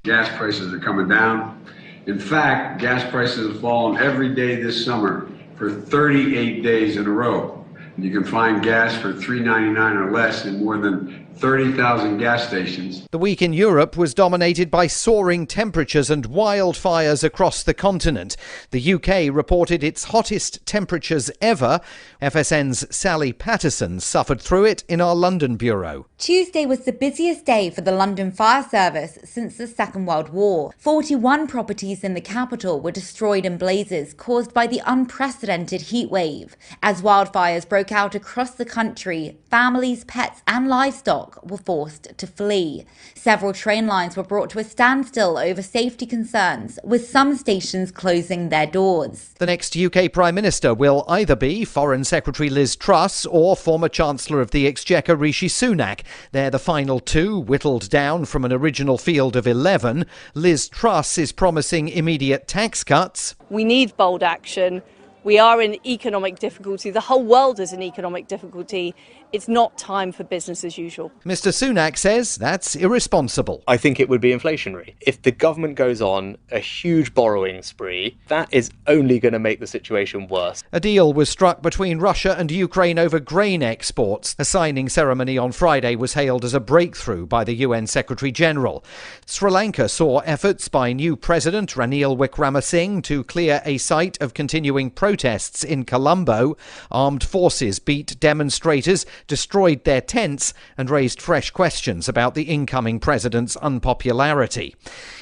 Speaker 14: Gas prices are coming down. In fact, gas prices have fallen every day this summer for 38 days in a row. You can find gas for $3.99 or less in more than 30,000 gas stations.
Speaker 1: The week in Europe was dominated by soaring temperatures and wildfires across the continent. The UK reported its hottest temperatures ever. FSN's Sally Patterson suffered through it in our London bureau.
Speaker 16: Tuesday was the busiest day for the London Fire Service since the Second World War. 41 properties in the capital were destroyed in blazes caused by the unprecedented heat wave. As wildfires broke out across the country, families, pets and livestock were forced to flee. Several train lines were brought to a standstill over safety concerns, with some stations closing their doors.
Speaker 1: The next UK Prime Minister will either be Foreign Secretary Liz Truss or former Chancellor of the Exchequer Rishi Sunak. They're the final two, whittled down from an original field of 11. Liz Truss is promising immediate tax cuts.
Speaker 2: We need bold action. We are in economic difficulty. The whole world is in economic difficulty. It's not time for business as usual.
Speaker 1: Mr. Sunak says that's irresponsible.
Speaker 3: I think it would be inflationary. If the government goes on a huge borrowing spree, that is only going to make the situation worse.
Speaker 1: A deal was struck between Russia and Ukraine over grain exports. A signing ceremony on Friday was hailed as a breakthrough by the UN Secretary General. Sri Lanka saw efforts by new President Ranil Wickremesinghe to clear a site of continuing protests in Colombo. Armed forces beat demonstrators, destroyed their tents and raised fresh questions about the incoming president's unpopularity.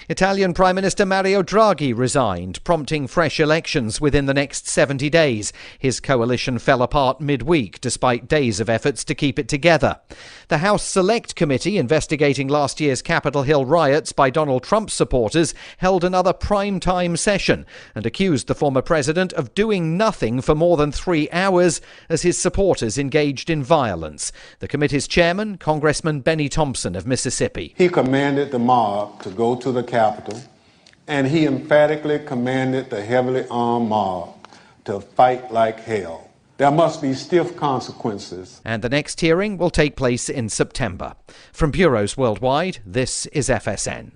Speaker 1: Italian Prime Minister Mario Draghi resigned, prompting fresh elections within the next 70 days. His coalition fell apart midweek despite days of efforts to keep it together. The House Select Committee investigating last year's Capitol Hill riots by Donald Trump supporters held another prime-time session and accused the former president of doing nothing for more than 3 hours as his supporters engaged in violence. The committee's chairman, Congressman Benny Thompson of Mississippi.
Speaker 4: He commanded the mob to go to the Capitol, and he emphatically commanded the heavily armed mob to fight like hell. There must be stiff consequences.
Speaker 1: And the next hearing will take place in September. From bureaus worldwide, this is FSN.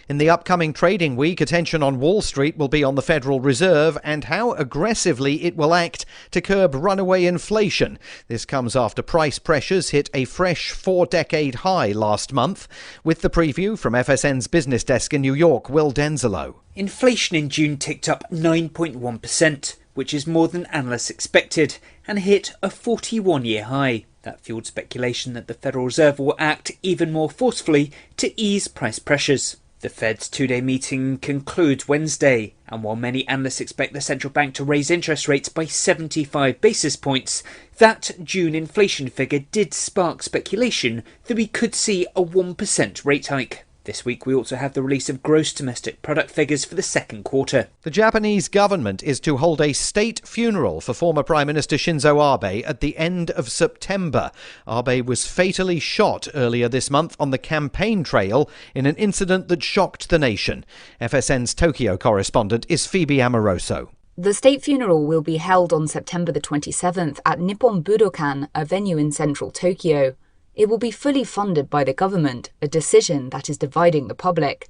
Speaker 1: In the upcoming trading week, attention on Wall Street will be on the Federal Reserve and how aggressively it will act to curb runaway inflation. This comes after price pressures hit a fresh 4-decade high last month. With the preview from FSN's business desk in New York, Will Denzelo.
Speaker 19: Inflation in June ticked up 9.1%, which is more than analysts expected, and hit a 41-year high. That fueled speculation that the Federal Reserve will act even more forcefully to ease price pressures. The Fed's two-day meeting concludes Wednesday, and while many analysts expect the central bank to raise interest rates by 75 basis points, that June inflation figure did spark speculation that we could see a 1% rate hike. This week we also have the release of gross domestic product figures for the second quarter.
Speaker 1: The Japanese government is to hold a state funeral for former Prime Minister Shinzo Abe at the end of September. Abe was fatally shot earlier this month on the campaign trail in an incident that shocked the nation. FSN's Tokyo correspondent is Phoebe Amoroso.
Speaker 20: The state funeral will be held on September the 27th at Nippon Budokan, a venue in central Tokyo. It will be fully funded by the government, a decision that is dividing the public.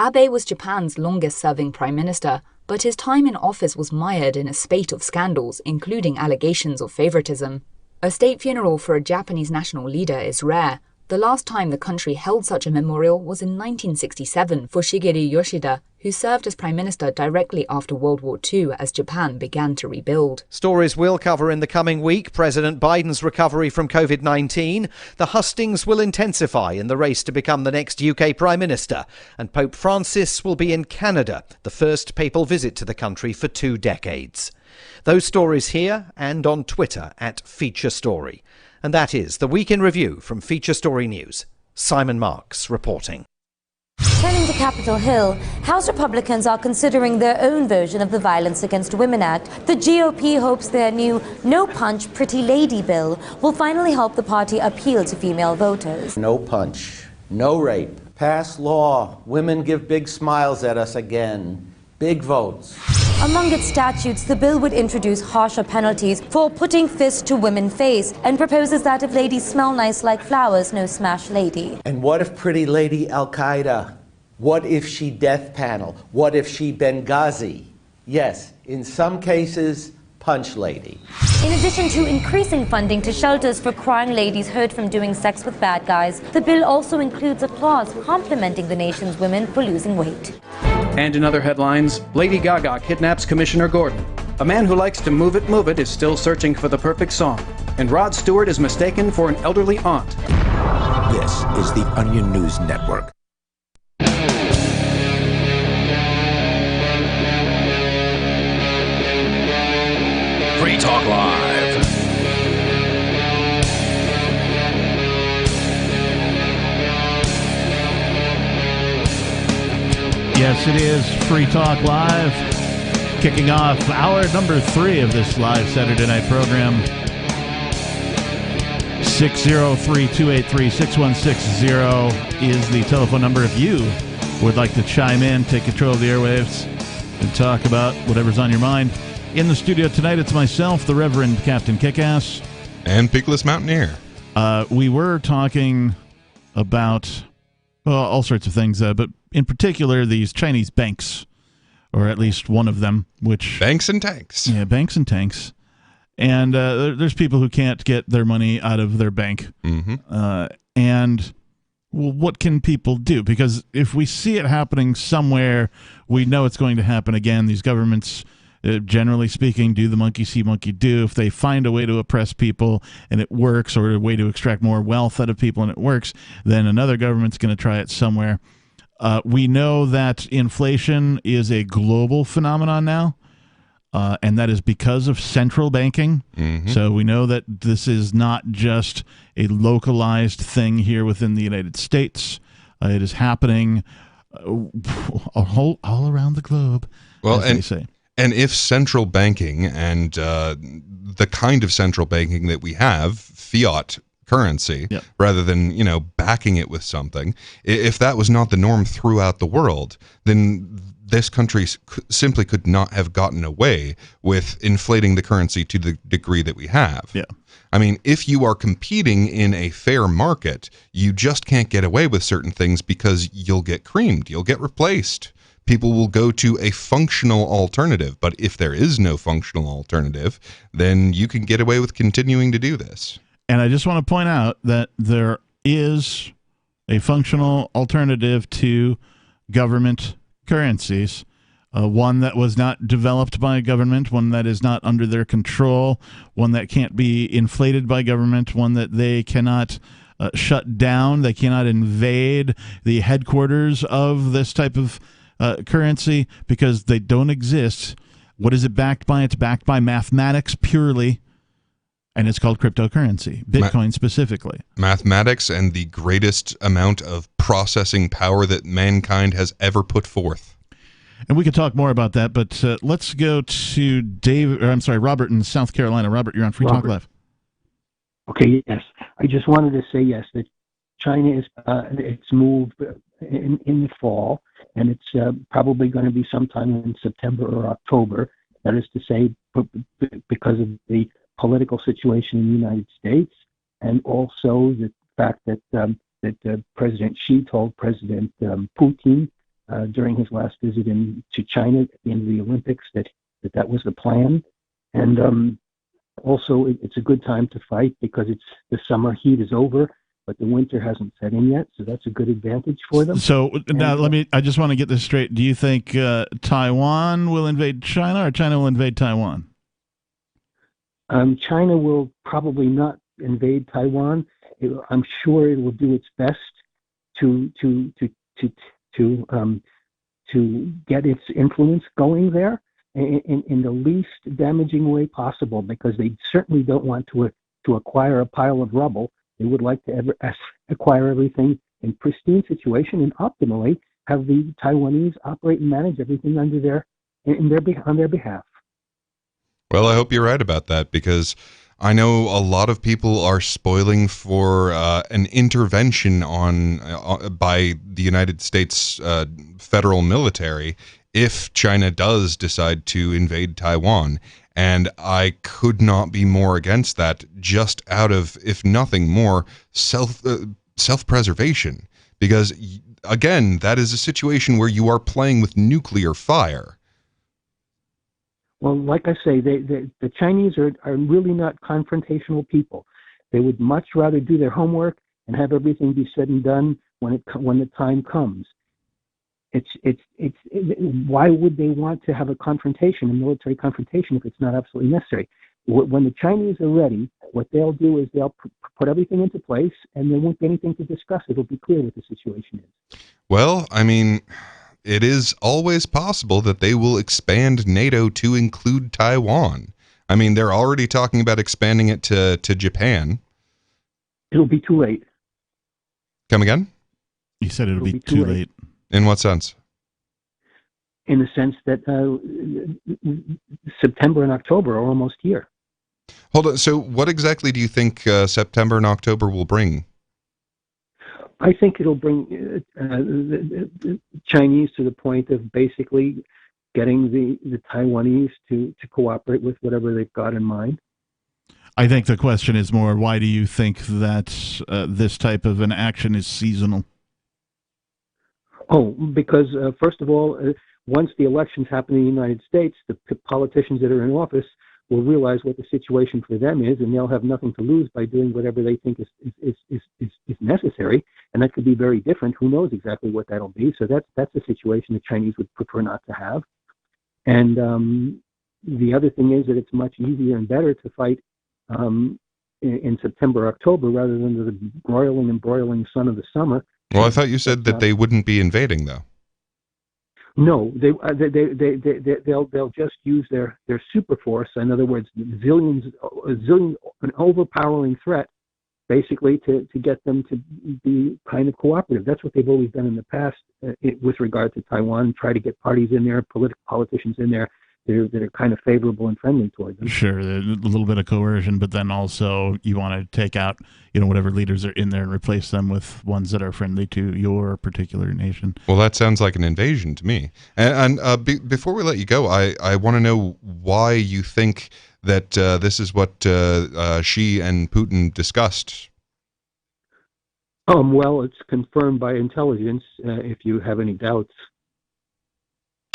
Speaker 20: Abe was Japan's longest-serving prime minister, but his time in office was mired in a spate of scandals, including allegations of favoritism. A state funeral for a Japanese national leader is rare. The last time the country held such a memorial was in 1967 for Shigeru Yoshida, who served as Prime Minister directly after World War II as Japan began to rebuild.
Speaker 1: Stories we'll cover in the coming week: President Biden's recovery from COVID-19, the hustings will intensify in the race to become the next UK Prime Minister, and Pope Francis will be in Canada, the first papal visit to the country for 2 decades. Those stories here and on Twitter @FeatureStory. And that is the Week in Review from Feature Story News. Simon Marks reporting.
Speaker 6: Turning to Capitol Hill, House Republicans are considering their own version of the Violence Against Women Act. The GOP hopes their new no-punch Pretty Lady bill will finally help the party appeal to female voters.
Speaker 7: No punch, no rape. Pass law. Women give big smiles at us again. Big votes.
Speaker 6: Among its statutes, the bill would introduce harsher penalties for putting fists to women's face and proposes that if ladies smell nice like flowers, no smash lady.
Speaker 7: And what if Pretty Lady Al-Qaeda? What if she death panel? What if she Benghazi? Yes, in some cases, punch lady.
Speaker 6: In addition to increasing funding to shelters for crying ladies hurt from doing sex with bad guys, the bill also includes a clause complimenting the nation's women for losing weight.
Speaker 21: And in other headlines, Lady Gaga kidnaps Commissioner Gordon. A man who likes to move it is still searching for the perfect song. And Rod Stewart is mistaken for an elderly aunt.
Speaker 22: This is the Onion News Network.
Speaker 11: Free Talk Live.
Speaker 13: Yes, it is Free Talk Live, kicking off hour number 3 of this live Saturday night program. 603-283-6160 is the telephone number if you would like to chime in, take control of the airwaves, and talk about whatever's on your mind. In the studio tonight, it's myself, the Reverend Captain Kickass.
Speaker 12: And Peakless Mountaineer.
Speaker 13: We were talking about all sorts of things, but in particular, these Chinese banks, or at least one of them, which...
Speaker 12: Banks and tanks.
Speaker 13: Yeah, banks and tanks. And there's people who can't get their money out of their bank.
Speaker 12: Mm-hmm.
Speaker 13: And well, what can people do? Because if we see it happening somewhere, we know it's going to happen again. These governments, generally speaking, do the monkey see, monkey do. If they find a way to oppress people and it works, or a way to extract more wealth out of people and it works, then another government's going to try it somewhere. We know that inflation is a global phenomenon now, and that is because of central banking.
Speaker 12: Mm-hmm.
Speaker 13: So we know that this is not just a localized thing here within the United States. It is happening all around the globe,
Speaker 12: well,
Speaker 13: as they say.
Speaker 12: And if central banking and the kind of central banking that we have, fiat currency,
Speaker 13: yep,
Speaker 12: rather than, backing it with something, if that was not the norm throughout the world, then this country simply could not have gotten away with inflating the currency to the degree that we have.
Speaker 13: Yeah.
Speaker 12: I mean, if you are competing in a fair market, you just can't get away with certain things because you'll get creamed, you'll get replaced. People will go to a functional alternative. But if there is no functional alternative, then you can get away with continuing to do this.
Speaker 13: And I just want to point out that there is a functional alternative to government currencies, one that was not developed by government, one that is not under their control, one that can't be inflated by government, one that they cannot shut down, they cannot invade the headquarters of this type of currency because they don't exist. What is it backed by? It's backed by mathematics purely. And it's called cryptocurrency, Bitcoin specifically.
Speaker 12: Mathematics and the greatest amount of processing power that mankind has ever put forth.
Speaker 13: And we could talk more about that, but let's go to Robert in South Carolina. Robert, you're on Free Talk Live.
Speaker 23: Okay, yes. I just wanted to say, yes, that China is it's moved in the fall, and it's probably going to be sometime in September or October. That is to say, because of the political situation in the United States, and also the fact that President Xi told President Putin during his last visit to China at the end of the Olympics that was the plan. And also, it's a good time to fight because the summer heat is over, but the winter hasn't set in yet, so that's a good advantage for them.
Speaker 13: So now I just want to get this straight. Do you think Taiwan will invade China or China will invade Taiwan?
Speaker 23: China will probably not invade Taiwan. I'm sure it will do its best to get its influence going there in the least damaging way possible, because they certainly don't want to acquire a pile of rubble. They would like to acquire everything in pristine situation and optimally have the Taiwanese operate and manage everything on their behalf.
Speaker 12: Well, I hope you're right about that, because I know a lot of people are spoiling for an intervention by the United States federal military if China does decide to invade Taiwan. And I could not be more against that, just out of, if nothing more, self-preservation. Because, again, that is a situation where you are playing with nuclear fire.
Speaker 23: Well, like I say, the Chinese are really not confrontational people. They would much rather do their homework and have everything be said and done when the time comes. Why would they want to have a military confrontation, if it's not absolutely necessary? When the Chinese are ready, what they'll do is they'll put everything into place, and there won't be anything to discuss. It'll be clear what the situation is.
Speaker 12: Well, I mean, it is always possible that they will expand NATO to include Taiwan. I mean, they're already talking about expanding it to Japan.
Speaker 23: It'll be too late.
Speaker 12: Come again?
Speaker 13: You said it'll be too late.
Speaker 12: In what sense?
Speaker 23: In the sense that September and October are almost here.
Speaker 12: Hold on. So what exactly do you think September and October will bring?
Speaker 23: I think it'll bring the Chinese to the point of basically getting the Taiwanese to cooperate with whatever they've got in mind.
Speaker 13: I think the question is more, why do you think that this type of an action is seasonal?
Speaker 23: Oh, because first of all, once the elections happen in the United States, the politicians that are in office will realize what the situation for them is, and they'll have nothing to lose by doing whatever they think is necessary, and that could be very different. Who knows exactly what that'll be? So that's a situation the Chinese would prefer not to have. And the other thing is that it's much easier and better to fight in September, October, rather than the broiling and broiling sun of the summer.
Speaker 12: Well, I thought you said that they wouldn't be invading, though.
Speaker 23: No, they'll just use their super force. In other words, an overpowering threat, basically to get them to be kind of cooperative. That's what they've always done in the past with regard to Taiwan. Try to get parties in there, politicians in there that are kind of favorable and friendly toward them.
Speaker 13: Sure, a little bit of coercion, but then also you want to take out, whatever leaders are in there and replace them with ones that are friendly to your particular nation.
Speaker 12: Well, that sounds like an invasion to me. And before we let you go, I want to know why you think that this is what Xi and Putin discussed.
Speaker 23: Well, it's confirmed by intelligence. If you have any doubts.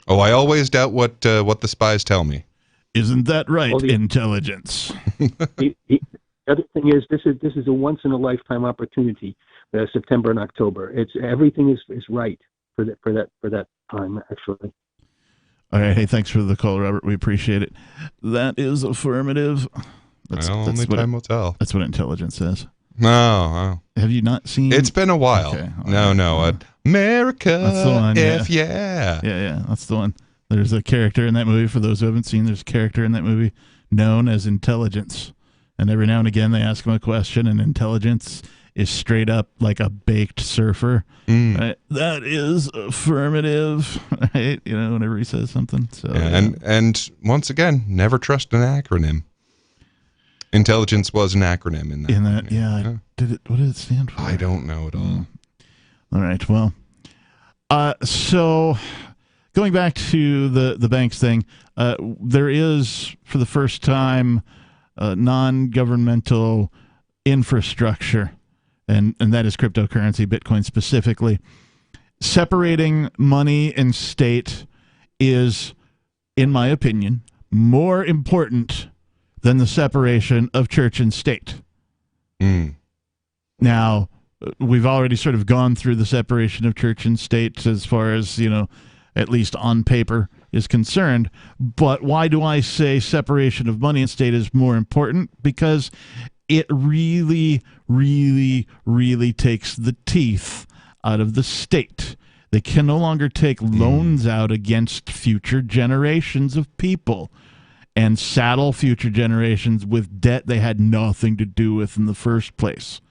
Speaker 12: Oh, I always doubt what the spies tell me.
Speaker 13: Isn't that right? Intelligence.
Speaker 23: The other thing is, this is a once in a lifetime opportunity. September and October. Everything is right for that time, actually.
Speaker 13: All right. Hey, thanks for the call, Robert. We appreciate it. That is affirmative.
Speaker 12: Only time will tell.
Speaker 13: That's what intelligence says.
Speaker 12: No.
Speaker 13: Have you not seen?
Speaker 12: It's been a while. Okay, no. America. That's the one.
Speaker 13: Yeah. That's the one. There's a character in that movie. For those who haven't seen, there's a character in that movie known as Intelligence. And every now and again, they ask him a question, and Intelligence is straight up like a baked surfer. Right? That is affirmative. Right? Whenever he says something. So
Speaker 12: and once again, never trust an acronym. Intelligence was an acronym in that.
Speaker 13: What did it stand for?
Speaker 12: I don't know at all.
Speaker 13: All right. Well, so going back to the banks thing, there is, for the first time, non-governmental infrastructure, and that is cryptocurrency, Bitcoin specifically. separating money and state is, in my opinion, more important than the separation of church and state. Now, we've already sort of gone through the separation of church and state as far as, at least on paper is concerned. But why do I say separation of money and state is more important? Because it really, really, really takes the teeth out of the state. They can no longer take loans out against future generations of people and saddle future generations with debt they had nothing to do with in the first place.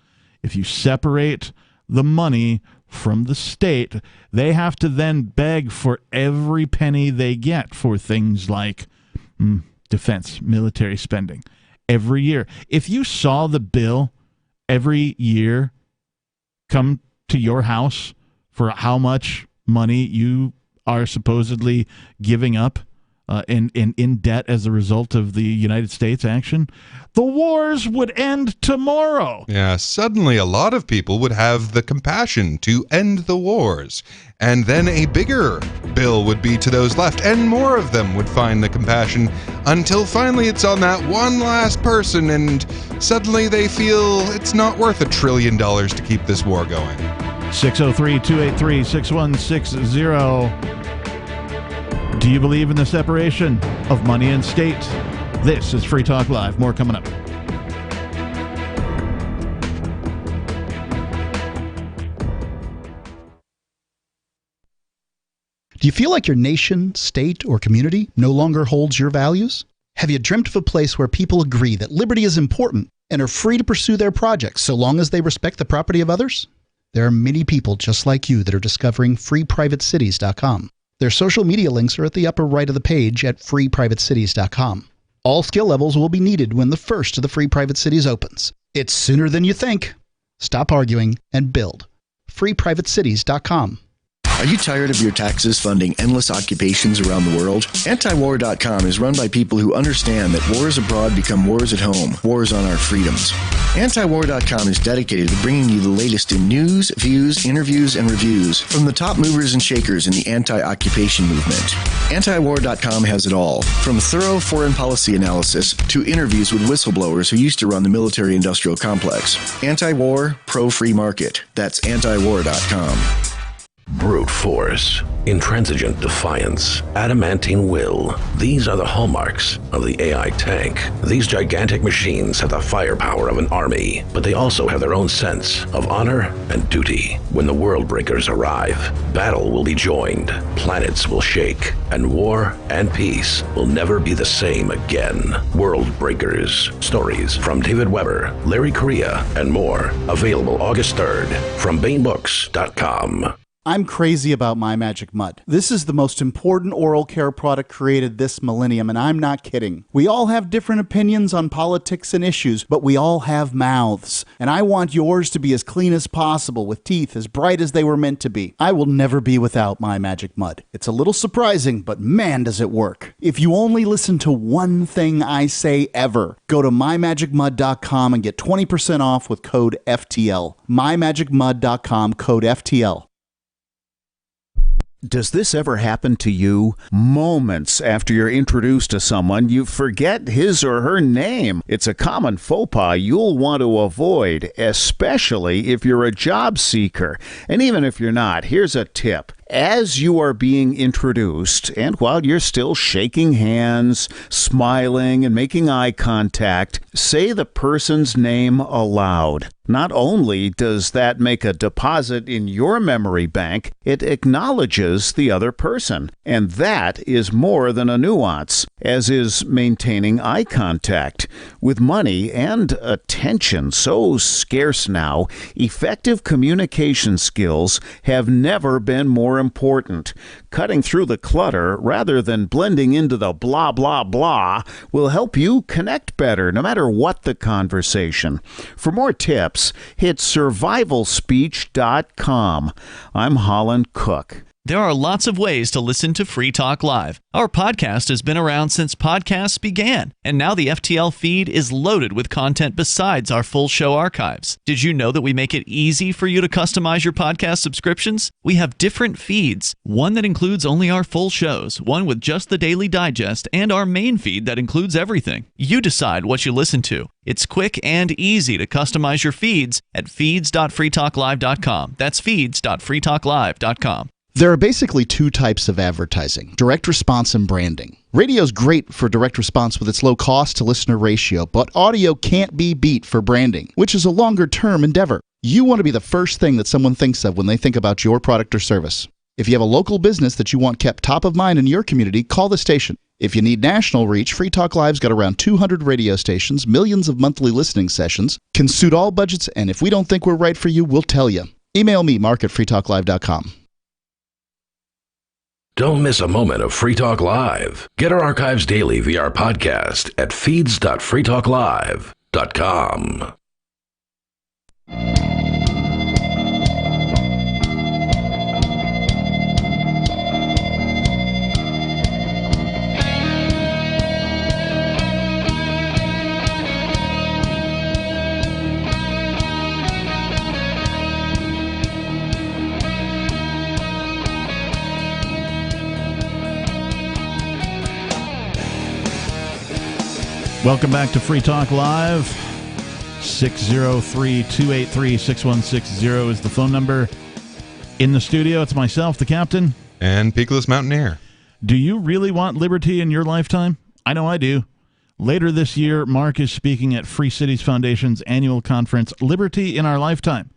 Speaker 13: If you separate the money from the state, they have to then beg for every penny they get for things like defense, military spending every year. If you saw the bill every year come to your house for how much money you are supposedly giving up in debt as a result of the United States action, the wars would end tomorrow.
Speaker 12: Yeah, suddenly a lot of people would have the compassion to end the wars. And then a bigger bill would be to those left, and more of them would find the compassion until finally it's on that one last person, and suddenly they feel it's not worth $1 trillion to keep this war going.
Speaker 13: 603-283-6160. Do you believe in the separation of money and state? This is Free Talk Live. More coming up.
Speaker 8: Do you feel like your nation, state, or community no longer holds your values? Have you dreamt of a place where people agree that liberty is important and are free to pursue their projects so long as they respect the property of others? There are many people just like you that are discovering freeprivatecities.com. Their social media links are at the upper right of the page at freeprivatecities.com. All skill levels will be needed when the first of the Free Private Cities opens. It's sooner than you think. Stop arguing and build. freeprivatecities.com.
Speaker 10: Are you tired of your taxes funding endless occupations around the world? Antiwar.com is run by people who understand that wars abroad become wars at home, wars on our freedoms. Antiwar.com is dedicated to bringing you the latest in news, views, interviews, and reviews from the top movers and shakers in the anti-occupation movement. Antiwar.com has it all, from thorough foreign policy analysis to interviews with whistleblowers who used to run the military-industrial complex. Anti-war, pro-free market. That's antiwar.com.
Speaker 11: Brute force, intransigent defiance, adamantine will. These are the hallmarks of the AI tank. These gigantic machines have the firepower of an army, but they also have their own sense of honor and duty. When the world breakers arrive, battle will be joined, planets will shake, and war and peace will never be the same again. World Breakers. Stories from David Weber, Larry Correia, and more. Available August 3rd from BaneBooks.com.
Speaker 18: I'm crazy about My Magic Mud. This is the most important oral care product created this millennium, and I'm not kidding. We all have different opinions on politics and issues, but we all have mouths. And I want yours to be as clean as possible, with teeth as bright as they were meant to be. I will never be without My Magic Mud. It's a little surprising, but man, does it work. If you only listen to one thing I say ever, go to mymagicmud.com and get 20% off with code FTL. mymagicmud.com, code FTL.
Speaker 24: Does this ever happen to you? Moments after you're introduced to someone, you forget his or her name. It's a common faux pas you'll want to avoid, especially if you're a job seeker. And even if you're not, here's a tip. As you are being introduced, and while you're still shaking hands, smiling, and making eye contact, say the person's name aloud. Not only does that make a deposit in your memory bank, it acknowledges the other person. And that is more than a nuance, as is maintaining eye contact. With money and attention so scarce now, effective communication skills have never been more important. Cutting through the clutter rather than blending into the blah, blah, blah will help you connect better, no matter what the conversation. For more tips, hit survivalspeech.com. I'm Holland Cook.
Speaker 5: There are lots of ways to listen to Free Talk Live. Our podcast has been around since podcasts began, and now the FTL feed is loaded with content besides our full show archives. Did you know that we make it easy for you to customize your podcast subscriptions? We have different feeds, one that includes only our full shows, one with just the Daily Digest, and our main feed that includes everything. You decide what you listen to. It's quick and easy to customize your feeds at feeds.freetalklive.com. That's feeds.freetalklive.com.
Speaker 8: There are basically two types of advertising, direct response and branding. Radio's great for direct response with its low cost to listener ratio, but audio can't be beat for branding, which is a longer-term endeavor. You want to be the first thing that someone thinks of when they think about your product or service. If you have a local business that you want kept top of mind in your community, call the station. If you need national reach, Free Talk Live's got around 200 radio stations, millions of monthly listening sessions, can suit all budgets, and if we don't think we're right for you, we'll tell you. Email me, mark@freetalklive.com.
Speaker 11: Don't miss a moment of Free Talk Live. Get our archives daily via our podcast at feeds.freetalklive.com.
Speaker 13: Welcome back to Free Talk Live. 603-283-6160 is the phone number. In the studio, it's myself, the captain.
Speaker 12: And Peakless Mountaineer.
Speaker 13: Do you really want liberty in your lifetime? I know I do. Later this year, Mark is speaking at Free Cities Foundation's annual conference, Liberty in Our Lifetime.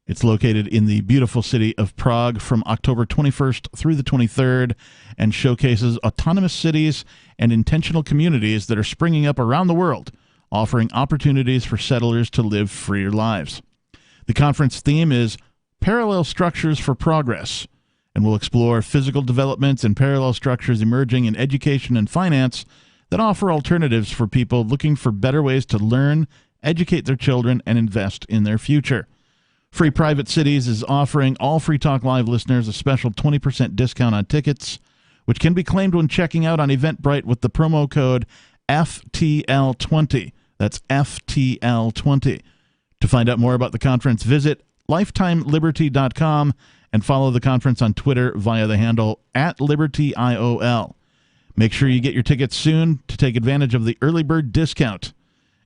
Speaker 13: It's located in the beautiful city of Prague from October 21st through the 23rd and showcases autonomous cities and intentional communities that are springing up around the world, offering opportunities for settlers to live freer lives. The conference theme is Parallel Structures for Progress, and will explore physical developments and parallel structures emerging in education and finance that offer alternatives for people looking for better ways to learn, educate their children, and invest in their future. Free Private Cities is offering all Free Talk Live listeners a special 20% discount on tickets, which can be claimed when checking out on Eventbrite with the promo code FTL20. That's FTL20. To find out more about the conference, visit lifetimeliberty.com and follow the conference on Twitter via the handle @LibertyIOL. Make sure you get your tickets soon to take advantage of the early bird discount.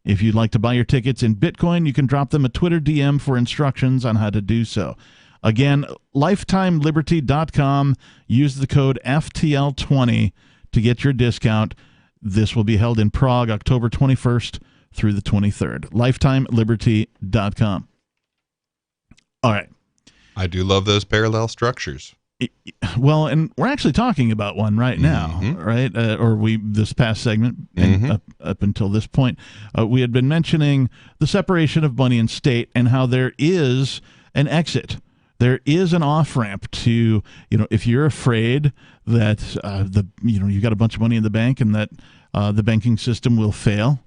Speaker 13: If you'd like to buy your tickets in Bitcoin, you can drop them a Twitter DM for instructions on how to do so. Again, lifetimeliberty.com. Use the code FTL20 to get your discount. This will be held in Prague, October 21st through the 23rd. lifetimeliberty.com. All right.
Speaker 12: I do love those parallel structures.
Speaker 13: Well, and we're actually talking about one right now, right? This past segment, and up until this point, we had been mentioning the separation of money and state and how there is an exit. There is an off-ramp to, if you're afraid that you've got a bunch of money in the bank and that the banking system will fail,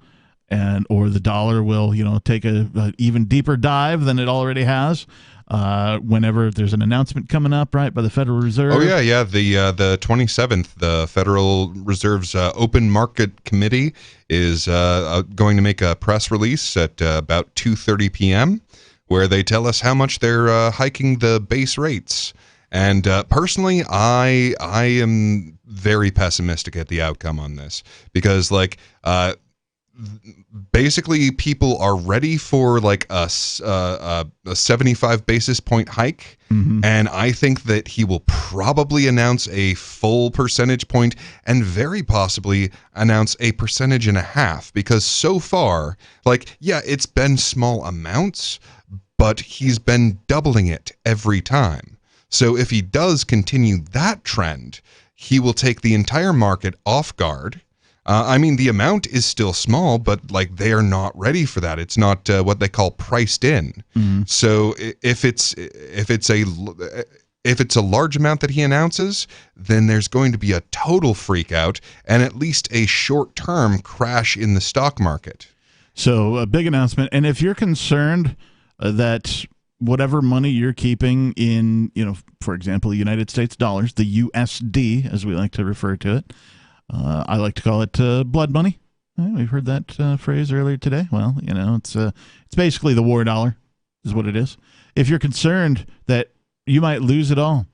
Speaker 13: or the dollar will, take a even deeper dive than it already has. Whenever there's an announcement coming up, right, by the Federal Reserve.
Speaker 12: Oh yeah. The 27th, the Federal Reserve's Open Market Committee is going to make a press release at about 2:30 p.m. where they tell us how much they're hiking the base rates. And personally, I am very pessimistic at the outcome on this because, basically people are ready for a 75 basis point hike, and I think that he will probably announce a full percentage point and very possibly announce a 1.5%, because so far, it's been small amounts, but he's been doubling it every time. So if he does continue that trend, he will take the entire market off guard. The amount is still small, but they are not ready for that. It's not what they call priced in. So if it's a large amount that he announces, then there's going to be a total freak out and at least a short-term crash in the stock market.
Speaker 13: So a big announcement. And if you're concerned that whatever money you're keeping in, for example, the United States dollars, the USD, as we like to refer to it. I like to call it blood money. We've heard that phrase earlier today. Well, it's basically the war dollar is what it is. If you're concerned that you might lose it all,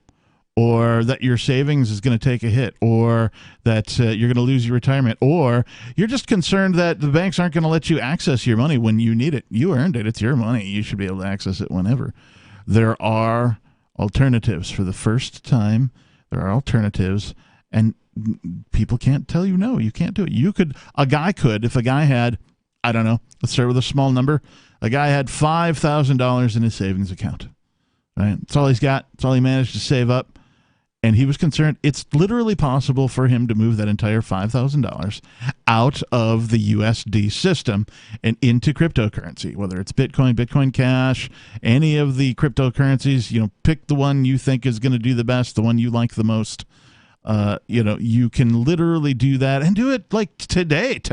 Speaker 13: or that your savings is going to take a hit, or that you're going to lose your retirement, or you're just concerned that the banks aren't going to let you access your money when you need it. You earned it. It's your money. You should be able to access it whenever. There are alternatives. For the first time, there are alternatives, and people can't tell you no. You can't do it. If a guy had, I don't know, let's start with a small number. A guy had $5,000 in his savings account. Right? That's all he's got. That's all he managed to save up. And he was concerned. It's literally possible for him to move that entire $5,000 out of the USD system and into cryptocurrency, whether it's Bitcoin, Bitcoin Cash, any of the cryptocurrencies. Pick the one you think is going to do the best, the one you like the most. You can literally do that and do it like tonight.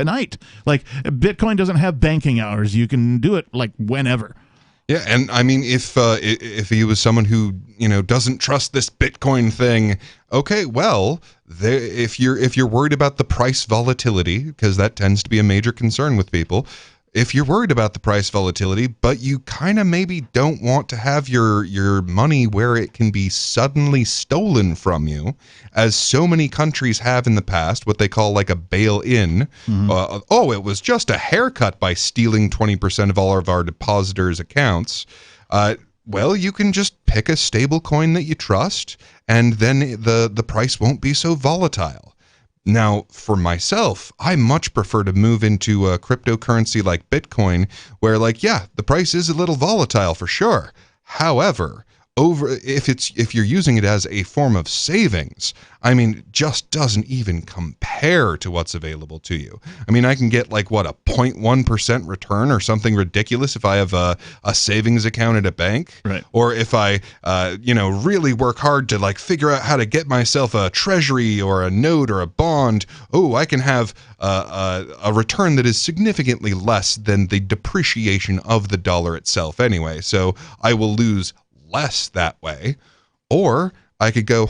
Speaker 13: Like Bitcoin doesn't have banking hours. You can do it like whenever.
Speaker 12: Yeah, and I mean, if he was someone who doesn't trust this Bitcoin thing, okay, well, if you're worried about the price volatility, because that tends to be a major concern with people, if you're worried about the price volatility, but you kind of maybe don't want to have your money where it can be suddenly stolen from you, as so many countries have in the past, what they call like a bail-in. Mm-hmm. It was just a haircut by stealing 20% of all of our depositors' accounts. Well, you can just pick a stable coin that you trust, and then the price won't be so volatile. Now, for myself, I much prefer to move into a cryptocurrency like Bitcoin, where the price is a little volatile for sure. However, if you're using it as a form of savings, I mean, it just doesn't even compare to what's available to you. I mean, I can get a 0.1% return or something ridiculous if I have a savings account at a bank.
Speaker 13: Right.
Speaker 12: Or if I, really work hard to figure out how to get myself a treasury or a note or a bond. Oh, I can have a return that is significantly less than the depreciation of the dollar itself anyway. So I will lose less that way. Or I could go,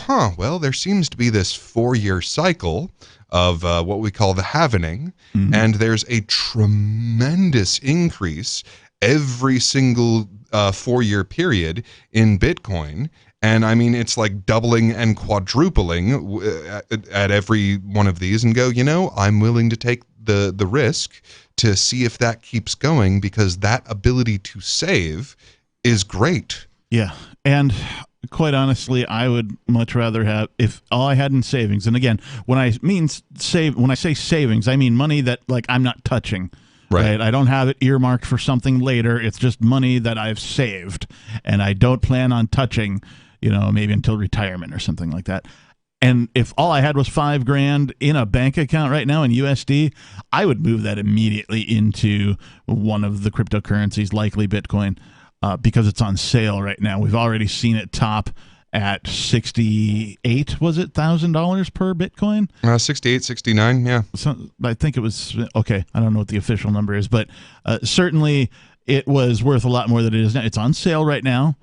Speaker 12: there seems to be this 4-year cycle of what we call the halvening, mm-hmm. and there's a tremendous increase every single 4-year period in Bitcoin. And I mean, it's like doubling and quadrupling at every one of these, and go, I'm willing to take the risk to see if that keeps going, because that ability to save is great.
Speaker 13: Yeah, and quite honestly, I would much rather have, if all I had in savings, and again, when I say savings, I mean money that I'm not touching. Right. I don't have it earmarked for something later. It's just money that I've saved, and I don't plan on touching, maybe until retirement or something like that. And if all I had was $5,000 in a bank account right now in USD, I would move that immediately into one of the cryptocurrencies, likely Bitcoin. Because it's on sale right now. We've already seen it top at $1,000 per Bitcoin?
Speaker 12: 68, 69, yeah.
Speaker 13: So, I think it was, okay, I don't know what the official number is, but certainly it was worth a lot more than it is now. It's on sale right now,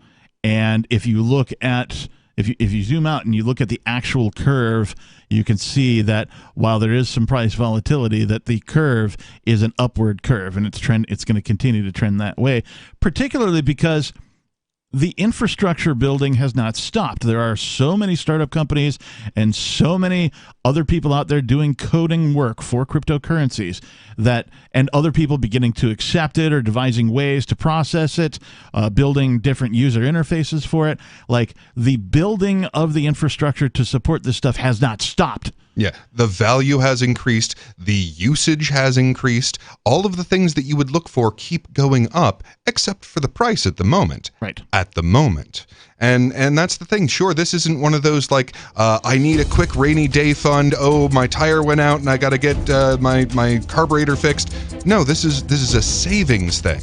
Speaker 13: and if you look at, if you zoom out and you look at the actual curve, you can see that while there is some price volatility, that the curve is an upward curve, and it's going to continue to trend that way, particularly because the infrastructure building has not stopped. There are so many startup companies and so many other people out there doing coding work for cryptocurrencies and other people beginning to accept it or devising ways to process it, building different user interfaces for it. The building of the infrastructure to support this stuff has not stopped.
Speaker 12: Yeah, the value has increased, the usage has increased, all of the things that you would look for keep going up, except for the price at the moment.
Speaker 13: Right.
Speaker 12: At the moment. And that's the thing. Sure, this isn't one of those I need a quick rainy day fund. Oh, my tire went out and I got to get my carburetor fixed. No, this is a savings thing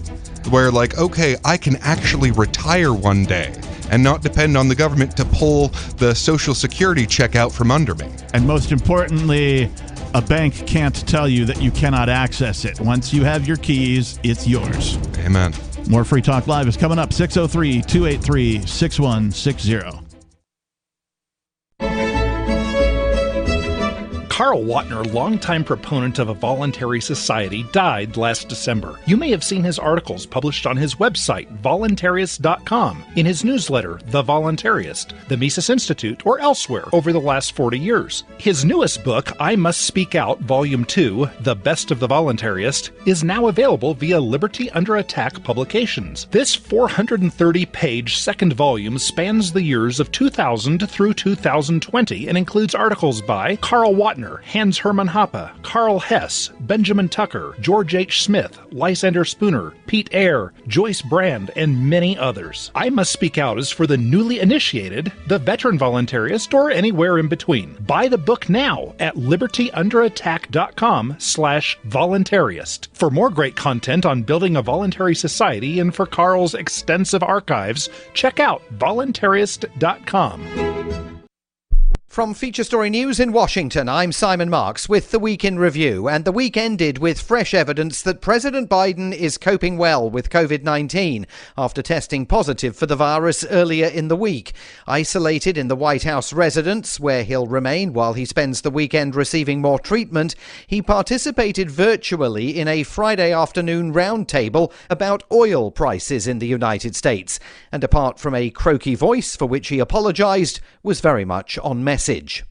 Speaker 12: where okay, I can actually retire one day and not depend on the government to pull the Social Security check out from under me.
Speaker 13: And most importantly, a bank can't tell you that you cannot access it. Once you have your keys, it's yours.
Speaker 12: Amen.
Speaker 13: More Free Talk Live is coming up, 603-283-6160.
Speaker 9: Carl Watner, longtime proponent of a voluntary society, died last December. You may have seen his articles published on his website, voluntarist.com, in his newsletter, The Voluntarist, the Mises Institute, or elsewhere over the last 40 years. His newest book, I Must Speak Out, Volume 2, The Best of the Voluntarist, is now available via Liberty Under Attack Publications. This 430-page second volume spans the years of 2000 through 2020 and includes articles by Carl Watner, Hans Hermann Hoppe, Karl Hess, Benjamin Tucker, George H. Smith, Lysander Spooner, Pete Eyre, Joyce Brand, and many others. I Must Speak Out is for the newly initiated, the veteran voluntarist, or anywhere in between. Buy the book now at libertyunderattack.com/voluntarist. For more great content on building a voluntary society and for Carl's extensive archives, check out voluntarist.com.
Speaker 1: From Feature Story News in Washington, I'm Simon Marks with the Week in Review, and the week ended with fresh evidence that President Biden is coping well with COVID-19 after testing positive for the virus earlier in the week. Isolated in the White House residence, where he'll remain while he spends the weekend receiving more treatment, he participated virtually in a Friday afternoon roundtable about oil prices in the United States, and apart from a croaky voice for which he apologized, was very much on message.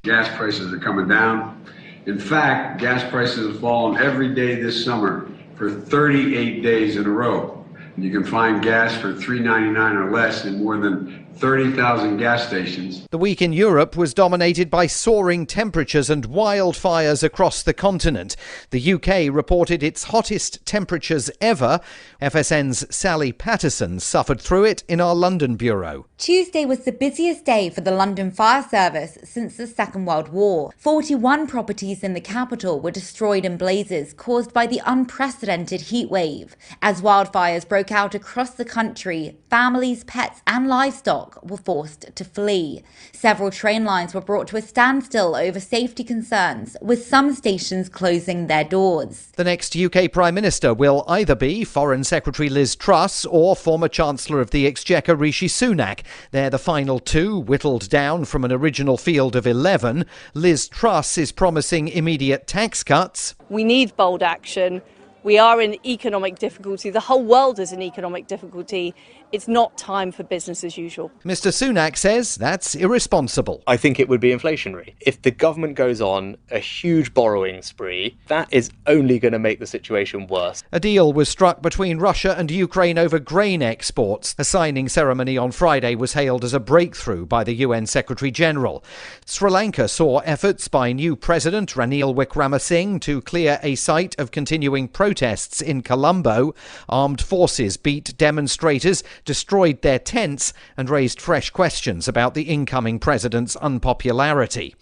Speaker 14: Gas prices are coming down. In fact, gas prices have fallen every day this summer for 38 days in a row. And you can find gas for $3.99 or less in more than 30,000 gas stations.
Speaker 1: The week in Europe was dominated by soaring temperatures and wildfires across the continent. The UK reported its hottest temperatures ever. FSN's Sally Patterson suffered through it in our London bureau.
Speaker 16: Tuesday was the busiest day for the London Fire Service since the Second World War. 41 properties in the capital were destroyed in blazes caused by the unprecedented heat wave. As wildfires broke out across the country, families, pets and livestock were forced to flee. Several train lines were brought to a standstill over safety concerns, with some stations closing their doors.
Speaker 1: The next UK Prime Minister will either be Foreign Secretary Liz Truss or former Chancellor of the Exchequer Rishi Sunak. They're the final two, whittled down from an original field of 11. Liz Truss is promising immediate tax cuts.
Speaker 2: We need bold action. We are in economic difficulty. The whole world is in economic difficulty. It's not time for business as usual.
Speaker 1: Mr. Sunak says that's irresponsible.
Speaker 3: I think it would be inflationary. If the government goes on a huge borrowing spree, that is only going to make the situation worse.
Speaker 1: A deal was struck between Russia and Ukraine over grain exports. A signing ceremony on Friday was hailed as a breakthrough by the UN Secretary-General. Sri Lanka saw efforts by new President Ranil Wickremesinghe to clear a site of continuing protests in Colombo. Armed forces beat demonstrators, destroyed their tents and raised fresh questions about the incoming president's unpopularity.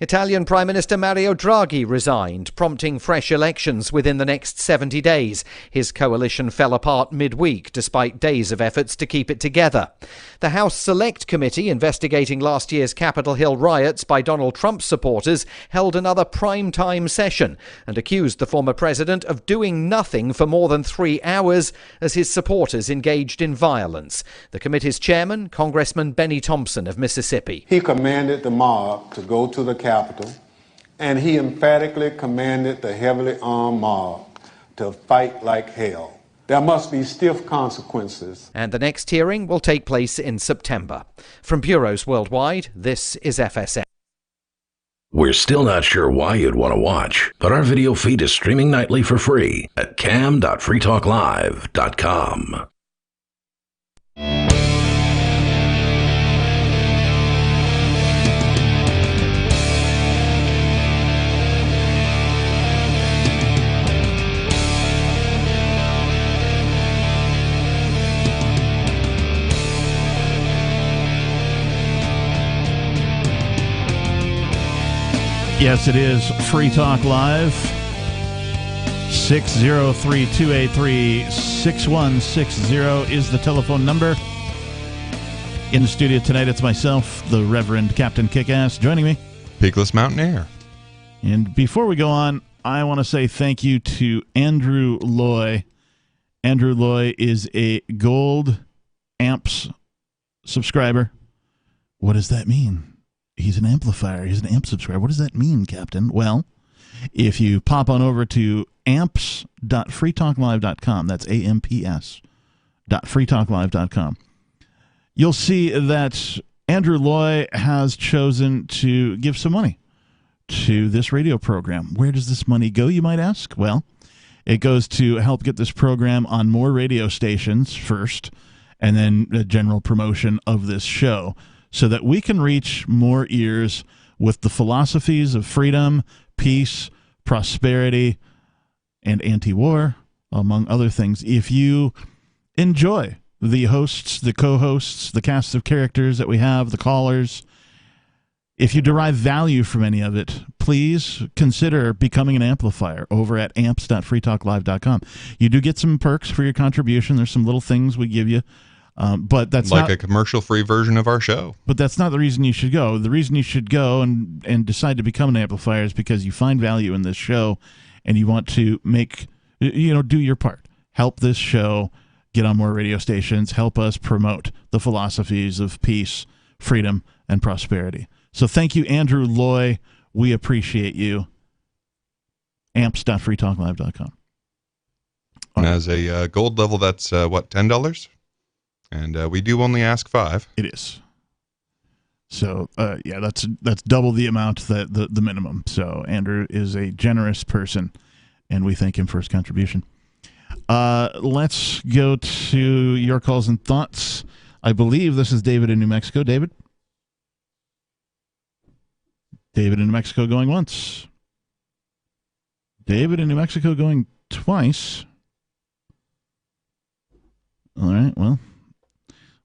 Speaker 1: Italian Prime Minister Mario Draghi resigned, prompting fresh elections within the next 70 days. His coalition fell apart midweek despite days of efforts to keep it together. The House Select Committee investigating last year's Capitol Hill riots by Donald Trump supporters held another prime-time session and accused the former president of doing nothing for more than 3 hours as his supporters engaged in violence. The committee's chairman, Congressman Benny Thompson of Mississippi.
Speaker 4: He commanded the mob to go to the Capitol, and he emphatically commanded the heavily armed mob to fight like hell. There must be stiff consequences.
Speaker 1: And the next hearing will take place in September. From bureaus worldwide, this is FSN.
Speaker 11: We're still not sure why you'd want to watch, but our video feed is streaming nightly for free at cam.freetalklive.com.
Speaker 13: Yes, it is Free Talk Live. 603-283-6160 is the telephone number. In the studio tonight, it's myself, the Reverend Captain Kickass, joining me.
Speaker 12: Peakless Mountaineer.
Speaker 13: And before we go on, I want to say thank you to Andrew Loy Andrew Loy is a Gold Amps subscriber. What does that mean? He's an amplifier. He's an amp subscriber. What does that mean, Captain? Well, if you pop on over to amps.freetalklive.com, that's amps.freetalklive.com, you'll see that Andrew Loy has chosen to give some money to this radio program. Where does this money go, you might ask? Well, it goes to help get this program on more radio stations first, and then the general promotion of this show, so that we can reach more ears with the philosophies of freedom, peace, prosperity, and anti-war, among other things. If you enjoy the hosts, the co-hosts, the cast of characters that we have, the callers, if you derive value from any of it, please consider becoming an amplifier over at amps.freetalklive.com. You do get some perks for your contribution. There's some little things we give you. But that's
Speaker 12: like
Speaker 13: not
Speaker 12: a commercial-free version of our show.
Speaker 13: But that's not the reason you should go. The reason you should go and decide to become an amplifier is because you find value in this show, and you want to do your part. Help this show get on more radio stations. Help us promote the philosophies of peace, freedom, and prosperity. So thank you, Andrew Loy. We appreciate you. Amps.freetalklive.com.
Speaker 12: And as a gold level, that's $10? And we do only ask $5.
Speaker 13: It is. So, that's double the amount that the minimum. So Andrew is a generous person, and we thank him for his contribution. Let's go to your calls and thoughts. I believe this is David in New Mexico. David? David in New Mexico going once. David in New Mexico going twice. All right, well,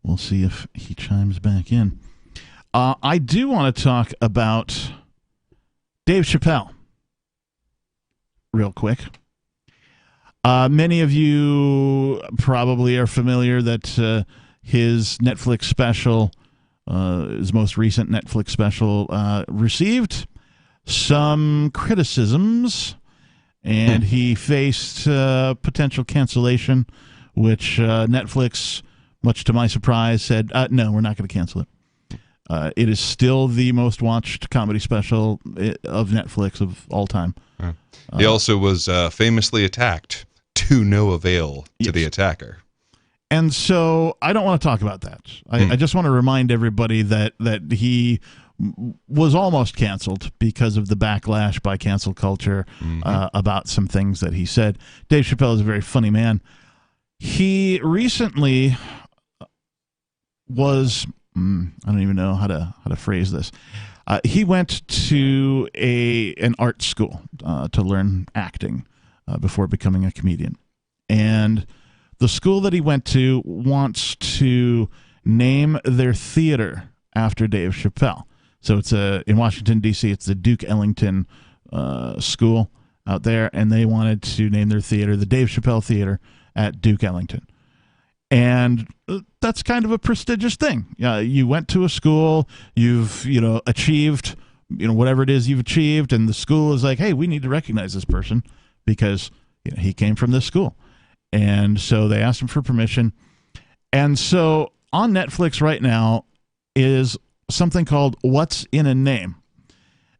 Speaker 13: we'll see if he chimes back in. I do want to talk about Dave Chappelle real quick. Many of you probably are familiar that his Netflix special, his most recent Netflix special, received some criticisms, and he faced potential cancellation, which Netflix, much to my surprise, said, no, we're not going to cancel it. It is still the most watched comedy special of Netflix of all time.
Speaker 12: He also was famously attacked to no avail to the attacker.
Speaker 13: And so I don't want to talk about that. I just want to remind everybody that he was almost canceled because of the backlash by cancel culture about some things that he said. Dave Chappelle is a very funny man. He recently was, I don't even know how to phrase this. He went to an art school to learn acting before becoming a comedian. And the school that he went to wants to name their theater after Dave Chappelle. So it's in Washington, D.C., it's the Duke Ellington School out there, and they wanted to name their theater the Dave Chappelle Theater at Duke Ellington. And that's kind of a prestigious thing. You went to a school, you've achieved whatever it is you've achieved, and the school is like, hey, we need to recognize this person because he came from this school. And so they asked him for permission. And so on Netflix right now is something called What's in a Name.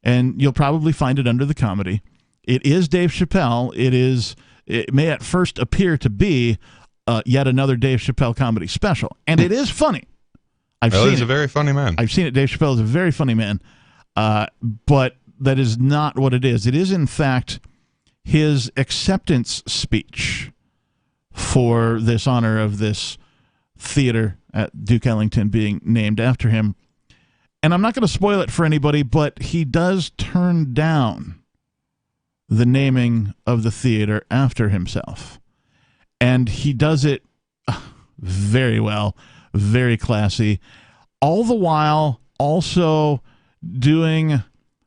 Speaker 13: And you'll probably find it under the comedy. It is Dave Chappelle. It may at first appear to be yet another Dave Chappelle comedy special. And it is funny.
Speaker 12: He's a very funny man.
Speaker 13: I've seen it. Dave Chappelle is a very funny man. But that is not what it is. It is, in fact, his acceptance speech for this honor of this theater at Duke Ellington being named after him. And I'm not going to spoil it for anybody, but he does turn down the naming of the theater after himself. And he does it very well, very classy, all the while also doing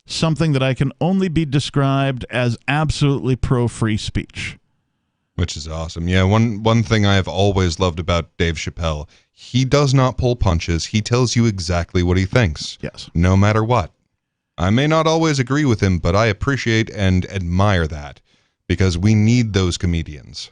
Speaker 13: something that I can only be described as absolutely pro-free speech.
Speaker 12: Which is awesome. Yeah, one thing I have always loved about Dave Chappelle, he does not pull punches. He tells you exactly what he thinks.
Speaker 13: Yes.
Speaker 12: No matter what. I may not always agree with him, but I appreciate and admire that because we need those comedians.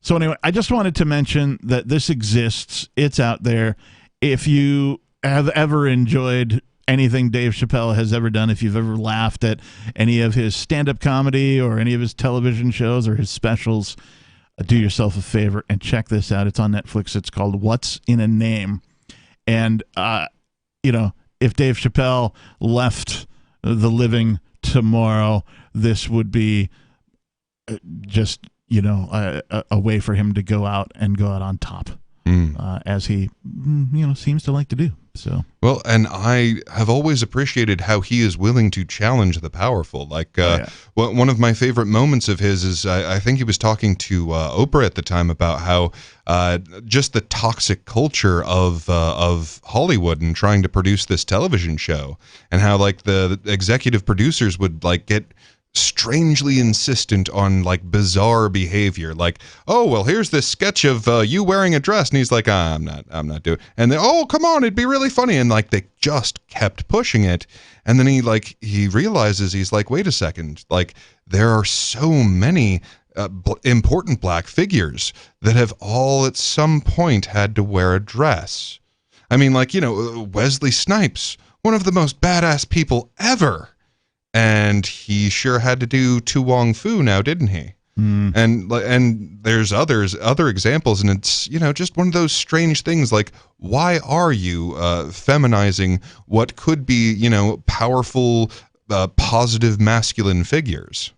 Speaker 13: So anyway, I just wanted to mention that this exists. It's out there. If you have ever enjoyed anything Dave Chappelle has ever done, if you've ever laughed at any of his stand-up comedy or any of his television shows or his specials, do yourself a favor and check this out. It's on Netflix. It's called What's in a Name. And, if Dave Chappelle left the living tomorrow, this would be just, a way for him to go out on top, as he, seems to like to do. So
Speaker 12: well, and I have always appreciated how he is willing to challenge the powerful. Like one of my favorite moments of his is I think he was talking to Oprah at the time about how just the toxic culture of Hollywood and trying to produce this television show, and how like the executive producers would like get strangely insistent on like bizarre behavior, like, oh well, here's this sketch of you wearing a dress, and he's like, I'm not doing, and then, oh come on, it'd be really funny, and like they just kept pushing it, and then he realizes, he's like, wait a second, like there are so many important black figures that have all at some point had to wear a dress. I mean, like, Wesley Snipes, one of the most badass people ever. And he sure had to do Tu Wong Fu now, didn't he? And there's other examples, and it's just one of those strange things. Like, why are you feminizing what could be powerful, positive masculine figures?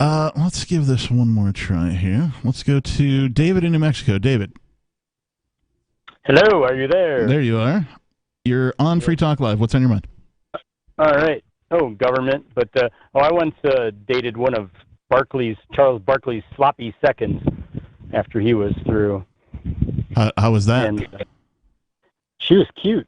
Speaker 13: Let's give this one more try here. Let's go to David in New Mexico. David.
Speaker 15: Hello, are you there?
Speaker 13: There you are. You're on Free Talk Live. What's on your mind?
Speaker 15: All right. Oh, government. But I once dated one of Charles Barkley's sloppy seconds after he was through.
Speaker 13: How was that?
Speaker 15: And, she was cute.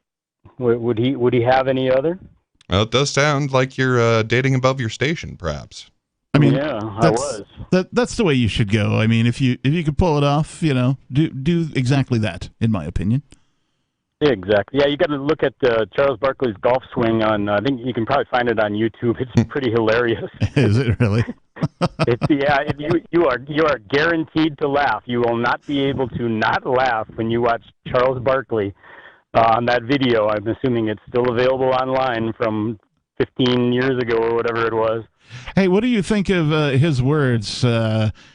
Speaker 15: Would he have any other?
Speaker 12: Well, it does sound like you're dating above your station, perhaps.
Speaker 13: I mean,
Speaker 15: yeah, I was.
Speaker 13: That's the way you should go. I mean, if you could pull it off, do exactly that, in my opinion.
Speaker 15: Yeah, exactly. Yeah, you got to look at Charles Barkley's golf swing on. I think you can probably find it on YouTube. It's pretty hilarious.
Speaker 13: Is it really?
Speaker 15: You are guaranteed to laugh. You will not be able to not laugh when you watch Charles Barkley on that video. I'm assuming it's still available online from 15 years ago or whatever it was.
Speaker 13: Hey, what do you think of his words?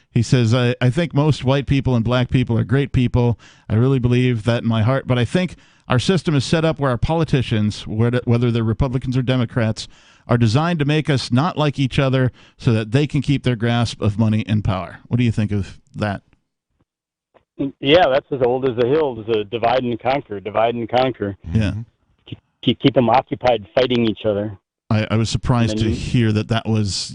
Speaker 13: He says, I think most white people and black people are great people. I really believe that in my heart. But I think our system is set up where our politicians, whether they're Republicans or Democrats, are designed to make us not like each other so that they can keep their grasp of money and power. What do you think of that?
Speaker 15: Yeah, that's as old as the hills, divide and conquer.
Speaker 13: Yeah.
Speaker 15: Keep them occupied fighting each other.
Speaker 13: I was surprised to hear that was,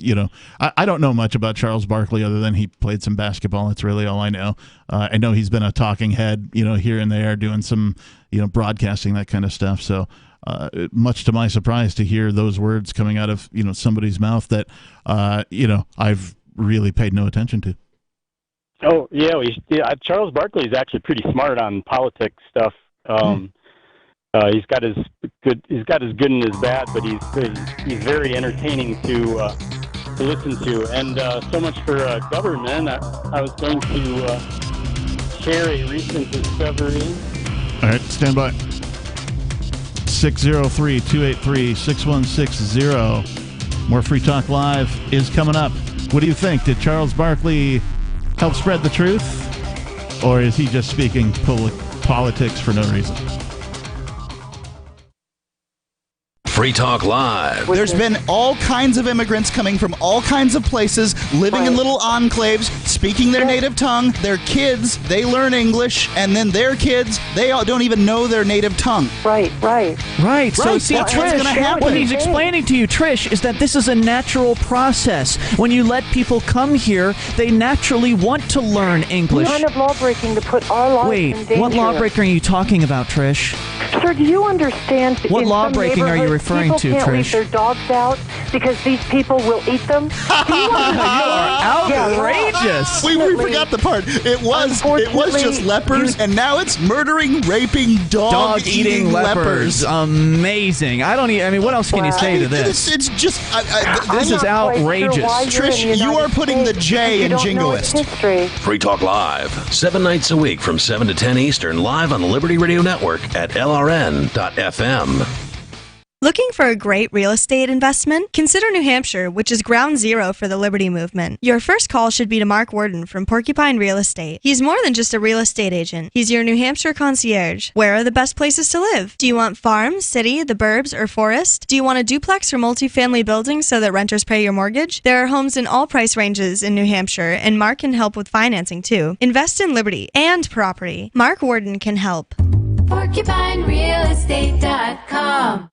Speaker 13: I don't know much about Charles Barkley other than he played some basketball. That's really all I know. I know he's been a talking head, here and there, doing some, broadcasting, that kind of stuff. So much to my surprise to hear those words coming out of, somebody's mouth that, I've really paid no attention to.
Speaker 15: Oh, yeah. Charles Barkley is actually pretty smart on politics stuff. He's got his good and his bad, but he's very entertaining to listen to. And so much for government. I was going to share a recent discovery.
Speaker 13: All right, stand by. 603-283-6160. More Free Talk Live is coming up. What do you think? Did Charles Barkley help spread the truth, or is he just speaking politics for no reason?
Speaker 11: Free Talk Live.
Speaker 18: There's been all kinds of immigrants coming from all kinds of places, living in little enclaves, speaking their native tongue. Their kids, they learn English, and then their kids, they all don't even know their native tongue.
Speaker 17: Right. So see, Trish, what he's explaining to you, Trish, is that this is a natural process. When you let people come here, they naturally want to learn English.
Speaker 19: What kind of lawbreaking to put our lives in danger?
Speaker 17: What lawbreaking are you talking about, Trish?
Speaker 19: Sir, do you understand?
Speaker 17: What lawbreaking are you referring referring to,
Speaker 19: people can't
Speaker 17: Trish?
Speaker 19: leave their dogs out because these people will eat them.
Speaker 17: You are outrageous.
Speaker 18: We forgot the part. It was just lepers, and now it's murdering, raping,
Speaker 17: dog-eating leopards. Amazing. I mean, what else can you say to this?
Speaker 18: It's just
Speaker 17: this is outrageous.
Speaker 18: Trish, you are putting the J in jingoist.
Speaker 11: Free Talk Live, 7 nights a week from 7 to 10 Eastern, live on the Liberty Radio Network at LRN.FM.
Speaker 6: Looking for a great real estate investment? Consider New Hampshire, which is ground zero for the Liberty Movement. Your first call should be to Mark Worden from Porcupine Real Estate. He's more than just a real estate agent. He's your New Hampshire concierge. Where are the best places to live? Do you want farm, city, the burbs, or forest? Do you want a duplex or multifamily building so that renters pay your mortgage? There are homes in all price ranges in New Hampshire, and Mark can help with financing too. Invest in Liberty and property. Mark Worden can help.
Speaker 7: PorcupineRealEstate.com.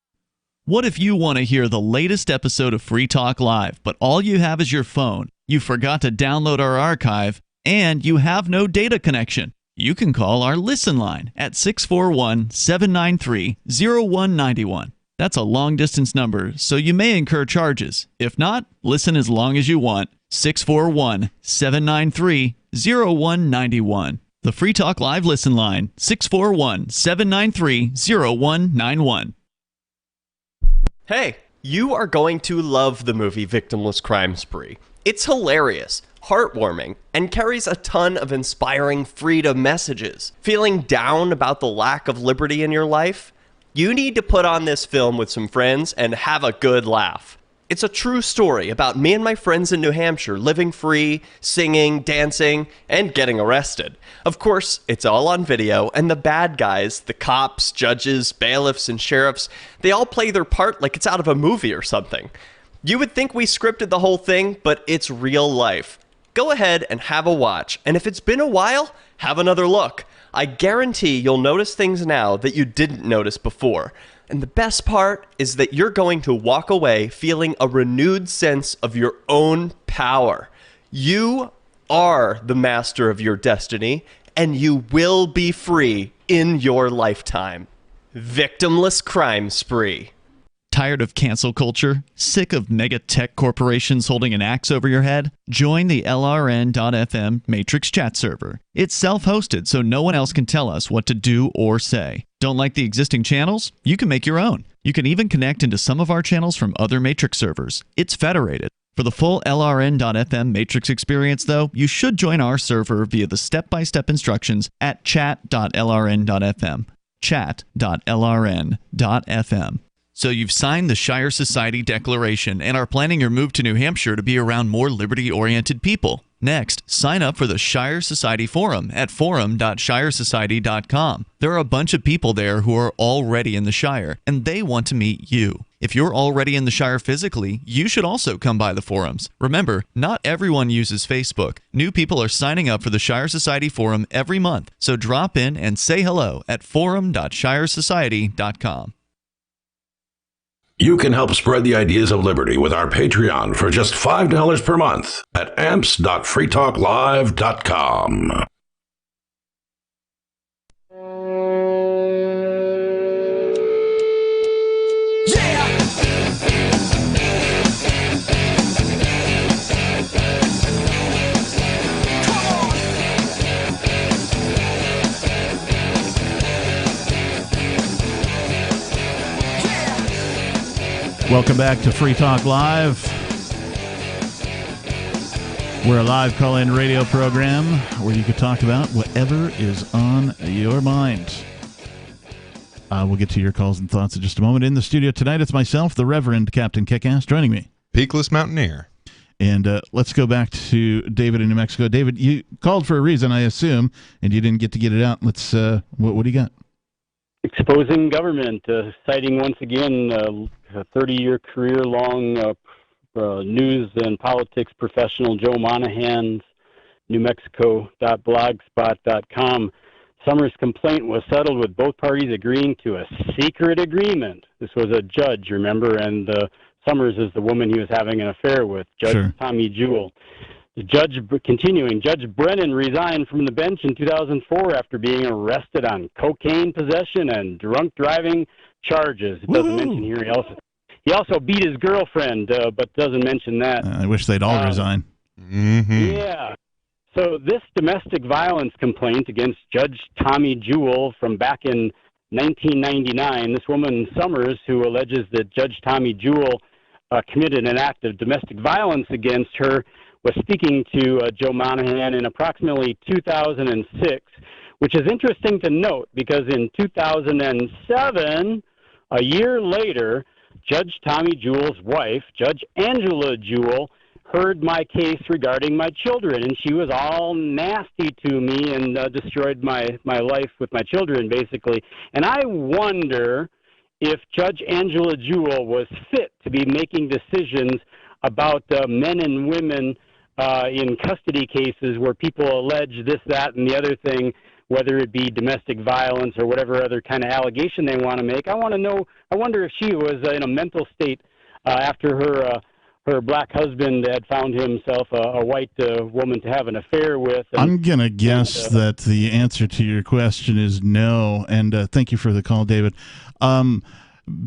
Speaker 5: What if you want to hear the latest episode of Free Talk Live, but all you have is your phone, you forgot to download our archive, and you have no data connection? You can call our Listen line at 641-793-0191. That's a long-distance number, so you may incur charges. If not, listen as long as you want. 641-793-0191. The Free Talk Live Listen line, 641-793-0191.
Speaker 20: Hey, you are going to love the movie Victimless Crime Spree. It's hilarious, heartwarming, and carries a ton of inspiring freedom messages. Feeling down about the lack of liberty in your life? You need to put on this film with some friends and have a good laugh. It's a true story about me and my friends in New Hampshire living free, singing, dancing, and getting arrested. Of course, it's all on video, and the bad guys, the cops, judges, bailiffs, and sheriffs, they all play their part like it's out of a movie or something. You would think we scripted the whole thing, but it's real life. Go ahead and have a watch, and if it's been a while, have another look. I guarantee you'll notice things now that you didn't notice before. And the best part is that you're going to walk away feeling a renewed sense of your own power. You are the master of your destiny, and you will be free in your lifetime. Victimless Crime Spree.
Speaker 5: Tired of cancel culture? Sick of mega tech corporations holding an axe over your head? Join the LRN.FM Matrix chat server. It's self-hosted, so no one else can tell us what to do or say. Don't like the existing channels? You can make your own. You can even connect into some of our channels from other Matrix servers. It's federated. For the full LRN.FM Matrix experience, though, you should join our server via the step-by-step instructions at chat.lrn.fm. Chat.lrn.fm. So you've signed the Shire Society Declaration and are planning your move to New Hampshire to be around more liberty-oriented people. Next, sign up for the Shire Society Forum at forum.shiresociety.com. There are a bunch of people there who are already in the Shire, and they want to meet you. If you're already in the Shire physically, you should also come by the forums. Remember, not everyone uses Facebook. New people are signing up for the Shire Society Forum every month, so drop in and say hello at forum.shiresociety.com.
Speaker 11: You can help spread the ideas of liberty with our Patreon for just $5 per month at amps.freetalklive.com.
Speaker 13: Welcome back to Free Talk Live. We're a live call-in radio program where you can talk about whatever is on your mind. We'll get to your calls and thoughts in just a moment. In the studio tonight, it's myself, the Reverend Captain Kickass, joining me.
Speaker 12: Peakless Mountaineer.
Speaker 13: And let's go back to David in New Mexico. David, you called for a reason, I assume, and you didn't get to get it out. Let's. What do you got?
Speaker 15: Exposing government, citing once again a 30-year career-long news and politics professional Joe Monahan's newmexico.blogspot.com. Summers' complaint was settled with both parties agreeing to a secret agreement. This was a judge, remember, and Summers is the woman he was having an affair with, Judge Tommy Jewell. The judge, continuing, Judge Brennan resigned from the bench in 2004 after being arrested on cocaine possession and drunk driving charges. It doesn't mention here he also He also beat his girlfriend, but doesn't mention that.
Speaker 13: I wish they'd all resign.
Speaker 12: Mm-hmm.
Speaker 15: Yeah. So this domestic violence complaint against Judge Tommy Jewell from back in 1999, this woman Summers, who alleges that Judge Tommy Jewell committed an act of domestic violence against her, was speaking to Joe Monahan in approximately 2006, which is interesting to note because in 2007, a year later, Judge Tommy Jewell's wife, Judge Angela Jewell, heard my case regarding my children, and she was all nasty to me and destroyed my life with my children, basically. And I wonder if Judge Angela Jewell was fit to be making decisions about men and women in custody cases where people allege this, that, and the other thing, whether it be domestic violence or whatever other kind of allegation they want to make. I wonder if she was in a mental state after her black husband had found himself a white woman to have an affair with.
Speaker 13: I'm going to guess that the answer to your question is no, and thank you for the call, David.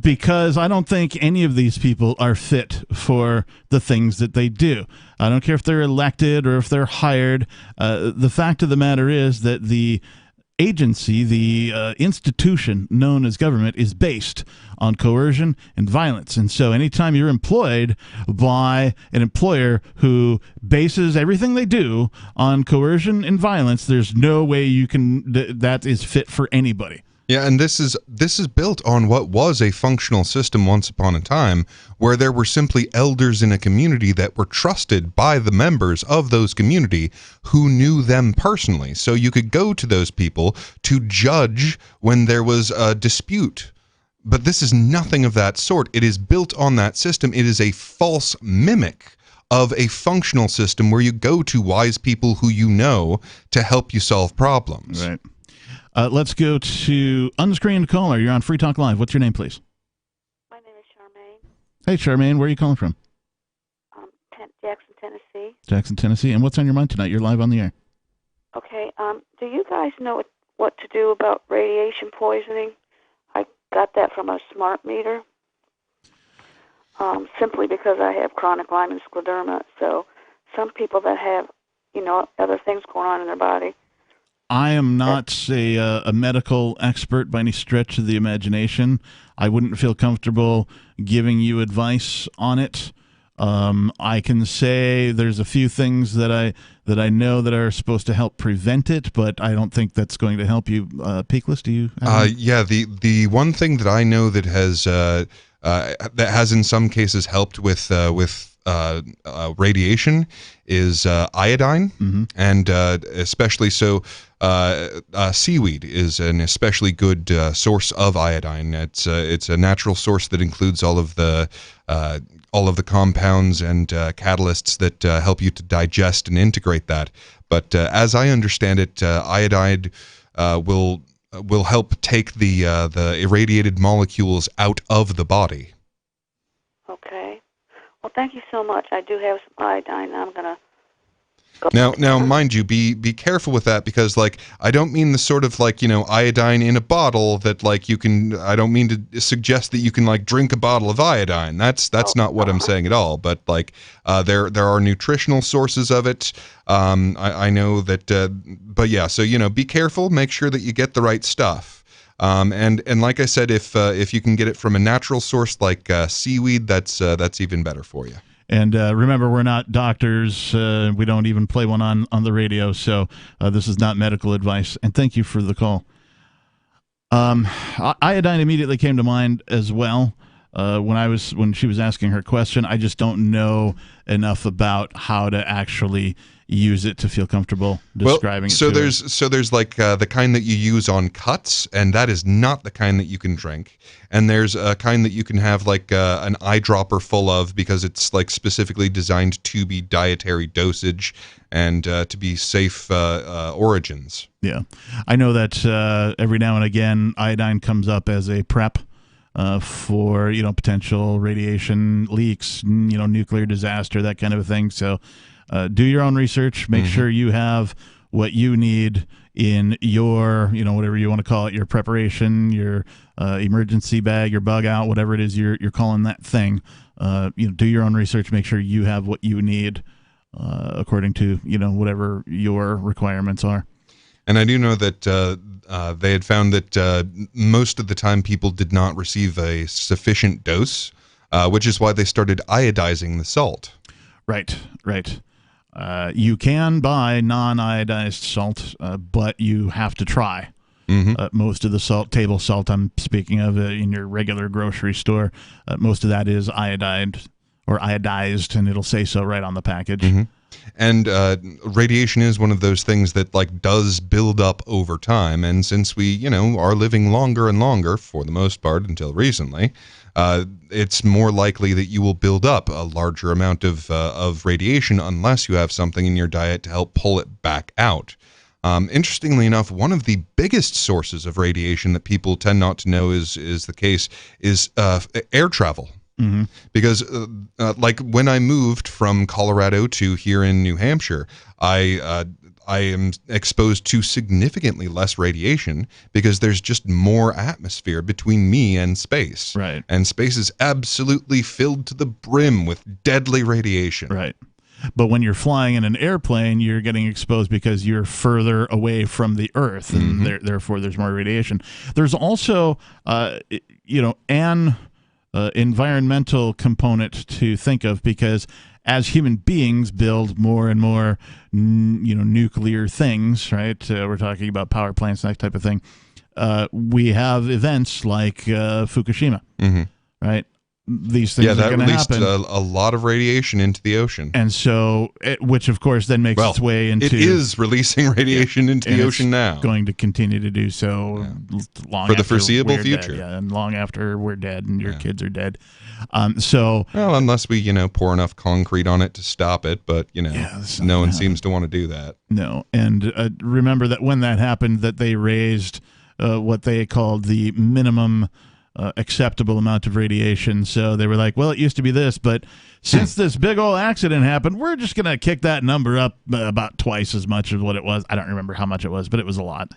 Speaker 13: Because I don't think any of these people are fit for the things that they do. I don't care if they're elected or if they're hired. The fact of the matter is that the agency, the institution known as government, is based on coercion and violence. And so anytime you're employed by an employer who bases everything they do on coercion and violence, there's no way you can that is fit for anybody.
Speaker 12: Yeah, and this is built on what was a functional system once upon a time, where there were simply elders in a community that were trusted by the members of those community who knew them personally. So you could go to those people to judge when there was a dispute. But this is nothing of that sort. It is built on that system. It is a false mimic of a functional system where you go to wise people who you know to help you solve problems.
Speaker 13: Right. Let's go to unscreened caller. You're on Free Talk Live. What's your name, please?
Speaker 7: My name is Charmaine.
Speaker 13: Hey, Charmaine. Where are you calling from?
Speaker 7: Jackson, Tennessee.
Speaker 13: Jackson, Tennessee. And what's on your mind tonight? You're live on the air.
Speaker 7: Okay. Do you guys know what to do about radiation poisoning? I got that from a smart meter. Simply because I have chronic Lyme scleroderma. So some people that have, other things going on in their body.
Speaker 13: I am not a medical expert by any stretch of the imagination. I wouldn't feel comfortable giving you advice on it. I can say there's a few things that I know that are supposed to help prevent it, but I don't think that's going to help you. Peakless, do you?
Speaker 12: Yeah, the one thing that I know that has in some cases helped with radiation is iodine, and especially so. Seaweed is an especially good source of iodine. It's a natural source that includes all of the compounds and catalysts that help you to digest and integrate that. But as I understand it, iodide will help take the irradiated molecules out of the body.
Speaker 7: Okay. Well, thank you so much. I do have some iodine. I'm gonna.
Speaker 12: Now, mind you, be careful with that, because I don't mean the sort of iodine in a bottle that you can. I don't mean to suggest that you can drink a bottle of iodine. That's not what I'm saying at all. But there are nutritional sources of it. I know that. But yeah, so be careful. Make sure that you get the right stuff. And like I said, if you can get it from a natural source like seaweed, that's even better for you.
Speaker 13: And remember, we're not doctors. We don't even play one on the radio. So this is not medical advice. And thank you for the call. Iodine immediately came to mind as well. When she was asking her question, I just don't know enough about how to actually use it to feel comfortable describing it.
Speaker 12: So there's the kind that you use on cuts, and that is not the kind that you can drink. And there's a kind that you can have an eyedropper full of, because it's specifically designed to be dietary dosage and to be safe origins.
Speaker 13: Yeah, I know that every now and again iodine comes up as a prep for potential radiation leaks, nuclear disaster, that kind of a thing. So do your own research. Make sure you have what you need in your, whatever you want to call it, your preparation, your emergency bag, your bug out, whatever it is you're calling that thing. Do your own research, make sure you have what you need according to, whatever your requirements are.
Speaker 12: And I do know that they had found that most of the time people did not receive a sufficient dose, which is why they started iodizing the salt.
Speaker 13: Right. You can buy non-iodized salt, but you have to try. Most of the table salt I'm speaking of in your regular grocery store, most of that is iodized, and it'll say so right on the package.
Speaker 12: And radiation is one of those things that does build up over time. And since we, are living longer and longer for the most part until recently, it's more likely that you will build up a larger amount of radiation unless you have something in your diet to help pull it back out. Interestingly enough, one of the biggest sources of radiation that people tend not to know is the case is air travel. Because when I moved from Colorado to here in New Hampshire, I am exposed to significantly less radiation because there's just more atmosphere between me and space.
Speaker 13: Right.
Speaker 12: And space is absolutely filled to the brim with deadly radiation.
Speaker 13: Right. But when you're flying in an airplane, you're getting exposed because you're further away from the Earth, and therefore there's more radiation. There's also, an environmental component to think of, because as human beings build more and more, nuclear things, right? We're talking about power plants and that type of thing. We have events like Fukushima, right? These things are going to happen.
Speaker 12: That released a lot of radiation into the ocean.
Speaker 13: And so, which of course then makes its way into...
Speaker 12: It is releasing radiation into the ocean now.
Speaker 13: Going to continue to do so long
Speaker 12: for the foreseeable future.
Speaker 13: Dead, and long after we're dead and your kids are dead. Well,
Speaker 12: unless we, pour enough concrete on it to stop it, but, no one seems to want to do that.
Speaker 13: No. And remember that when that happened, that they raised what they called the minimum acceptable amount of radiation. So they were like, well, it used to be this, but since this big old accident happened, we're just going to kick that number up about twice as much as what it was. I don't remember how much it was, but it was a lot.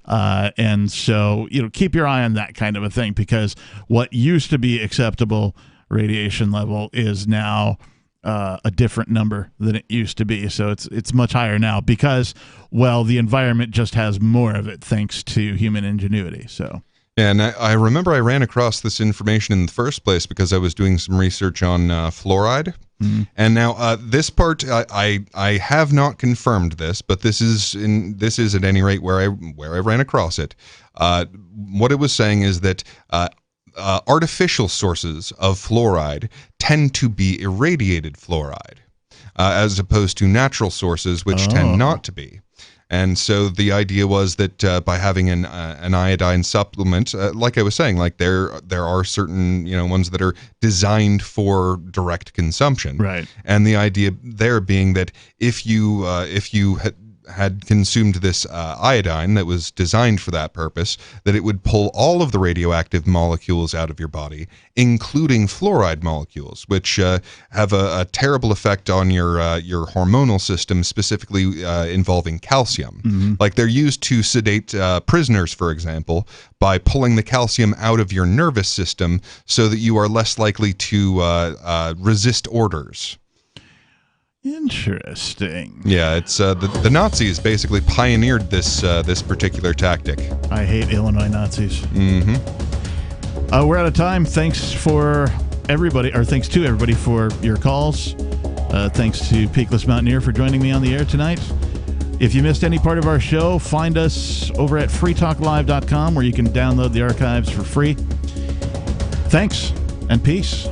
Speaker 13: And so, keep your eye on that kind of a thing, because what used to be acceptable radiation level is now a different number than it used to be. So it's much higher now because, the environment just has more of it thanks to human ingenuity. So.
Speaker 12: Yeah, and I remember I ran across this information in the first place because I was doing some research on fluoride. And now this part I have not confirmed this, but this is at any rate where I ran across it. What it was saying is that artificial sources of fluoride tend to be irradiated fluoride, as opposed to natural sources which tend not to be. And so the idea was that by having an iodine supplement, like I was saying, there are certain ones that are designed for direct consumption,
Speaker 13: right? And
Speaker 12: the idea there being that if you had consumed this iodine that was designed for that purpose, that it would pull all of the radioactive molecules out of your body, including fluoride molecules, which have a terrible effect on your hormonal system, specifically involving calcium. Like they're used to sedate prisoners, for example, by pulling the calcium out of your nervous system so that you are less likely to resist orders.
Speaker 13: Interesting.
Speaker 12: Yeah, it's the Nazis basically pioneered this particular tactic.
Speaker 13: I hate Illinois Nazis. We're out of time. Thanks to everybody for your calls. Thanks to Peakless Mountaineer for joining me on the air tonight. If you missed any part of our show, find us over at freetalklive.com, where you can download the archives for free. Thanks and peace.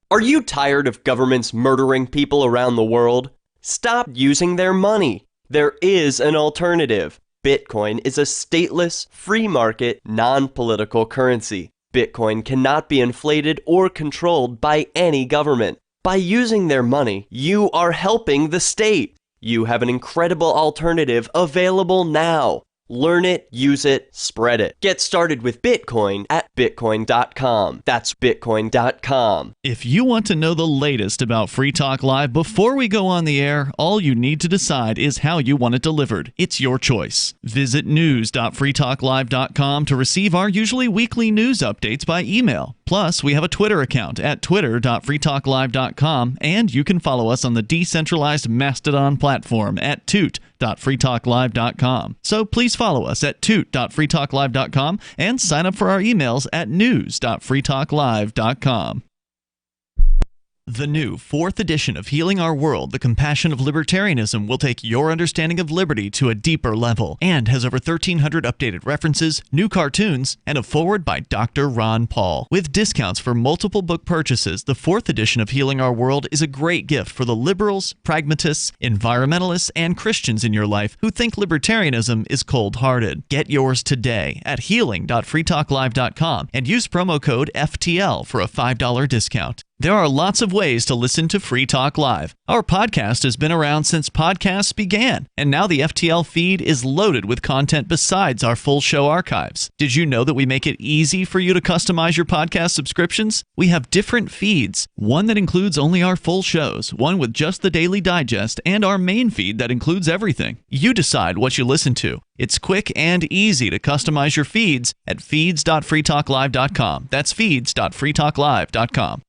Speaker 20: Are you tired of governments murdering people around the world? Stop using their money. There is an alternative. Bitcoin is a stateless, free market, non-political currency. Bitcoin cannot be inflated or controlled by any government. By using their money, you are helping the state. You have an incredible alternative available now. Learn it, use it, spread it. Get started with Bitcoin at Bitcoin.com. That's Bitcoin.com.
Speaker 5: If you want to know the latest about Free Talk Live before we go on the air, all you need to decide is how you want it delivered. It's your choice. Visit news.freetalklive.com to receive our usually weekly news updates by email. Plus, we have a Twitter account at twitter.freetalklive.com, and you can follow us on the decentralized Mastodon platform at toot.freetalklive.com. So please follow us at toot.freetalklive.com and sign up for our emails at news.freetalklive.com. The new 4th edition of Healing Our World, The Compassion of Libertarianism, will take your understanding of liberty to a deeper level and has over 1,300 updated references, new cartoons, and a foreword by Dr. Ron Paul. With discounts for multiple book purchases, the 4th edition of Healing Our World is a great gift for the liberals, pragmatists, environmentalists, and Christians in your life who think libertarianism is cold-hearted. Get yours today at healing.freetalklive.com and use promo code FTL for a $5 discount. There are lots of ways to listen to Free Talk Live. Our podcast has been around since podcasts began, and now the FTL feed is loaded with content besides our full show archives. Did you know that we make it easy for you to customize your podcast subscriptions? We have different feeds, one that includes only our full shows, one with just the Daily Digest, and our main feed that includes everything. You decide what you listen to. It's quick and easy to customize your feeds at feeds.freetalklive.com. That's feeds.freetalklive.com.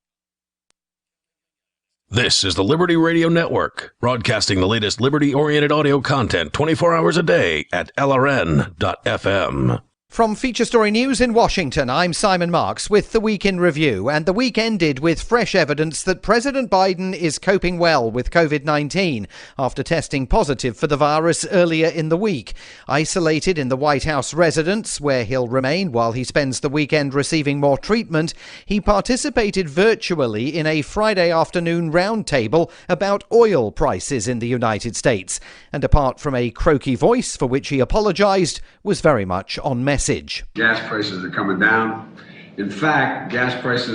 Speaker 11: This is the Liberty Radio Network, broadcasting the latest liberty-oriented audio content 24 hours a day at LRN.FM.
Speaker 1: From Feature Story News in Washington, I'm Simon Marks with the Week in Review, and the week ended with fresh evidence that President Biden is coping well with COVID-19 after testing positive for the virus earlier in the week. Isolated in the White House residence, where he'll remain while he spends the weekend receiving more treatment, he participated virtually in a Friday afternoon roundtable about oil prices in the United States, and apart from a croaky voice for which he apologized, was very much on message.
Speaker 14: Gas prices are coming down. In fact, gas prices